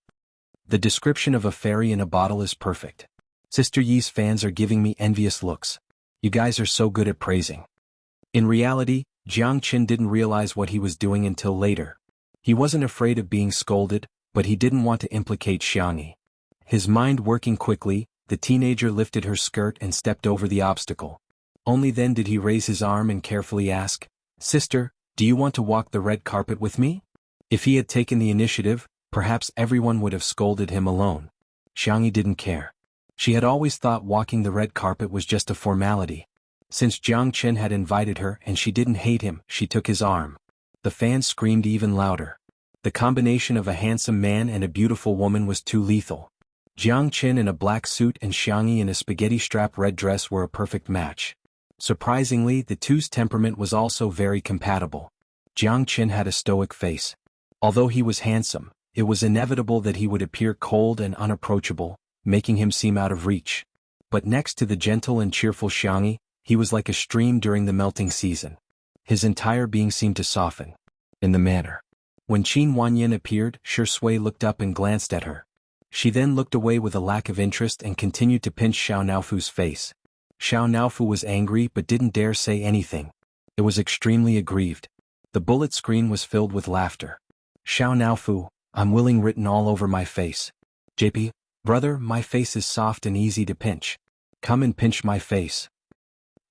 The description of a fairy in a bottle is perfect. Sister Yi's fans are giving me envious looks. You guys are so good at praising. In reality, Jianghu didn't realize what he was doing until later. He wasn't afraid of being scolded, but he didn't want to implicate Xianxia. His mind working quickly, the teenager lifted her skirt and stepped over the obstacle. Only then did he raise his arm and carefully ask, "Sister, do you want to walk the red carpet with me?" If he had taken the initiative, perhaps everyone would have scolded him alone. Xianxia didn't care. She had always thought walking the red carpet was just a formality. Since Jianghu had invited her and she didn't hate him, she took his arm. The fans screamed even louder. The combination of a handsome man and a beautiful woman was too lethal. Jianghu in a black suit and Xianxia in a spaghetti-strap red dress were a perfect match. Surprisingly, the two's temperament was also very compatible. Jianghu had a stoic face. Although he was handsome, it was inevitable that he would appear cold and unapproachable, making him seem out of reach. But next to the gentle and cheerful Xianxia, he was like a stream during the melting season. His entire being seemed to soften. In the manner. When Qin Wanyan appeared, Shui looked up and glanced at her. She then looked away with a lack of interest and continued to pinch Xiao Naofu's face. Xiao Naofu was angry but didn't dare say anything. It was extremely aggrieved. The bullet screen was filled with laughter. "Xiao Naofu, I'm willing written all over my face. JP, brother, my face is soft and easy to pinch. Come and pinch my face.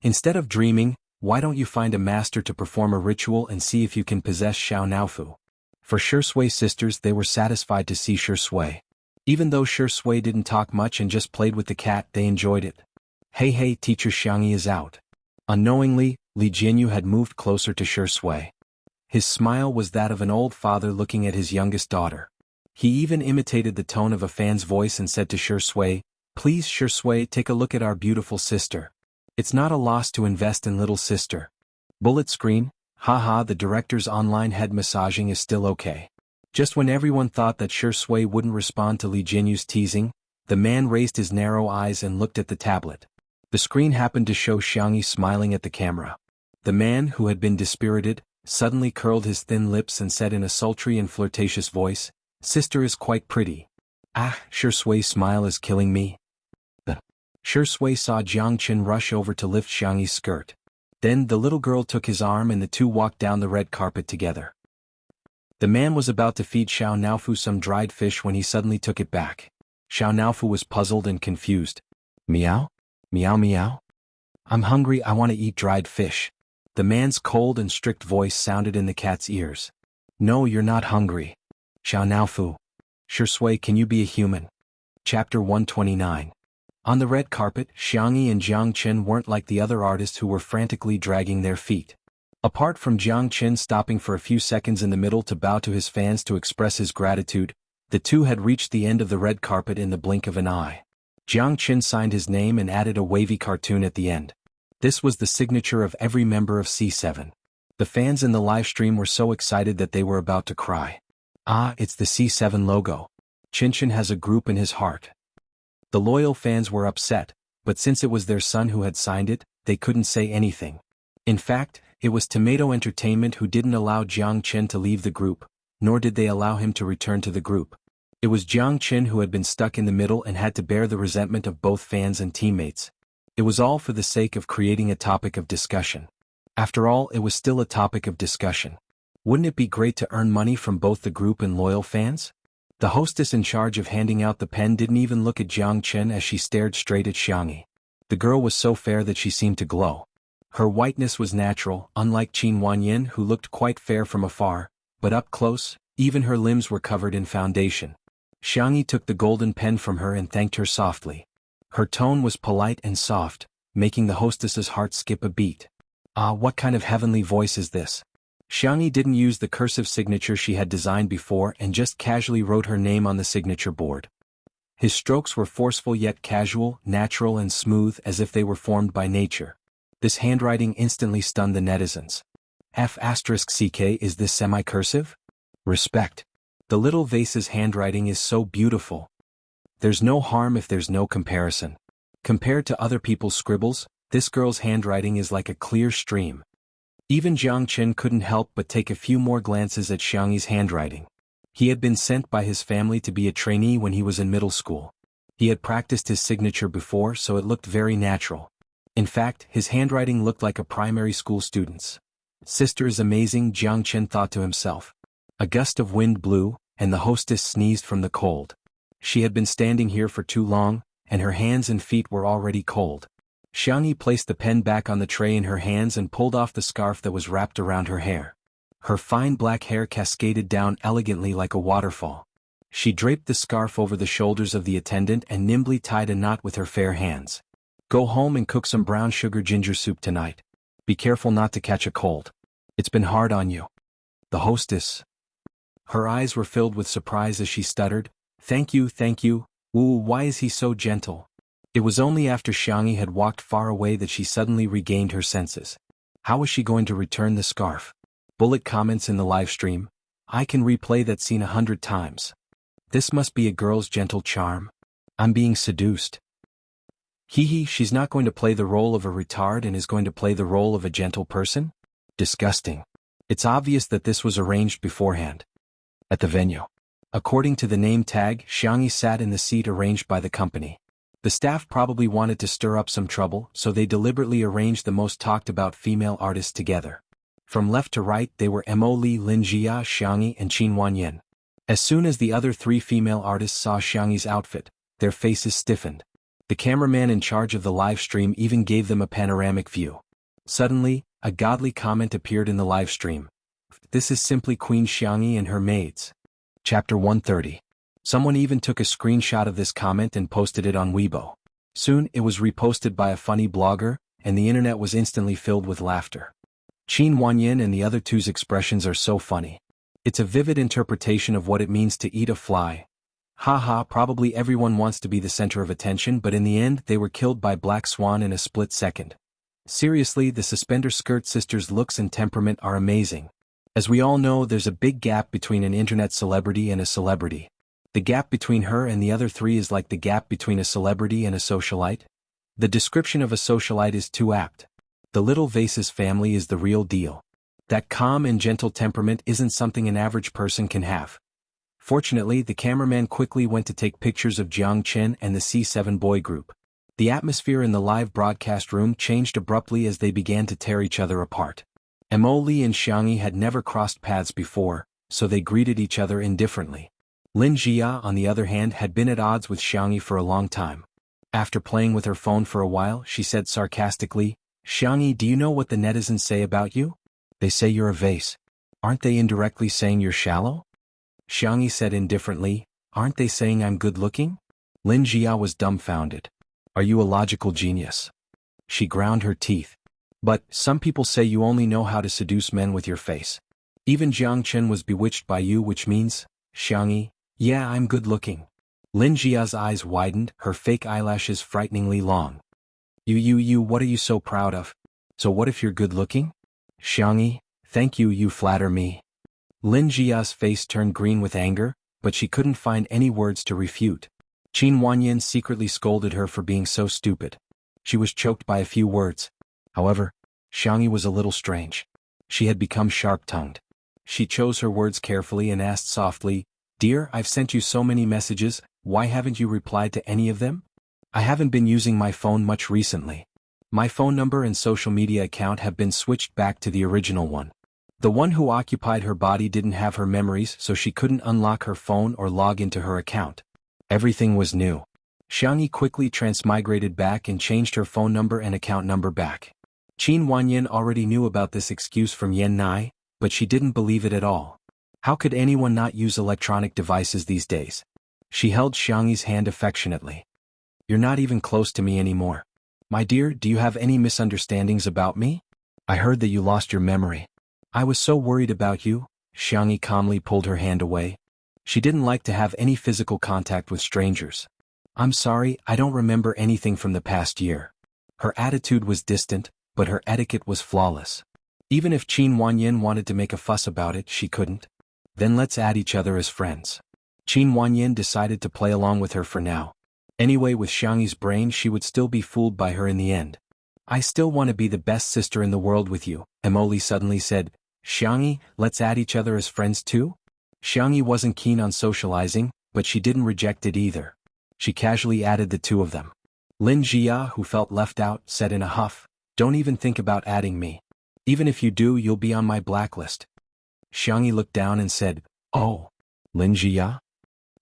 Instead of dreaming, why don't you find a master to perform a ritual and see if you can possess Xiao Naofu?" For Shui sisters, they were satisfied to see Shui. Even though Shui didn't talk much and just played with the cat, they enjoyed it. Hey, teacher Xianxia is out. Unknowingly, Jianghu had moved closer to Shui. His smile was that of an old father looking at his youngest daughter. He even imitated the tone of a fan's voice and said to Shui, "Please Shui, take a look at our beautiful sister. It's not a loss to invest in little sister." Bullet screen, haha, the director's online head massaging is still okay. Just when everyone thought that Shui wouldn't respond to Jianghu's teasing, the man raised his narrow eyes and looked at the tablet. The screen happened to show Xianxia smiling at the camera. The man, who had been dispirited, suddenly curled his thin lips and said in a sultry and flirtatious voice, "Sister is quite pretty." Ah, Shui's smile is killing me. Shui saw Jianghu rush over to lift Xianxia's skirt. Then the little girl took his arm and the two walked down the red carpet together. The man was about to feed Xiao Naofu some dried fish when he suddenly took it back. Xiao Naofu was puzzled and confused. "Meow? Meow meow? I'm hungry, I want to eat dried fish." The man's cold and strict voice sounded in the cat's ears. "No, you're not hungry. Xiao Naofu. Shui, can you be a human?" Chapter 129. On the red carpet, Xianxia and Jianghu weren't like the other artists who were frantically dragging their feet. Apart from Jianghu stopping for a few seconds in the middle to bow to his fans to express his gratitude, the two had reached the end of the red carpet in the blink of an eye. Jiang Qin signed his name and added a wavy cartoon at the end. This was the signature of every member of C7. The fans in the live stream were so excited that they were about to cry. Ah, it's the C7 logo. Qinshan has a group in his heart. The loyal fans were upset, but since it was their son who had signed it, they couldn't say anything. In fact, it was Tomato Entertainment who didn't allow Jiang Qin to leave the group, nor did they allow him to return to the group. It was Jiang Qin who had been stuck in the middle and had to bear the resentment of both fans and teammates. It was all for the sake of creating a topic of discussion. After all, it was still a topic of discussion. Wouldn't it be great to earn money from both the group and loyal fans? The hostess in charge of handing out the pen didn't even look at Jiang Qin as she stared straight at Xianxia. The girl was so fair that she seemed to glow. Her whiteness was natural, unlike Qin Wanyin who looked quite fair from afar, but up close, even her limbs were covered in foundation. Xianxia took the golden pen from her and thanked her softly. Her tone was polite and soft, making the hostess's heart skip a beat. Ah, what kind of heavenly voice is this? Xianxia didn't use the cursive signature she had designed before and just casually wrote her name on the signature board. His strokes were forceful yet casual, natural and smooth as if they were formed by nature. This handwriting instantly stunned the netizens. F***ck, is this semi-cursive? Respect. The little vase's handwriting is so beautiful. There's no harm if there's no comparison. Compared to other people's scribbles, this girl's handwriting is like a clear stream. Even Jiang Qin couldn't help but take a few more glances at Xianxi's handwriting. He had been sent by his family to be a trainee when he was in middle school. He had practiced his signature before, so it looked very natural. In fact, his handwriting looked like a primary school student's. Sister is amazing, Jiang Qin thought to himself. A gust of wind blew, and the hostess sneezed from the cold. She had been standing here for too long, and her hands and feet were already cold. Xianxia placed the pen back on the tray in her hands and pulled off the scarf that was wrapped around her hair. Her fine black hair cascaded down elegantly like a waterfall. She draped the scarf over the shoulders of the attendant and nimbly tied a knot with her fair hands. Go home and cook some brown sugar ginger soup tonight. Be careful not to catch a cold. It's been hard on you. The hostess. Her eyes were filled with surprise as she stuttered, thank you, ooh, why is he so gentle? It was only after Xianxia had walked far away that she suddenly regained her senses. How was she going to return the scarf? Bullet comments in the live stream. I can replay that scene 100 times. This must be a girl's gentle charm. I'm being seduced. Hee, she's not going to play the role of a retard and is going to play the role of a gentle person? Disgusting. It's obvious that this was arranged beforehand. At the venue. According to the name tag, Xianxia sat in the seat arranged by the company. The staff probably wanted to stir up some trouble, so they deliberately arranged the most talked-about female artists together. From left to right they were Mo Li, Lin Jia, Xianxia and Qin Wanyin. As soon as the other three female artists saw Xianxi's outfit, their faces stiffened. The cameraman in charge of the live stream even gave them a panoramic view. Suddenly, a godly comment appeared in the live stream. This is simply Queen Xianxia and her maids. Chapter 130. Someone even took a screenshot of this comment and posted it on Weibo. Soon it was reposted by a funny blogger, and the internet was instantly filled with laughter. Qin Wanyin and the other two's expressions are so funny. It's a vivid interpretation of what it means to eat a fly. Haha, probably everyone wants to be the center of attention, but in the end they were killed by Black Swan in a split second. Seriously, the Suspender Skirt sisters' looks and temperament are amazing. As we all know, there's a big gap between an internet celebrity and a celebrity. The gap between her and the other three is like the gap between a celebrity and a socialite. The description of a socialite is too apt. The little Vase's family is the real deal. That calm and gentle temperament isn't something an average person can have. Fortunately, the cameraman quickly went to take pictures of Jiang Qin and the C7 boy group. The atmosphere in the live broadcast room changed abruptly as they began to tear each other apart. Mo Li and Xianxia had never crossed paths before, so they greeted each other indifferently. Lin Jia, on the other hand, had been at odds with Xianxia for a long time. After playing with her phone for a while, she said sarcastically, Xianxia, do you know what the netizens say about you? They say you're a vase. Aren't they indirectly saying you're shallow? Xianxia said indifferently, aren't they saying I'm good-looking? Lin Jia was dumbfounded. Are you a logical genius? She ground her teeth. But, some people say you only know how to seduce men with your face. Even Jiang Qin was bewitched by you, which means, Xianxia, yeah, I'm good-looking. Lin Jia's eyes widened, her fake eyelashes frighteningly long. You, what are you so proud of? So what if you're good-looking? Xianxia, thank you, you flatter me. Lin Jia's face turned green with anger, but she couldn't find any words to refute. Qin Wanyan secretly scolded her for being so stupid. She was choked by a few words. However, Xianxia was a little strange. She had become sharp-tongued. She chose her words carefully and asked softly, "Dear, I've sent you so many messages, why haven't you replied to any of them? I haven't been using my phone much recently. My phone number and social media account have been switched back to the original one. The one who occupied her body didn't have her memories, so she couldn't unlock her phone or log into her account. Everything was new." Xianxia quickly transmigrated back and changed her phone number and account number back. Qin Wanyan already knew about this excuse from Yan Nai, but she didn't believe it at all. How could anyone not use electronic devices these days? She held Xiangxi's hand affectionately. "You're not even close to me anymore. My dear, do you have any misunderstandings about me? I heard that you lost your memory. I was so worried about you." Xianxia calmly pulled her hand away. She didn't like to have any physical contact with strangers. "I'm sorry, I don't remember anything from the past year." Her attitude was distant, but her etiquette was flawless. Even if Qin Wanyan wanted to make a fuss about it, she couldn't. "Then let's add each other as friends." Qin Wanyan decided to play along with her for now. Anyway, with Xiangxi's brain, she would still be fooled by her in the end. "I still want to be the best sister in the world with you," Emoli suddenly said. "Xiangxia, let's add each other as friends too?" Xiangxia wasn't keen on socializing, but she didn't reject it either. She casually added the two of them. Lin Jia, who felt left out, said in a huff, "Don't even think about adding me. Even if you do, you'll be on my blacklist." Xiangxia looked down and said, "Oh, Lin Jia?"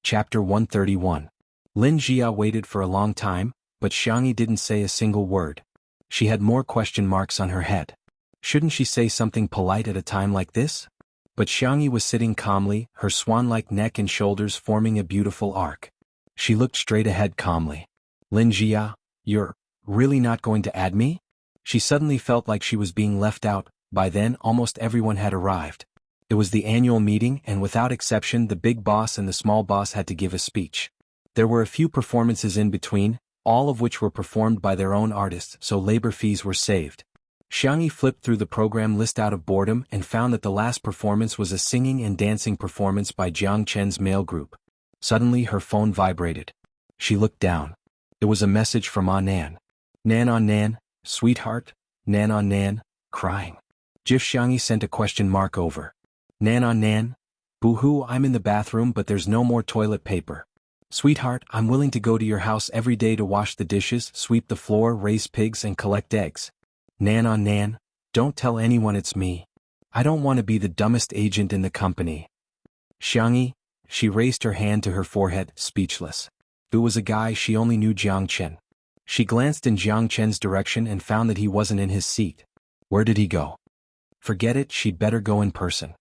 Chapter 131. Lin Jia waited for a long time, but Xiangxia didn't say a single word. She had more question marks on her head. Shouldn't she say something polite at a time like this? But Xiangxia was sitting calmly, her swan-like neck and shoulders forming a beautiful arc. She looked straight ahead calmly. "Lin Jia, you're really not going to add me?" She suddenly felt like she was being left out. By then, almost everyone had arrived. It was the annual meeting, and without exception, the big boss and the small boss had to give a speech. There were a few performances in between, all of which were performed by their own artists, so labor fees were saved. Xiangxia flipped through the program list out of boredom and found that the last performance was a singing and dancing performance by Jiang Chen's male group. Suddenly her phone vibrated. She looked down. It was a message from Nan. Nan, sweetheart, Nan, crying. Jif Xiangxia sent a question mark over. Nan, boo-hoo, I'm in the bathroom but there's no more toilet paper. Sweetheart, I'm willing to go to your house every day to wash the dishes, sweep the floor, raise pigs and collect eggs. Nan, don't tell anyone it's me. I don't want to be the dumbest agent in the company. Xiangxia, she raised her hand to her forehead, speechless. If it was a guy, she only knew Jiang Chen. She glanced in Jiang Chen's direction and found that he wasn't in his seat. Where did he go? Forget it, she'd better go in person.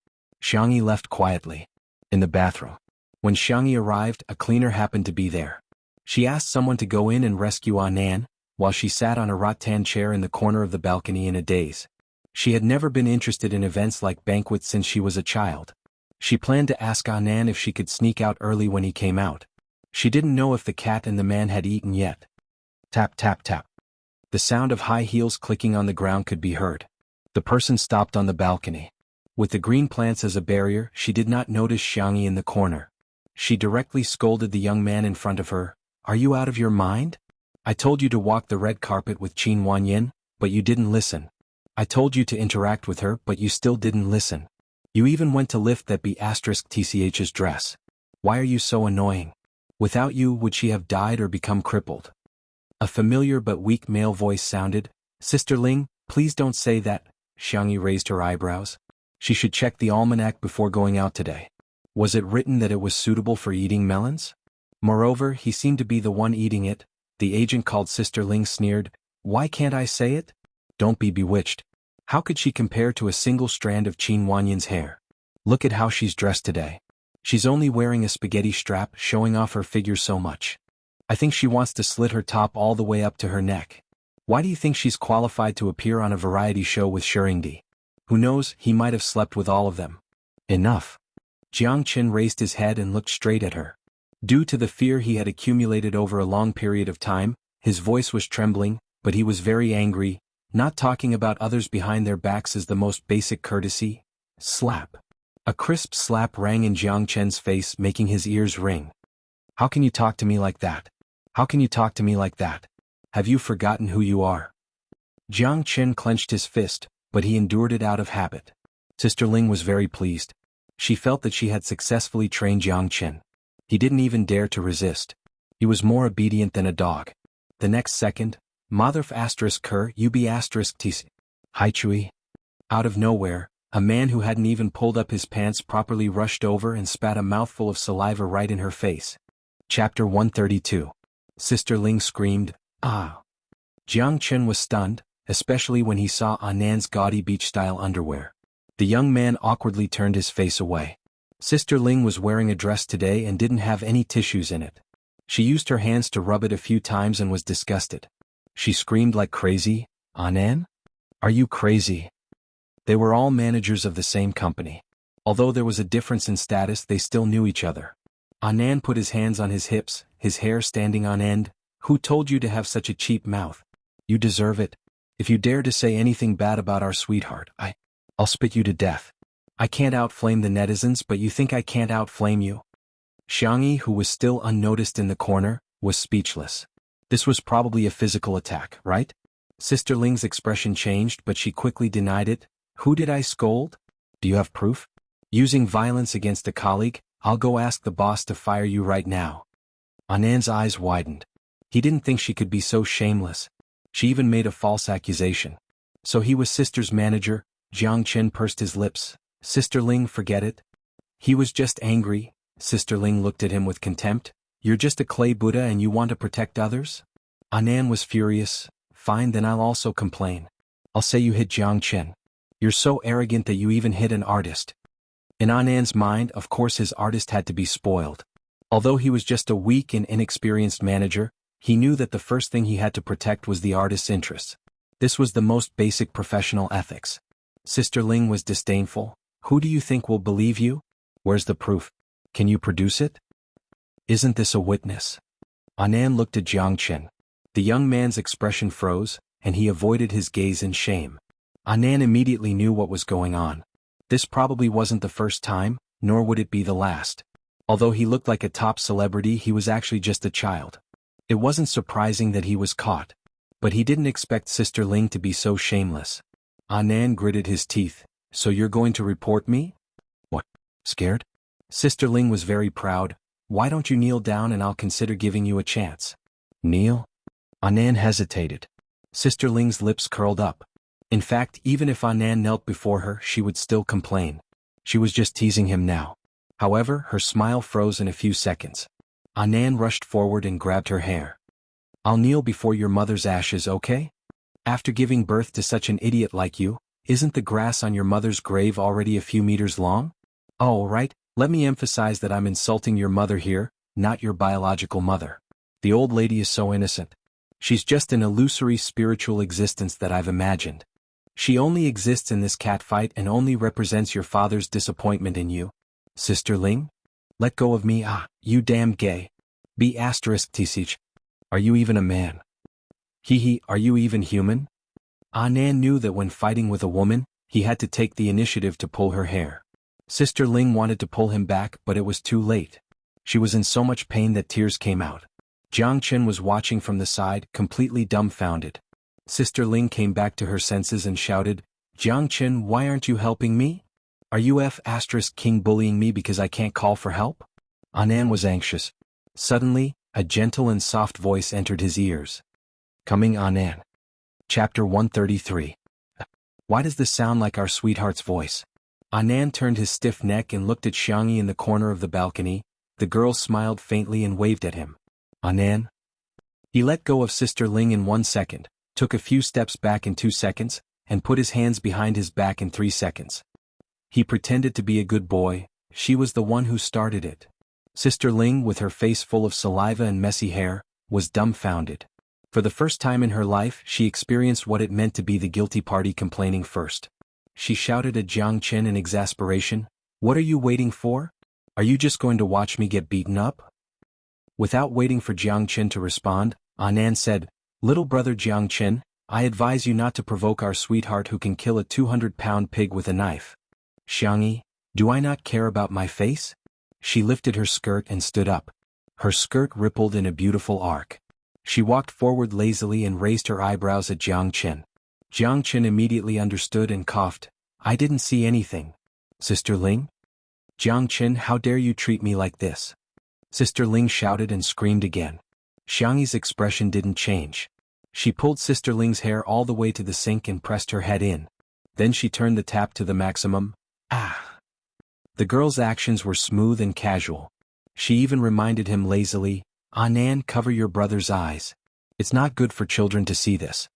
Xiangxia left quietly. In the bathroom. When Xiangxia arrived, a cleaner happened to be there. She asked someone to go in and rescue Nan, while she sat on a rattan chair in the corner of the balcony in a daze. She had never been interested in events like banquets since she was a child. She planned to ask Nan if she could sneak out early when he came out. She didn't know if the cat and the man had eaten yet. Tap, tap, tap. The sound of high heels clicking on the ground could be heard. The person stopped on the balcony. With the green plants as a barrier, she did not notice Xiangxia in the corner. She directly scolded the young man in front of her. "Are you out of your mind? I told you to walk the red carpet with Qin Wanyan, but you didn't listen. I told you to interact with her, but you still didn't listen. You even went to lift that B*TCH's dress. Why are you so annoying? Without you, would she have died or become crippled?" A familiar but weak male voice sounded. "Sister Ling, please don't say that." Xiangxia raised her eyebrows. She should check the almanac before going out today. Was it written that it was suitable for eating melons? Moreover, he seemed to be the one eating it. The agent called Sister Ling sneered. "Why can't I say it? Don't be bewitched. How could she compare to a single strand of Qin Wanyan's hair? Look at how she's dressed today. She's only wearing a spaghetti strap, showing off her figure so much. I think she wants to slit her top all the way up to her neck. Why do you think she's qualified to appear on a variety show with Shuringdi? Who knows, he might have slept with all of them." Enough. Jiang Chen raised his head and looked straight at her. Due to the fear he had accumulated over a long period of time, his voice was trembling, but he was very angry. Not talking about others behind their backs is the most basic courtesy. Slap. A crisp slap rang in Jiang Chen's face, making his ears ring. How can you talk to me like that? How can you talk to me like that? Have you forgotten who you are? Jiang Chen clenched his fist, but he endured it out of habit. Sister Ling was very pleased. She felt that she had successfully trained Jiang Chen. He didn't even dare to resist. He was more obedient than a dog. The next second, Motherf asterisk Ker UB asterisk TC. Hai Chui. Out of nowhere, a man who hadn't even pulled up his pants properly rushed over and spat a mouthful of saliva right in her face. Chapter 132. Sister Ling screamed, "Ah!" Jiang Chen was stunned, especially when he saw Anan's gaudy beach-style underwear. The young man awkwardly turned his face away. Sister Ling was wearing a dress today and didn't have any tissues in it. She used her hands to rub it a few times and was disgusted. She screamed like crazy, "Anan? Are you crazy?" They were all managers of the same company. Although there was a difference in status, they still knew each other. Anan put his hands on his hips, his hair standing on end. "Who told you to have such a cheap mouth? You deserve it. If you dare to say anything bad about our sweetheart, I'll spit you to death. I can't outflame the netizens, but you think I can't outflame you?" Xianxia, who was still unnoticed in the corner, was speechless. This was probably a physical attack, right? Sister Ling's expression changed, but she quickly denied it. "Who did I scold? Do you have proof? Using violence against a colleague? I'll go ask the boss to fire you right now." Anan's eyes widened. He didn't think she could be so shameless. She even made a false accusation. So he was Sister's manager. Jiang Chen pursed his lips. "Sister Ling, forget it." He was just angry. Sister Ling looked at him with contempt. "You're just a clay Buddha and you want to protect others?" Anan was furious. "Fine, then I'll also complain. I'll say you hit Jiang Chen. You're so arrogant that you even hit an artist." In Anan's mind, of course his artist had to be spoiled. Although he was just a weak and inexperienced manager, he knew that the first thing he had to protect was the artist's interests. This was the most basic professional ethics. Sister Ling was disdainful. "Who do you think will believe you? Where's the proof? Can you produce it? Isn't this a witness?" Anan looked at Jiang Chen. The young man's expression froze, and he avoided his gaze in shame. Anan immediately knew what was going on. This probably wasn't the first time, nor would it be the last. Although he looked like a top celebrity, he was actually just a child. It wasn't surprising that he was caught. But he didn't expect Sister Ling to be so shameless. Anan gritted his teeth. "So you're going to report me? What? Scared?" Sister Ling was very proud. "Why don't you kneel down and I'll consider giving you a chance." "Kneel?" Anan hesitated. Sister Ling's lips curled up. In fact, even if Anan knelt before her, she would still complain. She was just teasing him now. However, her smile froze in a few seconds. Anan rushed forward and grabbed her hair. "I'll kneel before your mother's ashes, okay? After giving birth to such an idiot like you, isn't the grass on your mother's grave already a few meters long? Oh, right, let me emphasize that I'm insulting your mother here, not your biological mother. The old lady is so innocent. She's just an illusory spiritual existence that I've imagined. She only exists in this catfight and only represents your father's disappointment in you. Sister Ling? Let go of me, you damn gay. B asterisk TCH. Are you even a man? Are you even human?" Anan knew that when fighting with a woman, he had to take the initiative to pull her hair. Sister Ling wanted to pull him back, but it was too late. She was in so much pain that tears came out. Jiang Chen was watching from the side, completely dumbfounded. Sister Ling came back to her senses and shouted, "Jiang Chen, why aren't you helping me? Are you King bullying me because I can't call for help?" Anan was anxious. Suddenly, a gentle and soft voice entered his ears. "Coming, Anan." Chapter 133. Why does this sound like our sweetheart's voice? Anan turned his stiff neck and looked at Xianxia in the corner of the balcony. The girl smiled faintly and waved at him. "Anan?" He let go of Sister Ling in 1 second, took a few steps back in 2 seconds, and put his hands behind his back in 3 seconds. He pretended to be a good boy. She was the one who started it. Sister Ling, with her face full of saliva and messy hair, was dumbfounded. For the first time in her life, she experienced what it meant to be the guilty party complaining first. She shouted at Jiang Chen in exasperation, "What are you waiting for? Are you just going to watch me get beaten up?" Without waiting for Jiang Chen to respond, Anan said, "Little brother Jiang Chen, I advise you not to provoke our sweetheart who can kill a 200-pound pig with a knife." "Xianxia, do I not care about my face?" She lifted her skirt and stood up. Her skirt rippled in a beautiful arc. She walked forward lazily and raised her eyebrows at Jiang Chen. Jiang Chen immediately understood and coughed. "I didn't see anything." "Sister Ling?" "Jiang Chen, how dare you treat me like this?" Sister Ling shouted and screamed again. Xiangxi's expression didn't change. She pulled Sister Ling's hair all the way to the sink and pressed her head in. Then she turned the tap to the maximum. Ah! The girl's actions were smooth and casual. She even reminded him lazily, "Anan, cover your brother's eyes. It's not good for children to see this."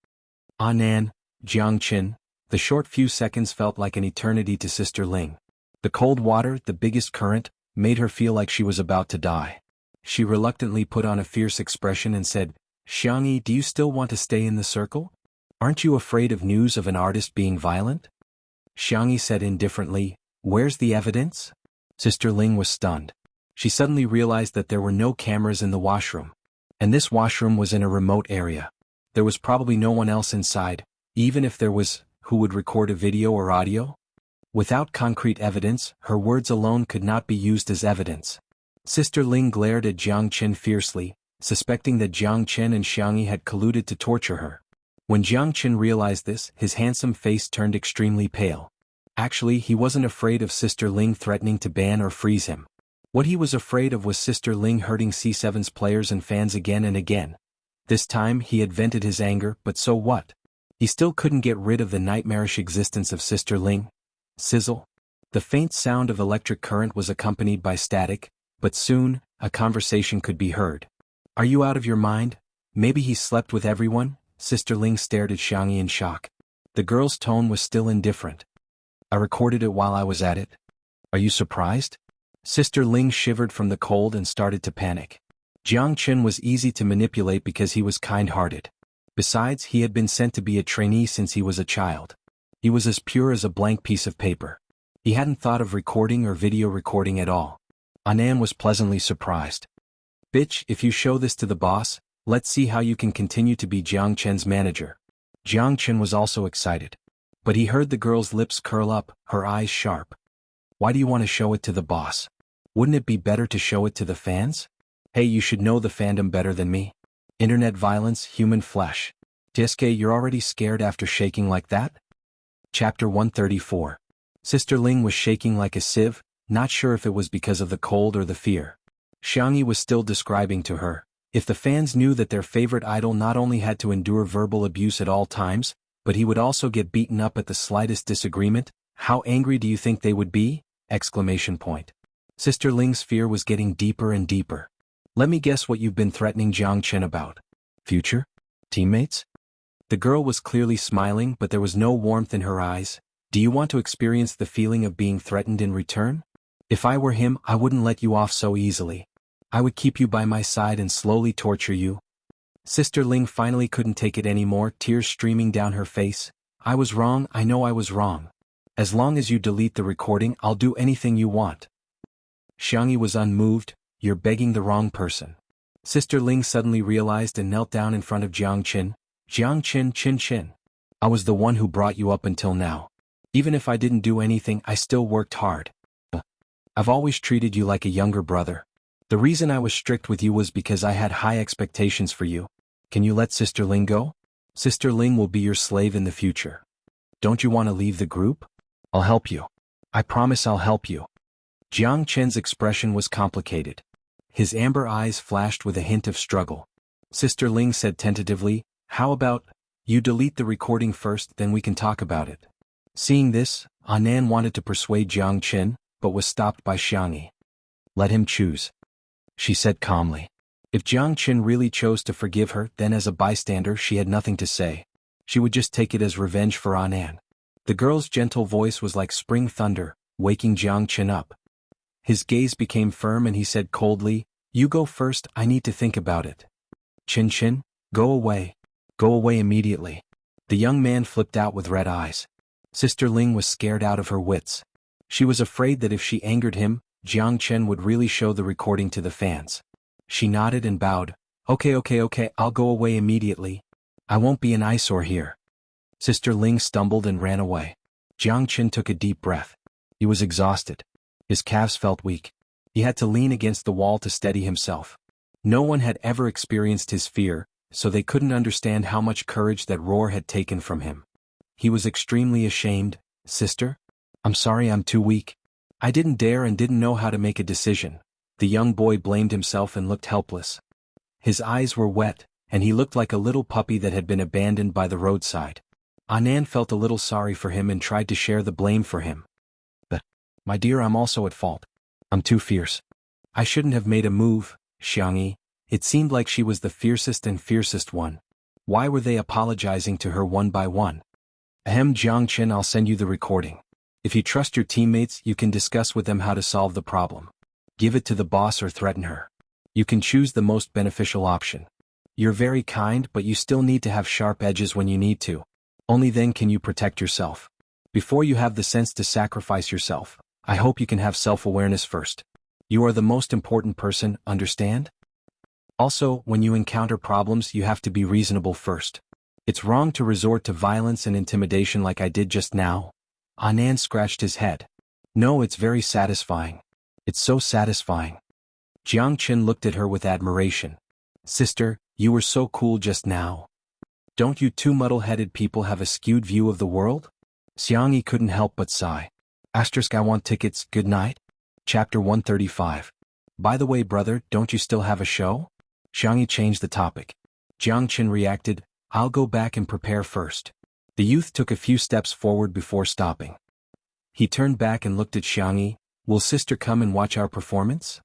"Anan, Jiang Chen." The short few seconds felt like an eternity to Sister Ling. The cold water, the biggest current, made her feel like she was about to die. She reluctantly put on a fierce expression and said, "Xianxia, do you still want to stay in the circle? Aren't you afraid of news of an artist being violent?" Xianxia said indifferently, "Where's the evidence?" Sister Ling was stunned. She suddenly realized that there were no cameras in the washroom. And this washroom was in a remote area. There was probably no one else inside, even if there was, who would record a video or audio? Without concrete evidence, her words alone could not be used as evidence. Sister Ling glared at Jiang Chen fiercely, suspecting that Jiang Chen and Xianxia had colluded to torture her. When Jiang Chen realized this, his handsome face turned extremely pale. Actually, he wasn't afraid of Sister Ling threatening to ban or freeze him. What he was afraid of was Sister Ling hurting C7's players and fans again and again. This time he had vented his anger, but so what? He still couldn't get rid of the nightmarish existence of Sister Ling. Sizzle. The faint sound of electric current was accompanied by static, but soon, a conversation could be heard. "Are you out of your mind? Maybe he slept with everyone?" Sister Ling stared at Xianxia in shock. The girl's tone was still indifferent. "I recorded it while I was at it. Are you surprised?" Sister Ling shivered from the cold and started to panic. Jiang Chen was easy to manipulate because he was kind-hearted. Besides, he had been sent to be a trainee since he was a child. He was as pure as a blank piece of paper. He hadn't thought of recording or video recording at all. Anan was pleasantly surprised. "Bitch, if you show this to the boss, let's see how you can continue to be Jiang Chen's manager." Jiang Chen was also excited. But he heard the girl's lips curl up, her eyes sharp. "Why do you want to show it to the boss? Wouldn't it be better to show it to the fans? Hey, you should know the fandom better than me. Internet violence, human flesh. Deske, you're already scared after shaking like that?" Chapter 134. Sister Ling was shaking like a sieve, not sure if it was because of the cold or the fear. Xianxia was still describing to her, if the fans knew that their favorite idol not only had to endure verbal abuse at all times, but he would also get beaten up at the slightest disagreement, how angry do you think they would be? Exclamation point. Sister Ling's fear was getting deeper and deeper. "Let me guess what you've been threatening Jiang Chen about. Future? Teammates?" The girl was clearly smiling, but there was no warmth in her eyes. "Do you want to experience the feeling of being threatened in return? If I were him, I wouldn't let you off so easily. I would keep you by my side and slowly torture you." Sister Ling finally couldn't take it anymore, tears streaming down her face. "I was wrong, I know I was wrong. As long as you delete the recording, I'll do anything you want." Xianxia was unmoved. "You're begging the wrong person." Sister Ling suddenly realized and knelt down in front of Jiang Chen. "Jiang Chen, Chin Chin. I was the one who brought you up until now. Even if I didn't do anything, I still worked hard. I've always treated you like a younger brother. The reason I was strict with you was because I had high expectations for you. Can you let Sister Ling go? Sister Ling will be your slave in the future. Don't you want to leave the group? I'll help you. I promise I'll help you." Jiang Chen's expression was complicated. His amber eyes flashed with a hint of struggle. Sister Ling said tentatively, "How about, you delete the recording first, then we can talk about it." Seeing this, Anan wanted to persuade Jiang Chen, but was stopped by Xianxia. "Let him choose," she said calmly. If Jiang Chen really chose to forgive her, then as a bystander she had nothing to say. She would just take it as revenge for Anan. The girl's gentle voice was like spring thunder, waking Jiang Chen up. His gaze became firm and he said coldly, "You go first, I need to think about it." "Chin Chin, go away. Go away immediately." The young man flipped out with red eyes. Sister Ling was scared out of her wits. She was afraid that if she angered him, Jiang Chen would really show the recording to the fans. She nodded and bowed. Okay, I'll go away immediately. I won't be an eyesore here. Sister Ling stumbled and ran away. Jiangchen took a deep breath. He was exhausted. His calves felt weak. He had to lean against the wall to steady himself. No one had ever experienced his fear, so they couldn't understand how much courage that roar had taken from him. He was extremely ashamed. Sister? I'm sorry I'm too weak. I didn't dare and didn't know how to make a decision. The young boy blamed himself and looked helpless. His eyes were wet, and he looked like a little puppy that had been abandoned by the roadside. Anan felt a little sorry for him and tried to share the blame for him. But, my dear, I'm also at fault. I'm too fierce. I shouldn't have made a move, Xianxia. It seemed like she was the fiercest one. Why were they apologizing to her one by one? Jiangchen, I'll send you the recording. If you trust your teammates, you can discuss with them how to solve the problem. Give it to the boss or threaten her. You can choose the most beneficial option. You're very kind, but you still need to have sharp edges when you need to. Only then can you protect yourself. Before you have the sense to sacrifice yourself, I hope you can have self-awareness first. You are the most important person, understand? Also, when you encounter problems, you have to be reasonable first. It's wrong to resort to violence and intimidation like I did just now. Anan scratched his head. No, it's very satisfying. It's so satisfying. Jiangchen looked at her with admiration. Sister, you were so cool just now. Don't you two muddle-headed people have a skewed view of the world? Xianxia couldn't help but sigh. I want tickets, good night. Chapter 135. By the way, brother, don't you still have a show? Xianxia changed the topic. Jiangchen reacted, I'll go back and prepare first. The youth took a few steps forward before stopping. He turned back and looked at Xianxia. Will sister come and watch our performance?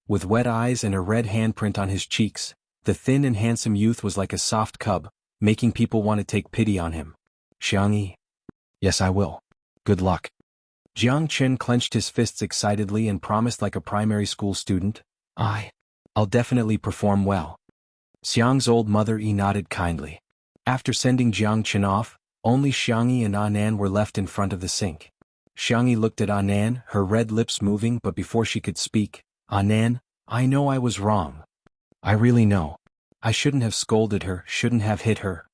With wet eyes and a red handprint on his cheeks, the thin and handsome youth was like a soft cub, making people want to take pity on him. Xianxia. Yes, I will. Good luck. Jiangchen clenched his fists excitedly and promised like a primary school student, I'll definitely perform well. Xiang's old mother nodded kindly. After sending Jiangchen off, only Xianxia and Anan were left in front of the sink. Xianxia looked at Anan, her red lips moving, but before she could speak, Anan, I know I was wrong. I really know. I shouldn't have scolded her, shouldn't have hit her.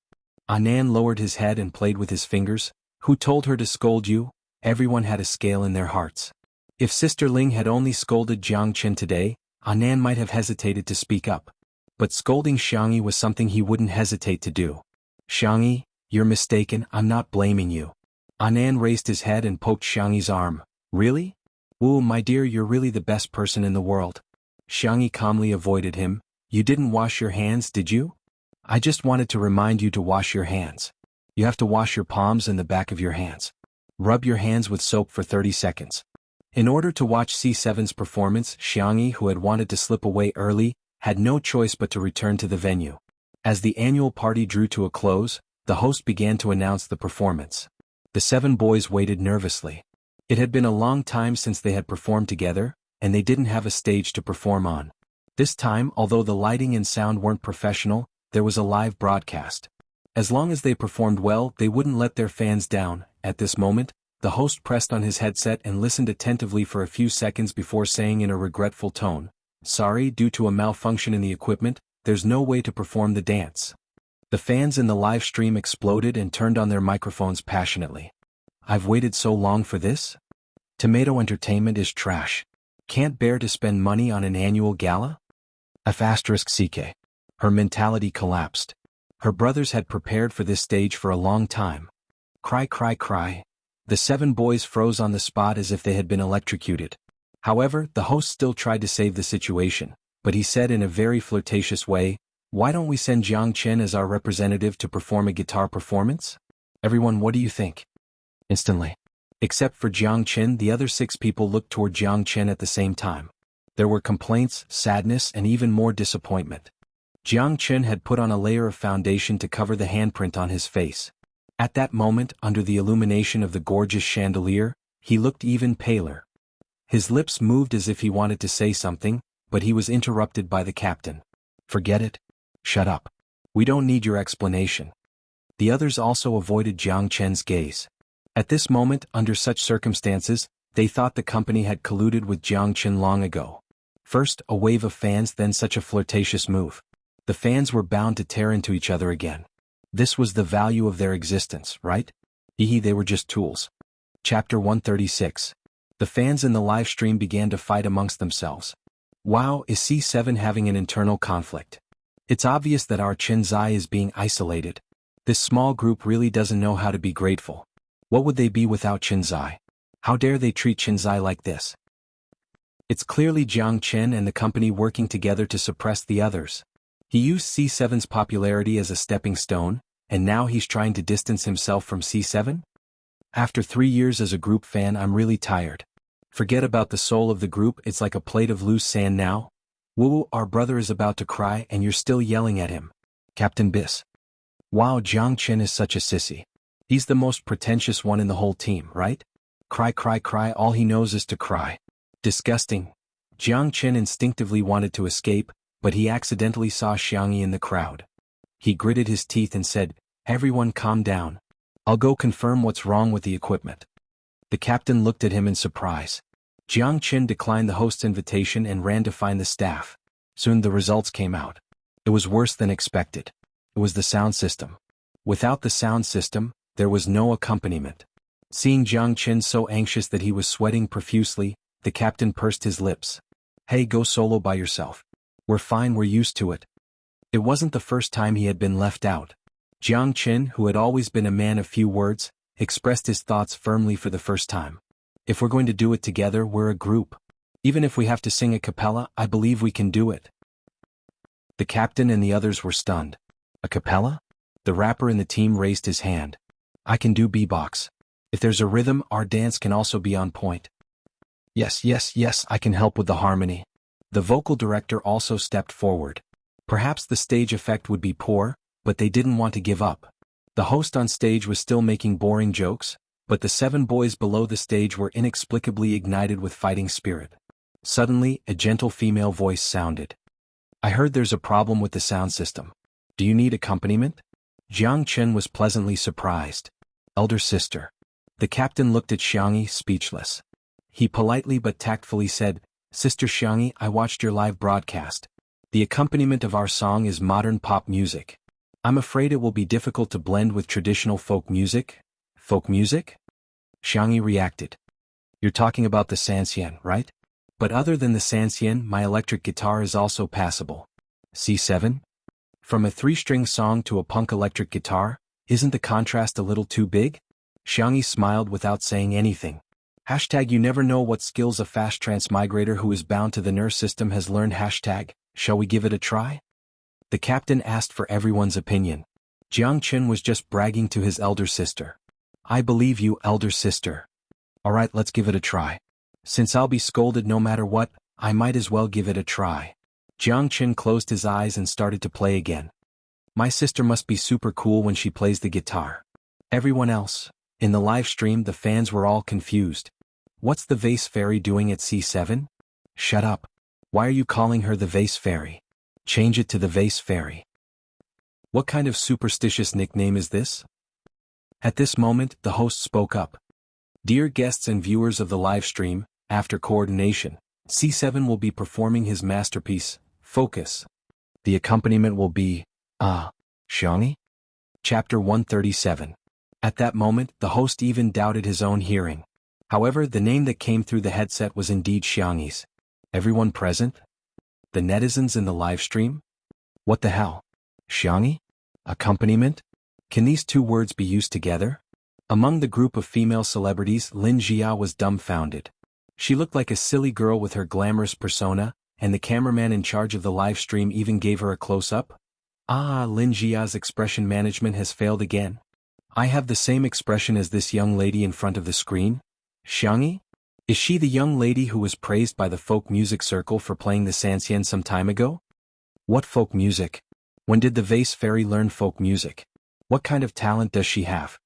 Anan lowered his head and played with his fingers. Who told her to scold you? Everyone had a scale in their hearts. If Sister Ling had only scolded Jiangchen today, Anan might have hesitated to speak up. But scolding Xianxia was something he wouldn't hesitate to do. Xianxia, you're mistaken, I'm not blaming you. Anan raised his head and poked Xiangxia's arm. Really? Ooh, my dear, you're really the best person in the world. Xianxia calmly avoided him. You didn't wash your hands, did you? I just wanted to remind you to wash your hands. You have to wash your palms and the back of your hands. Rub your hands with soap for 30 seconds. In order to watch C7's performance, Xianxia, who had wanted to slip away early, had no choice but to return to the venue. As the annual party drew to a close, the host began to announce the performance. The 7 boys waited nervously. It had been a long time since they had performed together, and they didn't have a stage to perform on. This time, although the lighting and sound weren't professional, there was a live broadcast. As long as they performed well, they wouldn't let their fans down. At this moment, the host pressed on his headset and listened attentively for a few seconds before saying in a regretful tone, Sorry, due to a malfunction in the equipment, there's no way to perform the dance. The fans in the live stream exploded and turned on their microphones passionately. I've waited so long for this? Tomato Entertainment is trash. Can't bear to spend money on an annual gala? F***CK. Her mentality collapsed. Her brothers had prepared for this stage for a long time. Cry. The 7 boys froze on the spot as if they had been electrocuted. However, the host still tried to save the situation, but he said in a very flirtatious way, Why don't we send Jiangchen as our representative to perform a guitar performance? Everyone, what do you think? Instantly. Except for Jiangchen, the other 6 people looked toward Jiangchen at the same time. There were complaints, sadness, and even more disappointment. Jiangchen had put on a layer of foundation to cover the handprint on his face. At that moment, under the illumination of the gorgeous chandelier, he looked even paler. His lips moved as if he wanted to say something, but he was interrupted by the captain. Forget it. Shut up. We don't need your explanation. The others also avoided Jiangchen's gaze. At this moment, under such circumstances, they thought the company had colluded with Jiangchen long ago. First, a wave of fans, then such a flirtatious move. The fans were bound to tear into each other again. This was the value of their existence, right? They were just tools. Chapter 136. The fans in the live stream began to fight amongst themselves. Wow, is C7 having an internal conflict? It's obvious that our Xianxia is being isolated. This small group really doesn't know how to be grateful. What would they be without Xianxia? How dare they treat Xianxia like this? It's clearly Jianghu and the company working together to suppress the others. He used C7's popularity as a stepping stone, and now he's trying to distance himself from C7? After 3 years as a group fan, I'm really tired. Forget about the soul of the group, it's like a plate of loose sand now. Woo, our brother is about to cry and you're still yelling at him. Captain Bis. Wow, Jianghu is such a sissy. He's the most pretentious one in the whole team, right? Cry, cry, cry, all he knows is to cry. Disgusting. Jianghu instinctively wanted to escape, but he accidentally saw Xianxia in the crowd. He gritted his teeth and said, "Everyone calm down. I'll go confirm what's wrong with the equipment." The captain looked at him in surprise. Jianghu declined the host's invitation and ran to find the staff. Soon the results came out. It was worse than expected. It was the sound system. Without the sound system, there was no accompaniment. Seeing Jianghu so anxious that he was sweating profusely, the captain pursed his lips. "Hey, go solo by yourself. We're fine, we're used to it." It wasn't the first time he had been left out. Jianghu, who had always been a man of few words, expressed his thoughts firmly for the first time. "If we're going to do it together, we're a group. Even if we have to sing a cappella, I believe we can do it." The captain and the others were stunned. A cappella? The rapper in the team raised his hand. "I can do beatbox. If there's a rhythm, our dance can also be on point." "Yes, yes, yes, I can help with the harmony." The vocal director also stepped forward. Perhaps the stage effect would be poor, but they didn't want to give up. The host on stage was still making boring jokes, but the 7 boys below the stage were inexplicably ignited with fighting spirit. Suddenly, a gentle female voice sounded. "I heard there's a problem with the sound system. Do you need accompaniment?" Jianghu was pleasantly surprised. "Elder sister." The captain looked at Xianxia, speechless. He politely but tactfully said, "Sister Xianxia, I watched your live broadcast. The accompaniment of our song is modern pop music. I'm afraid it will be difficult to blend with traditional folk music." "Folk music?" Xianxia reacted. "You're talking about the Xianxia, right? But other than the Xianxia, my electric guitar is also passable." C7? From a 3-string song to a punk electric guitar, isn't the contrast a little too big? Xianxia smiled without saying anything. Hashtag you never know what skills a fast transmigrator who is bound to the nerve system has learned. Hashtag, shall we give it a try? The captain asked for everyone's opinion. Jianghu was just bragging to his elder sister. "I believe you, elder sister. Alright, let's give it a try. Since I'll be scolded no matter what, I might as well give it a try." Jianghu closed his eyes and started to play again. "My sister must be super cool when she plays the guitar." Everyone else, in the live stream, the fans were all confused. What's the vase fairy doing at C7? Shut up. Why are you calling her the vase fairy? Change it to the vase fairy. What kind of superstitious nickname is this? At this moment, the host spoke up. "Dear guests and viewers of the live stream, after coordination, C7 will be performing his masterpiece, Focus. The accompaniment will be, Xianxia?" Chapter 137. At that moment, the host even doubted his own hearing. However, the name that came through the headset was indeed Xianxia's. Everyone present? The netizens in the live stream? What the hell? Xianxia? Accompaniment? Can these 2 words be used together? Among the group of female celebrities, Lin Jia was dumbfounded. She looked like a silly girl with her glamorous persona, and the cameraman in charge of the live stream even gave her a close-up. Lin Jia's expression management has failed again. I have the same expression as this young lady in front of the screen. Xianxia? Is she the young lady who was praised by the folk music circle for playing the Xianxia some time ago? What folk music? When did the vase fairy learn folk music? What kind of talent does she have?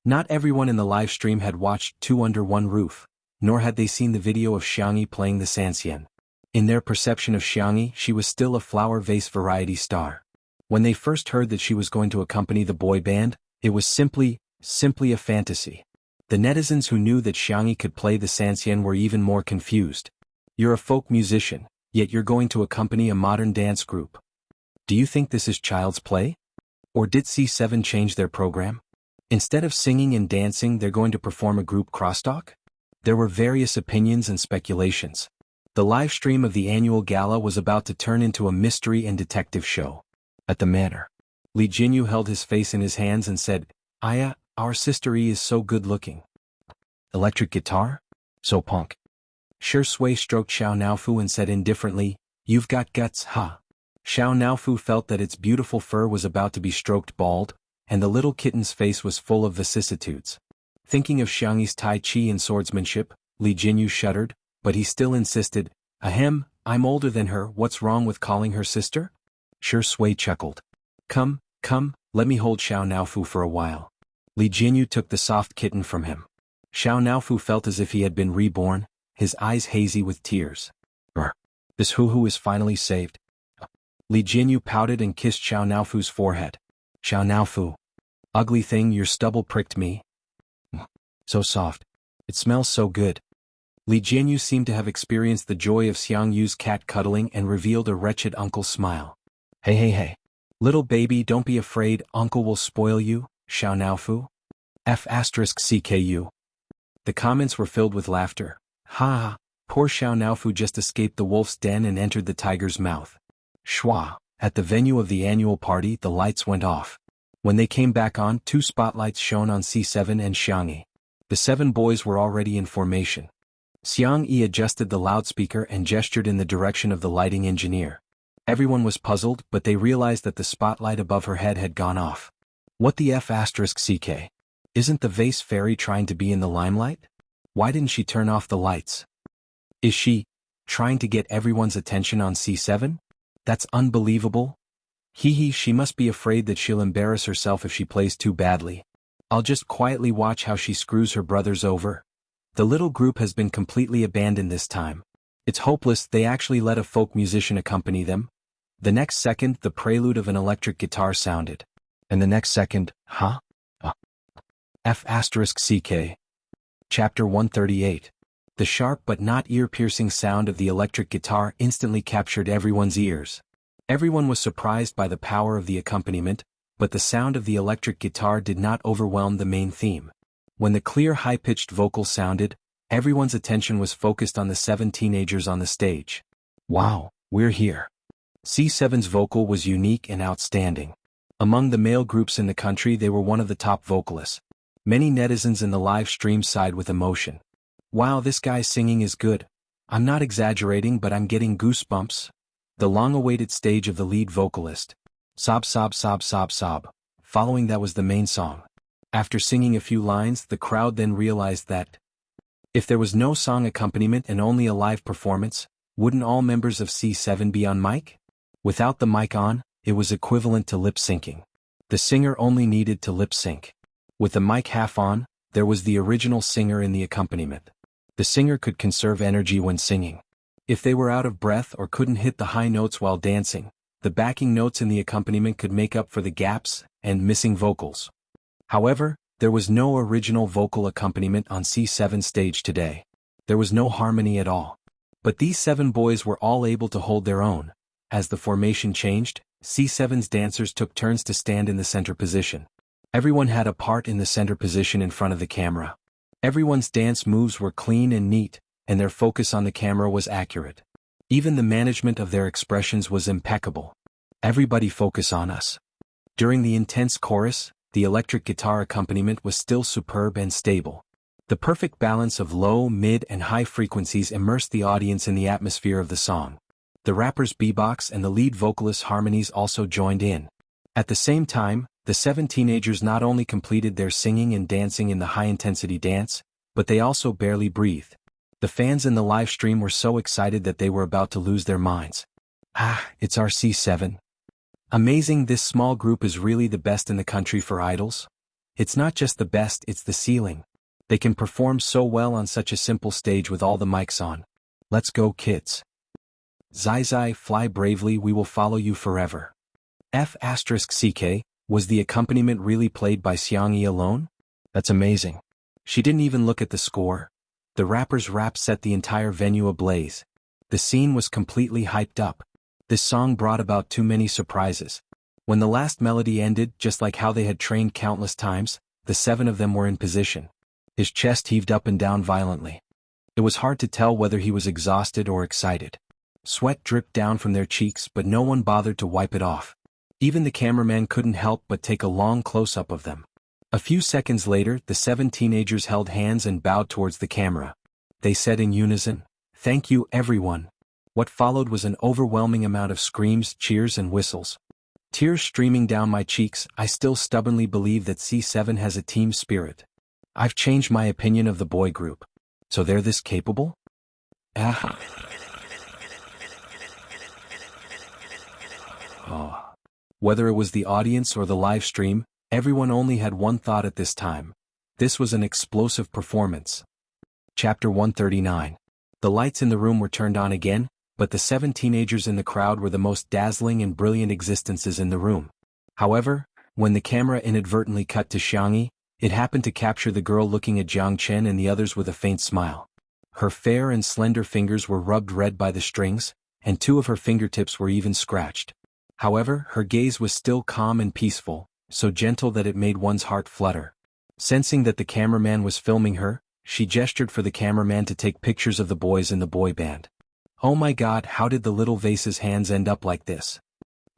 Not everyone in the live stream had watched 2 Under One Roof, nor had they seen the video of Xianxia playing the Xianxia. In their perception of Xianxia, she was still a flower vase variety star. When they first heard that she was going to accompany the boy band, it was simply a fantasy. The netizens who knew that Xianxia could play the Xianxia were even more confused. "You're a folk musician, Yet you're going to accompany a modern dance group. Do you think this is child's play? Or did C7 change their program? Instead of singing and dancing, they're going to perform a group crosstalk? There were various opinions and speculations. The live stream of the annual gala was about to turn into a mystery and detective show. At the manor, Li Jinyu held his face in his hands and said, "Aya, our sister E is so good looking. Electric guitar? So punk." Shi Sui stroked Xiao Naofu and said indifferently, "You've got guts, huh?" Xiao Naofu felt that its beautiful fur was about to be stroked bald, and the little kitten's face was full of vicissitudes. Thinking of Xiangyi's tai chi and swordsmanship, Li Jinyu shuddered, but he still insisted, "Ahem, I'm older than her, what's wrong with calling her sister?" Shi Sui chuckled. Come, let me hold Xiao Naofu for a while." Li Jinyu took the soft kitten from him. Xiao Naofu felt as if he had been reborn, his eyes hazy with tears. This hoo-hoo is finally saved." Li Jinyu pouted and kissed Xiao Naofu's forehead. "Xiao Naofu. Ugly thing, your stubble pricked me. So soft. It smells so good." Li Jinyu seemed to have experienced the joy of Xiangyu's cat cuddling and revealed a wretched uncle smile. Hey. Little baby, don't be afraid, uncle will spoil you, Xiao Naofu. F***CKU. The comments were filled with laughter. Ha! Poor Xiao Naofu just escaped the wolf's den and entered the tiger's mouth. Schwa! At the venue of the annual party, the lights went off. When they came back on, 2 spotlights shone on C7 and Xiangyi. The 7 boys were already in formation. Xiangyi adjusted the loudspeaker and gestured in the direction of the lighting engineer. Everyone was puzzled, but they realized that the spotlight above her head had gone off. What the F***CK? Isn't the vase fairy trying to be in the limelight? Why didn't she turn off the lights? Is she trying to get everyone's attention on C7? That's unbelievable. She must be afraid that she'll embarrass herself if she plays too badly. I'll just quietly watch how she screws her brothers over. The little group has been completely abandoned this time. It's hopeless, they actually let a folk musician accompany them. The next second, the prelude of an electric guitar sounded. And the next second, F***CK. Chapter 138. The sharp but not ear-piercing sound of the electric guitar instantly captured everyone's ears. Everyone was surprised by the power of the accompaniment, but the sound of the electric guitar did not overwhelm the main theme. When the clear high-pitched vocal sounded, everyone's attention was focused on the 7 teenagers on the stage. Wow, we're here. C7's vocal was unique and outstanding. Among the male groups in the country, they were one of the top vocalists. Many netizens in the live stream sighed with emotion. Wow, this guy's singing is good. I'm not exaggerating, but I'm getting goosebumps. The long-awaited stage of the lead vocalist. Sob. Following that was the main song. After singing a few lines, the crowd then realized that if there was no song accompaniment and only a live performance, wouldn't all members of C7 be on mic? Without the mic on, it was equivalent to lip-syncing. The singer only needed to lip-sync. With the mic half on, there was the original singer in the accompaniment. The singer could conserve energy when singing. If they were out of breath or couldn't hit the high notes while dancing, the backing notes in the accompaniment could make up for the gaps and missing vocals. However, there was no original vocal accompaniment on C7 stage today. There was no harmony at all. But these 7 boys were all able to hold their own. As the formation changed, C7's dancers took turns to stand in the center position. Everyone had a part in the center position in front of the camera. Everyone's dance moves were clean and neat, and their focus on the camera was accurate. Even the management of their expressions was impeccable. Everybody focus on us. During the intense chorus, the electric guitar accompaniment was still superb and stable. The perfect balance of low, mid, and high frequencies immersed the audience in the atmosphere of the song. The rapper's beatbox and the lead vocalist's harmonies also joined in. At the same time, the 7 teenagers not only completed their singing and dancing in the high-intensity dance, but they also barely breathed. The fans in the live stream were so excited that they were about to lose their minds. It's our C7. Amazing, this small group is really the best in the country for idols. It's not just the best, it's the ceiling. They can perform so well on such a simple stage with all the mics on. Let's go, kids. Zai, fly bravely, we will follow you forever. F***CK, was the accompaniment really played by Xiangxia alone? That's amazing. She didn't even look at the score. The rapper's rap set the entire venue ablaze. The scene was completely hyped up. This song brought about too many surprises. When the last melody ended, just like how they had trained countless times, the 7 of them were in position. His chest heaved up and down violently. It was hard to tell whether he was exhausted or excited. Sweat dripped down from their cheeks, but no one bothered to wipe it off. Even the cameraman couldn't help but take a long close-up of them. A few seconds later, the 7 teenagers held hands and bowed towards the camera. They said in unison, "Thank you, everyone." What followed was an overwhelming amount of screams, cheers and whistles. Tears streaming down my cheeks, I still stubbornly believe that C7 has a team spirit. I've changed my opinion of the boy group. So they're this capable? Oh. Whether it was the audience or the live stream, everyone only had one thought at this time. This was an explosive performance. Chapter 139. The lights in the room were turned on again, but the 7 teenagers in the crowd were the most dazzling and brilliant existences in the room. However, when the camera inadvertently cut to Xianxia, it happened to capture the girl looking at Jiangchen and the others with a faint smile. Her fair and slender fingers were rubbed red by the strings, and 2 of her fingertips were even scratched. However, her gaze was still calm and peaceful, so gentle that it made one's heart flutter. Sensing that the cameraman was filming her, she gestured for the cameraman to take pictures of the boys in the boy band. Oh my God, how did the little vase's hands end up like this?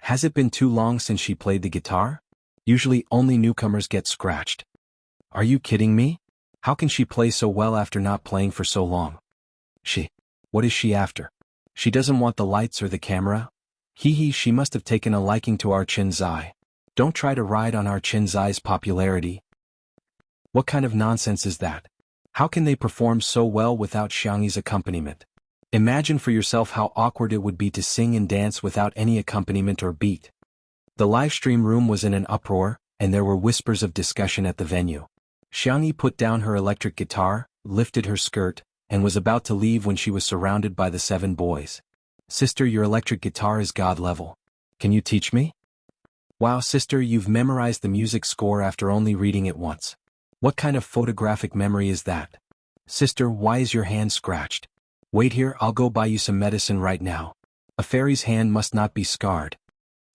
Has it been too long since she played the guitar? Usually only newcomers get scratched. Are you kidding me? How can she play so well after not playing for so long? What is she after? She doesn't want the lights or the camera? She must have taken a liking to our Xianxia. Don't try to ride on our Xianxia's popularity. What kind of nonsense is that? How can they perform so well without Xiangxi's accompaniment? Imagine for yourself how awkward it would be to sing and dance without any accompaniment or beat. The livestream room was in an uproar, and there were whispers of discussion at the venue. Xianxia put down her electric guitar, lifted her skirt, and was about to leave when she was surrounded by the 7 boys. Sister, your electric guitar is god level. Can you teach me? Wow, sister, you've memorized the music score after only reading it once. What kind of photographic memory is that? Sister, why is your hand scratched? Wait here, I'll go buy you some medicine right now. A fairy's hand must not be scarred.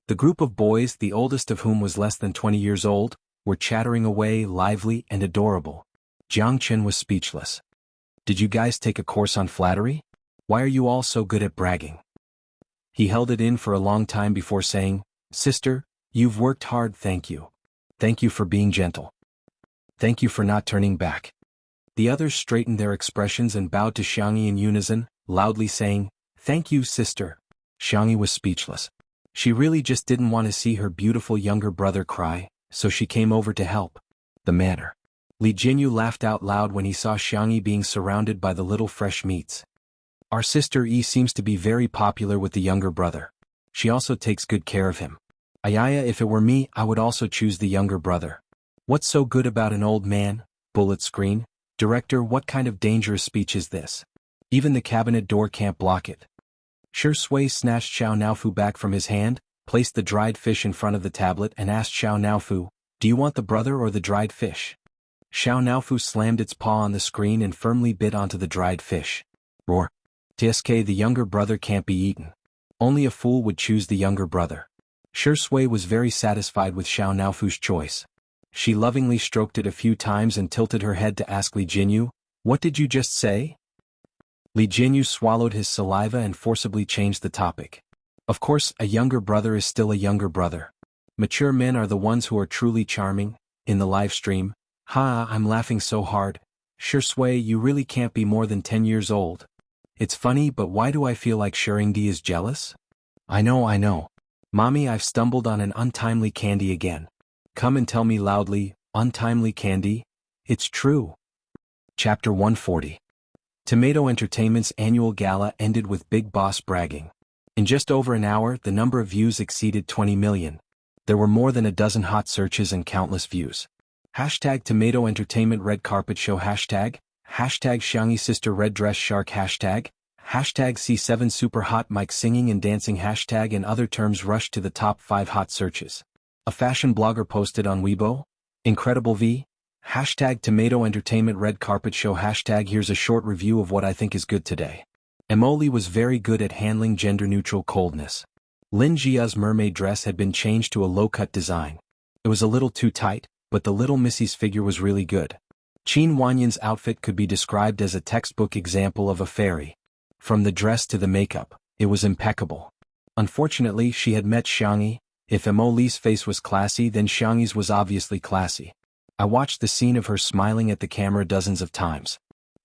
The group of boys, the oldest of whom was less than 20 years old, were chattering away, lively and adorable. Jiangchen was speechless. Did you guys take a course on flattery? Why are you all so good at bragging? He held it in for a long time before saying, Sister, you've worked hard, thank you. Thank you for being gentle. Thank you for not turning back. The others straightened their expressions and bowed to Xianxia in unison, loudly saying, Thank you, sister. Xianxia was speechless. She really just didn't want to see her beautiful younger brother cry, so she came over to help. The manner. Jianghu laughed out loud when he saw Xianxia being surrounded by the little fresh meats. Our sister Yi seems to be very popular with the younger brother. She also takes good care of him. Ayaya, if it were me, I would also choose the younger brother. What's so good about an old man? Bullet screen. Director, what kind of dangerous speech is this? Even the cabinet door can't block it. Shi Sui snatched Xiao Naofu back from his hand, placed the dried fish in front of the tablet and asked Xiao Naofu, Do you want the brother or the dried fish? Xiao Naofu slammed its paw on the screen and firmly bit onto the dried fish. Roar. TSK, the younger brother can't be eaten. Only a fool would choose the younger brother. Shi Sui was very satisfied with Xiao Naofu's choice. She lovingly stroked it a few times and tilted her head to ask Jianghu, What did you just say? Jianghu swallowed his saliva and forcibly changed the topic. Of course, a younger brother is still a younger brother. Mature men are the ones who are truly charming. In the live stream, I'm laughing so hard. Shi Sui, you really can't be more than 10 years old. It's funny, but why do I feel like Shengdi is jealous? I know. Mommy, I've stumbled on an untimely candy again. Come and tell me loudly, untimely candy? It's true. Chapter 140. Tomato Entertainment's annual gala ended with Big Boss bragging. In just over an hour, the number of views exceeded 20 million. There were more than a dozen hot searches and countless views. Hashtag Tomato Entertainment Red Carpet Show Hashtag Xianxia Sister Red Dress Shark Hashtag C7 Super Hot Mic Singing and Dancing Hashtag and other terms rushed to the top 5 hot searches. A fashion blogger posted on Weibo, Incredible V, Hashtag Tomato Entertainment Red Carpet Show Hashtag Here's a short review of what I think is good today. Emily was very good at handling gender-neutral coldness. Lin Jia's mermaid dress had been changed to a low-cut design. It was a little too tight, but the little Missy's figure was really good. Qin Wanyan's outfit could be described as a textbook example of a fairy. From the dress to the makeup, it was impeccable. Unfortunately, she had met Xianxia. If Emily's face was classy, then Xianxia's was obviously classy. I watched the scene of her smiling at the camera dozens of times.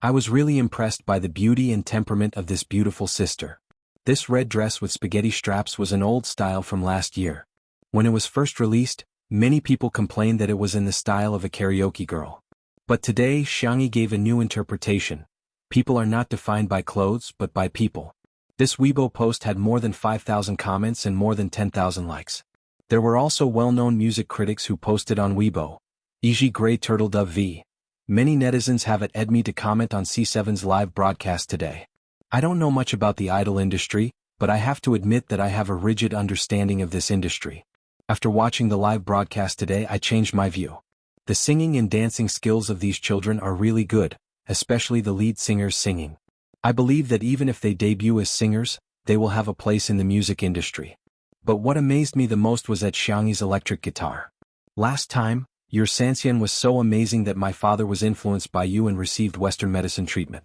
I was really impressed by the beauty and temperament of this beautiful sister. This red dress with spaghetti straps was an old style from last year. When it was first released, many people complained that it was in the style of a karaoke girl. But today Xianxia gave a new interpretation. People are not defined by clothes but by people. This Weibo post had more than 5,000 comments and more than 10,000 likes. There were also well-known music critics who posted on Weibo. E.g. Grey Turtle Dove V. Many netizens have at me to comment on C7's live broadcast today. I don't know much about the idol industry, but I have to admit that I have a rigid understanding of this industry. After watching the live broadcast today, I changed my view. The singing and dancing skills of these children are really good, especially the lead singers singing. I believe that even if they debut as singers, they will have a place in the music industry. But what amazed me the most was at Xianxia's electric guitar. Last time, your Xianxia was so amazing that my father was influenced by you and received Western medicine treatment.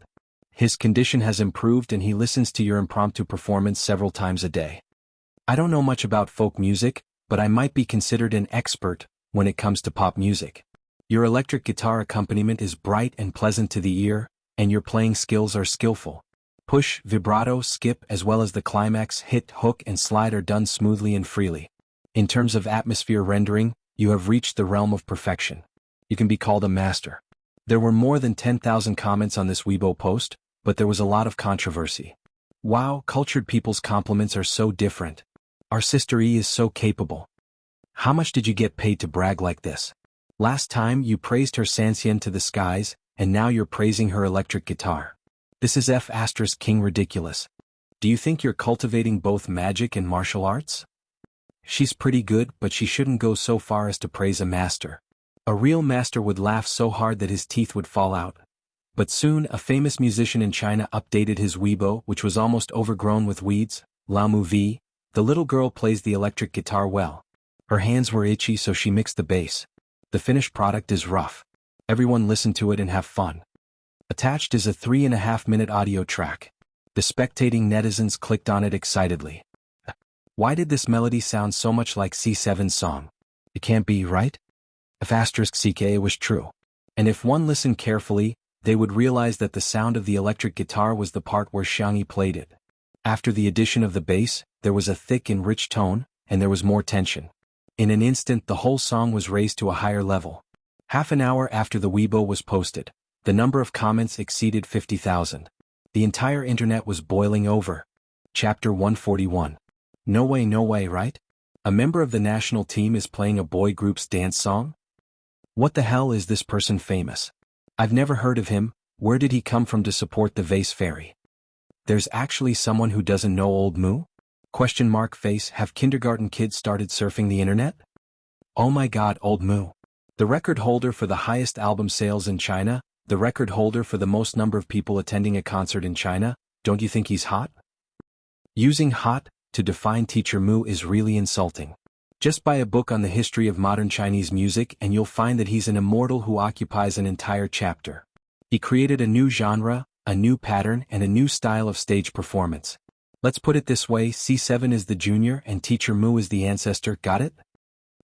His condition has improved and he listens to your impromptu performance several times a day. I don't know much about folk music, but I might be considered an expert when it comes to pop music. Your electric guitar accompaniment is bright and pleasant to the ear, and your playing skills are skillful. Push, vibrato, skip as well as the climax, hit, hook and slide are done smoothly and freely. In terms of atmosphere rendering, you have reached the realm of perfection. You can be called a master. There were more than 10,000 comments on this Weibo post, but there was a lot of controversy. Wow, cultured people's compliments are so different. Our sister E is so capable. How much did you get paid to brag like this? Last time you praised her Xianxia to the skies, and now you're praising her electric guitar. This is King ridiculous. Do you think you're cultivating both magic and martial arts? She's pretty good, but she shouldn't go so far as to praise a master. A real master would laugh so hard that his teeth would fall out. But soon a famous musician in China updated his Weibo, which was almost overgrown with weeds. Lamu V. The little girl plays the electric guitar well. Her hands were itchy, so she mixed the bass. The finished product is rough. Everyone listen to it and have fun. Attached is a 3.5-minute audio track. The spectating netizens clicked on it excitedly. Why did this melody sound so much like C7's song? It can't be, right? If *CK was true. And if one listened carefully, they would realize that the sound of the electric guitar was the part where Xianxia played it. After the addition of the bass, there was a thick and rich tone, and there was more tension. In an instant the whole song was raised to a higher level. Half an hour after the Weibo was posted, the number of comments exceeded 50,000. The entire internet was boiling over. Chapter 141. No way, right? A member of the national team is playing a boy group's dance song? What the hell is this person famous? I've never heard of him. Where did he come from to support the vase fairy? There's actually someone who doesn't know old Moo? Question mark face. Have kindergarten kids started surfing the internet? Oh my god, old Moo. The record holder for the highest album sales in China, the record holder for the most number of people attending a concert in China, don't you think he's hot? Using hot to define teacher Moo is really insulting. Just buy a book on the history of modern Chinese music and you'll find that he's an immortal who occupies an entire chapter. He created a new genre, a new pattern and a new style of stage performance. Let's put it this way, C7 is the junior and teacher Moo is the ancestor, got it?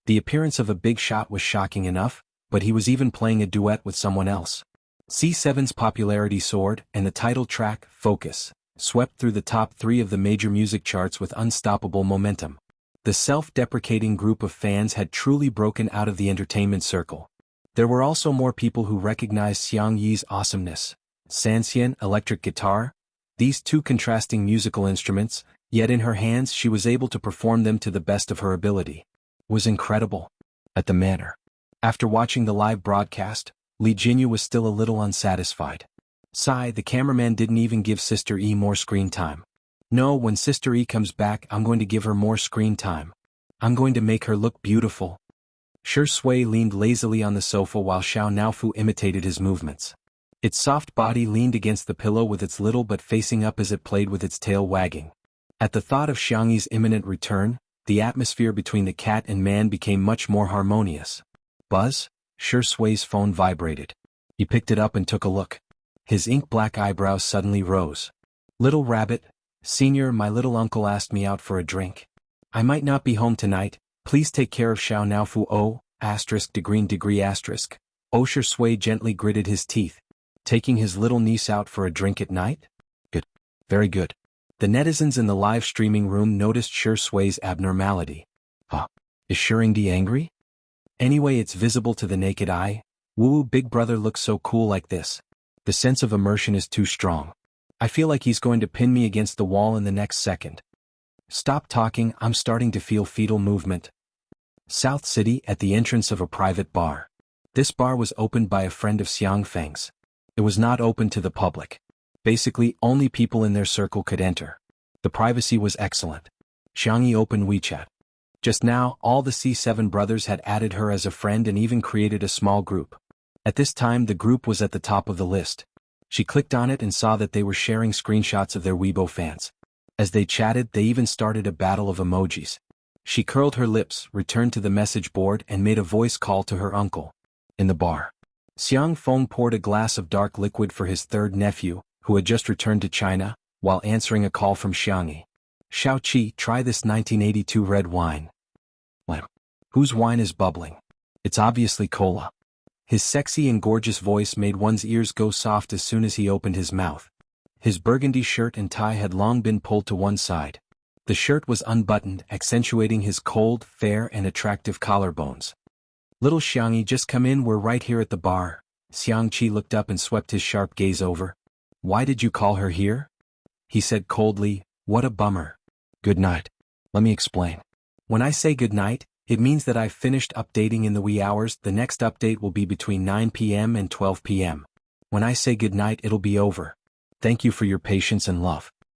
The appearance of a big shot was shocking enough, but he was even playing a duet with someone else. C7's popularity soared, and the title track, Focus, swept through the top 3 of the major music charts with unstoppable momentum. The self-deprecating group of fans had truly broken out of the entertainment circle. There were also more people who recognized Xianxia's awesomeness. Xianxia, electric guitar, these two contrasting musical instruments, yet in her hands she was able to perform them to the best of her ability. Was incredible. At the manner. After watching the live broadcast, Li Jinyu was still a little unsatisfied. Sigh, the cameraman didn't even give Sister E more screen time. No, when Sister E comes back I'm going to give her more screen time. I'm going to make her look beautiful. Shi Sui leaned lazily on the sofa while Xiao Naofu imitated his movements. Its soft body leaned against the pillow with its little butt facing up as it played with its tail wagging. At the thought of Xianxi's imminent return, the atmosphere between the cat and man became much more harmonious. Buzz? Sui's phone vibrated. He picked it up and took a look. His ink-black eyebrows suddenly rose. Little Rabbit, Senior, my little uncle asked me out for a drink. I might not be home tonight, please take care of Xiao now fu o, *degree***. Sui gently gritted his teeth. Taking his little niece out for a drink at night? Good. Very good. The netizens in the live streaming room noticed Sui's abnormality. Huh. Is Shuringdi angry? Anyway, it's visible to the naked eye. Woo, big brother looks so cool like this. The sense of immersion is too strong. I feel like he's going to pin me against the wall in the next second. Stop talking, I'm starting to feel fetal movement. South City, at the entrance of a private bar. This bar was opened by a friend of Xiangfeng's. It was not open to the public. Basically, only people in their circle could enter. The privacy was excellent. Xiangyi opened WeChat. Just now, all the C7 brothers had added her as a friend and even created a small group. At this time, the group was at the top of the list. She clicked on it and saw that they were sharing screenshots of their Weibo fans. As they chatted, they even started a battle of emojis. She curled her lips, returned to the message board and made a voice call to her uncle. In the bar. Xiang Feng poured a glass of dark liquid for his third nephew, who had just returned to China, while answering a call from Xiangyi. Xiaoqi, try this 1982 red wine. What? Whose wine is bubbling? It's obviously cola. His sexy and gorgeous voice made one's ears go soft as soon as he opened his mouth. His burgundy shirt and tie had long been pulled to one side. The shirt was unbuttoned, accentuating his cold, fair and attractive collarbones. Little Xiangyi, just come in, we're right here at the bar. Xiangqi looked up and swept his sharp gaze over. Why did you call her here? He said coldly, what a bummer. Good night. Let me explain. When I say good night, it means that I've finished updating in the wee hours. The next update will be between 9 p.m. and 12 p.m. When I say good night, it'll be over. Thank you for your patience and love.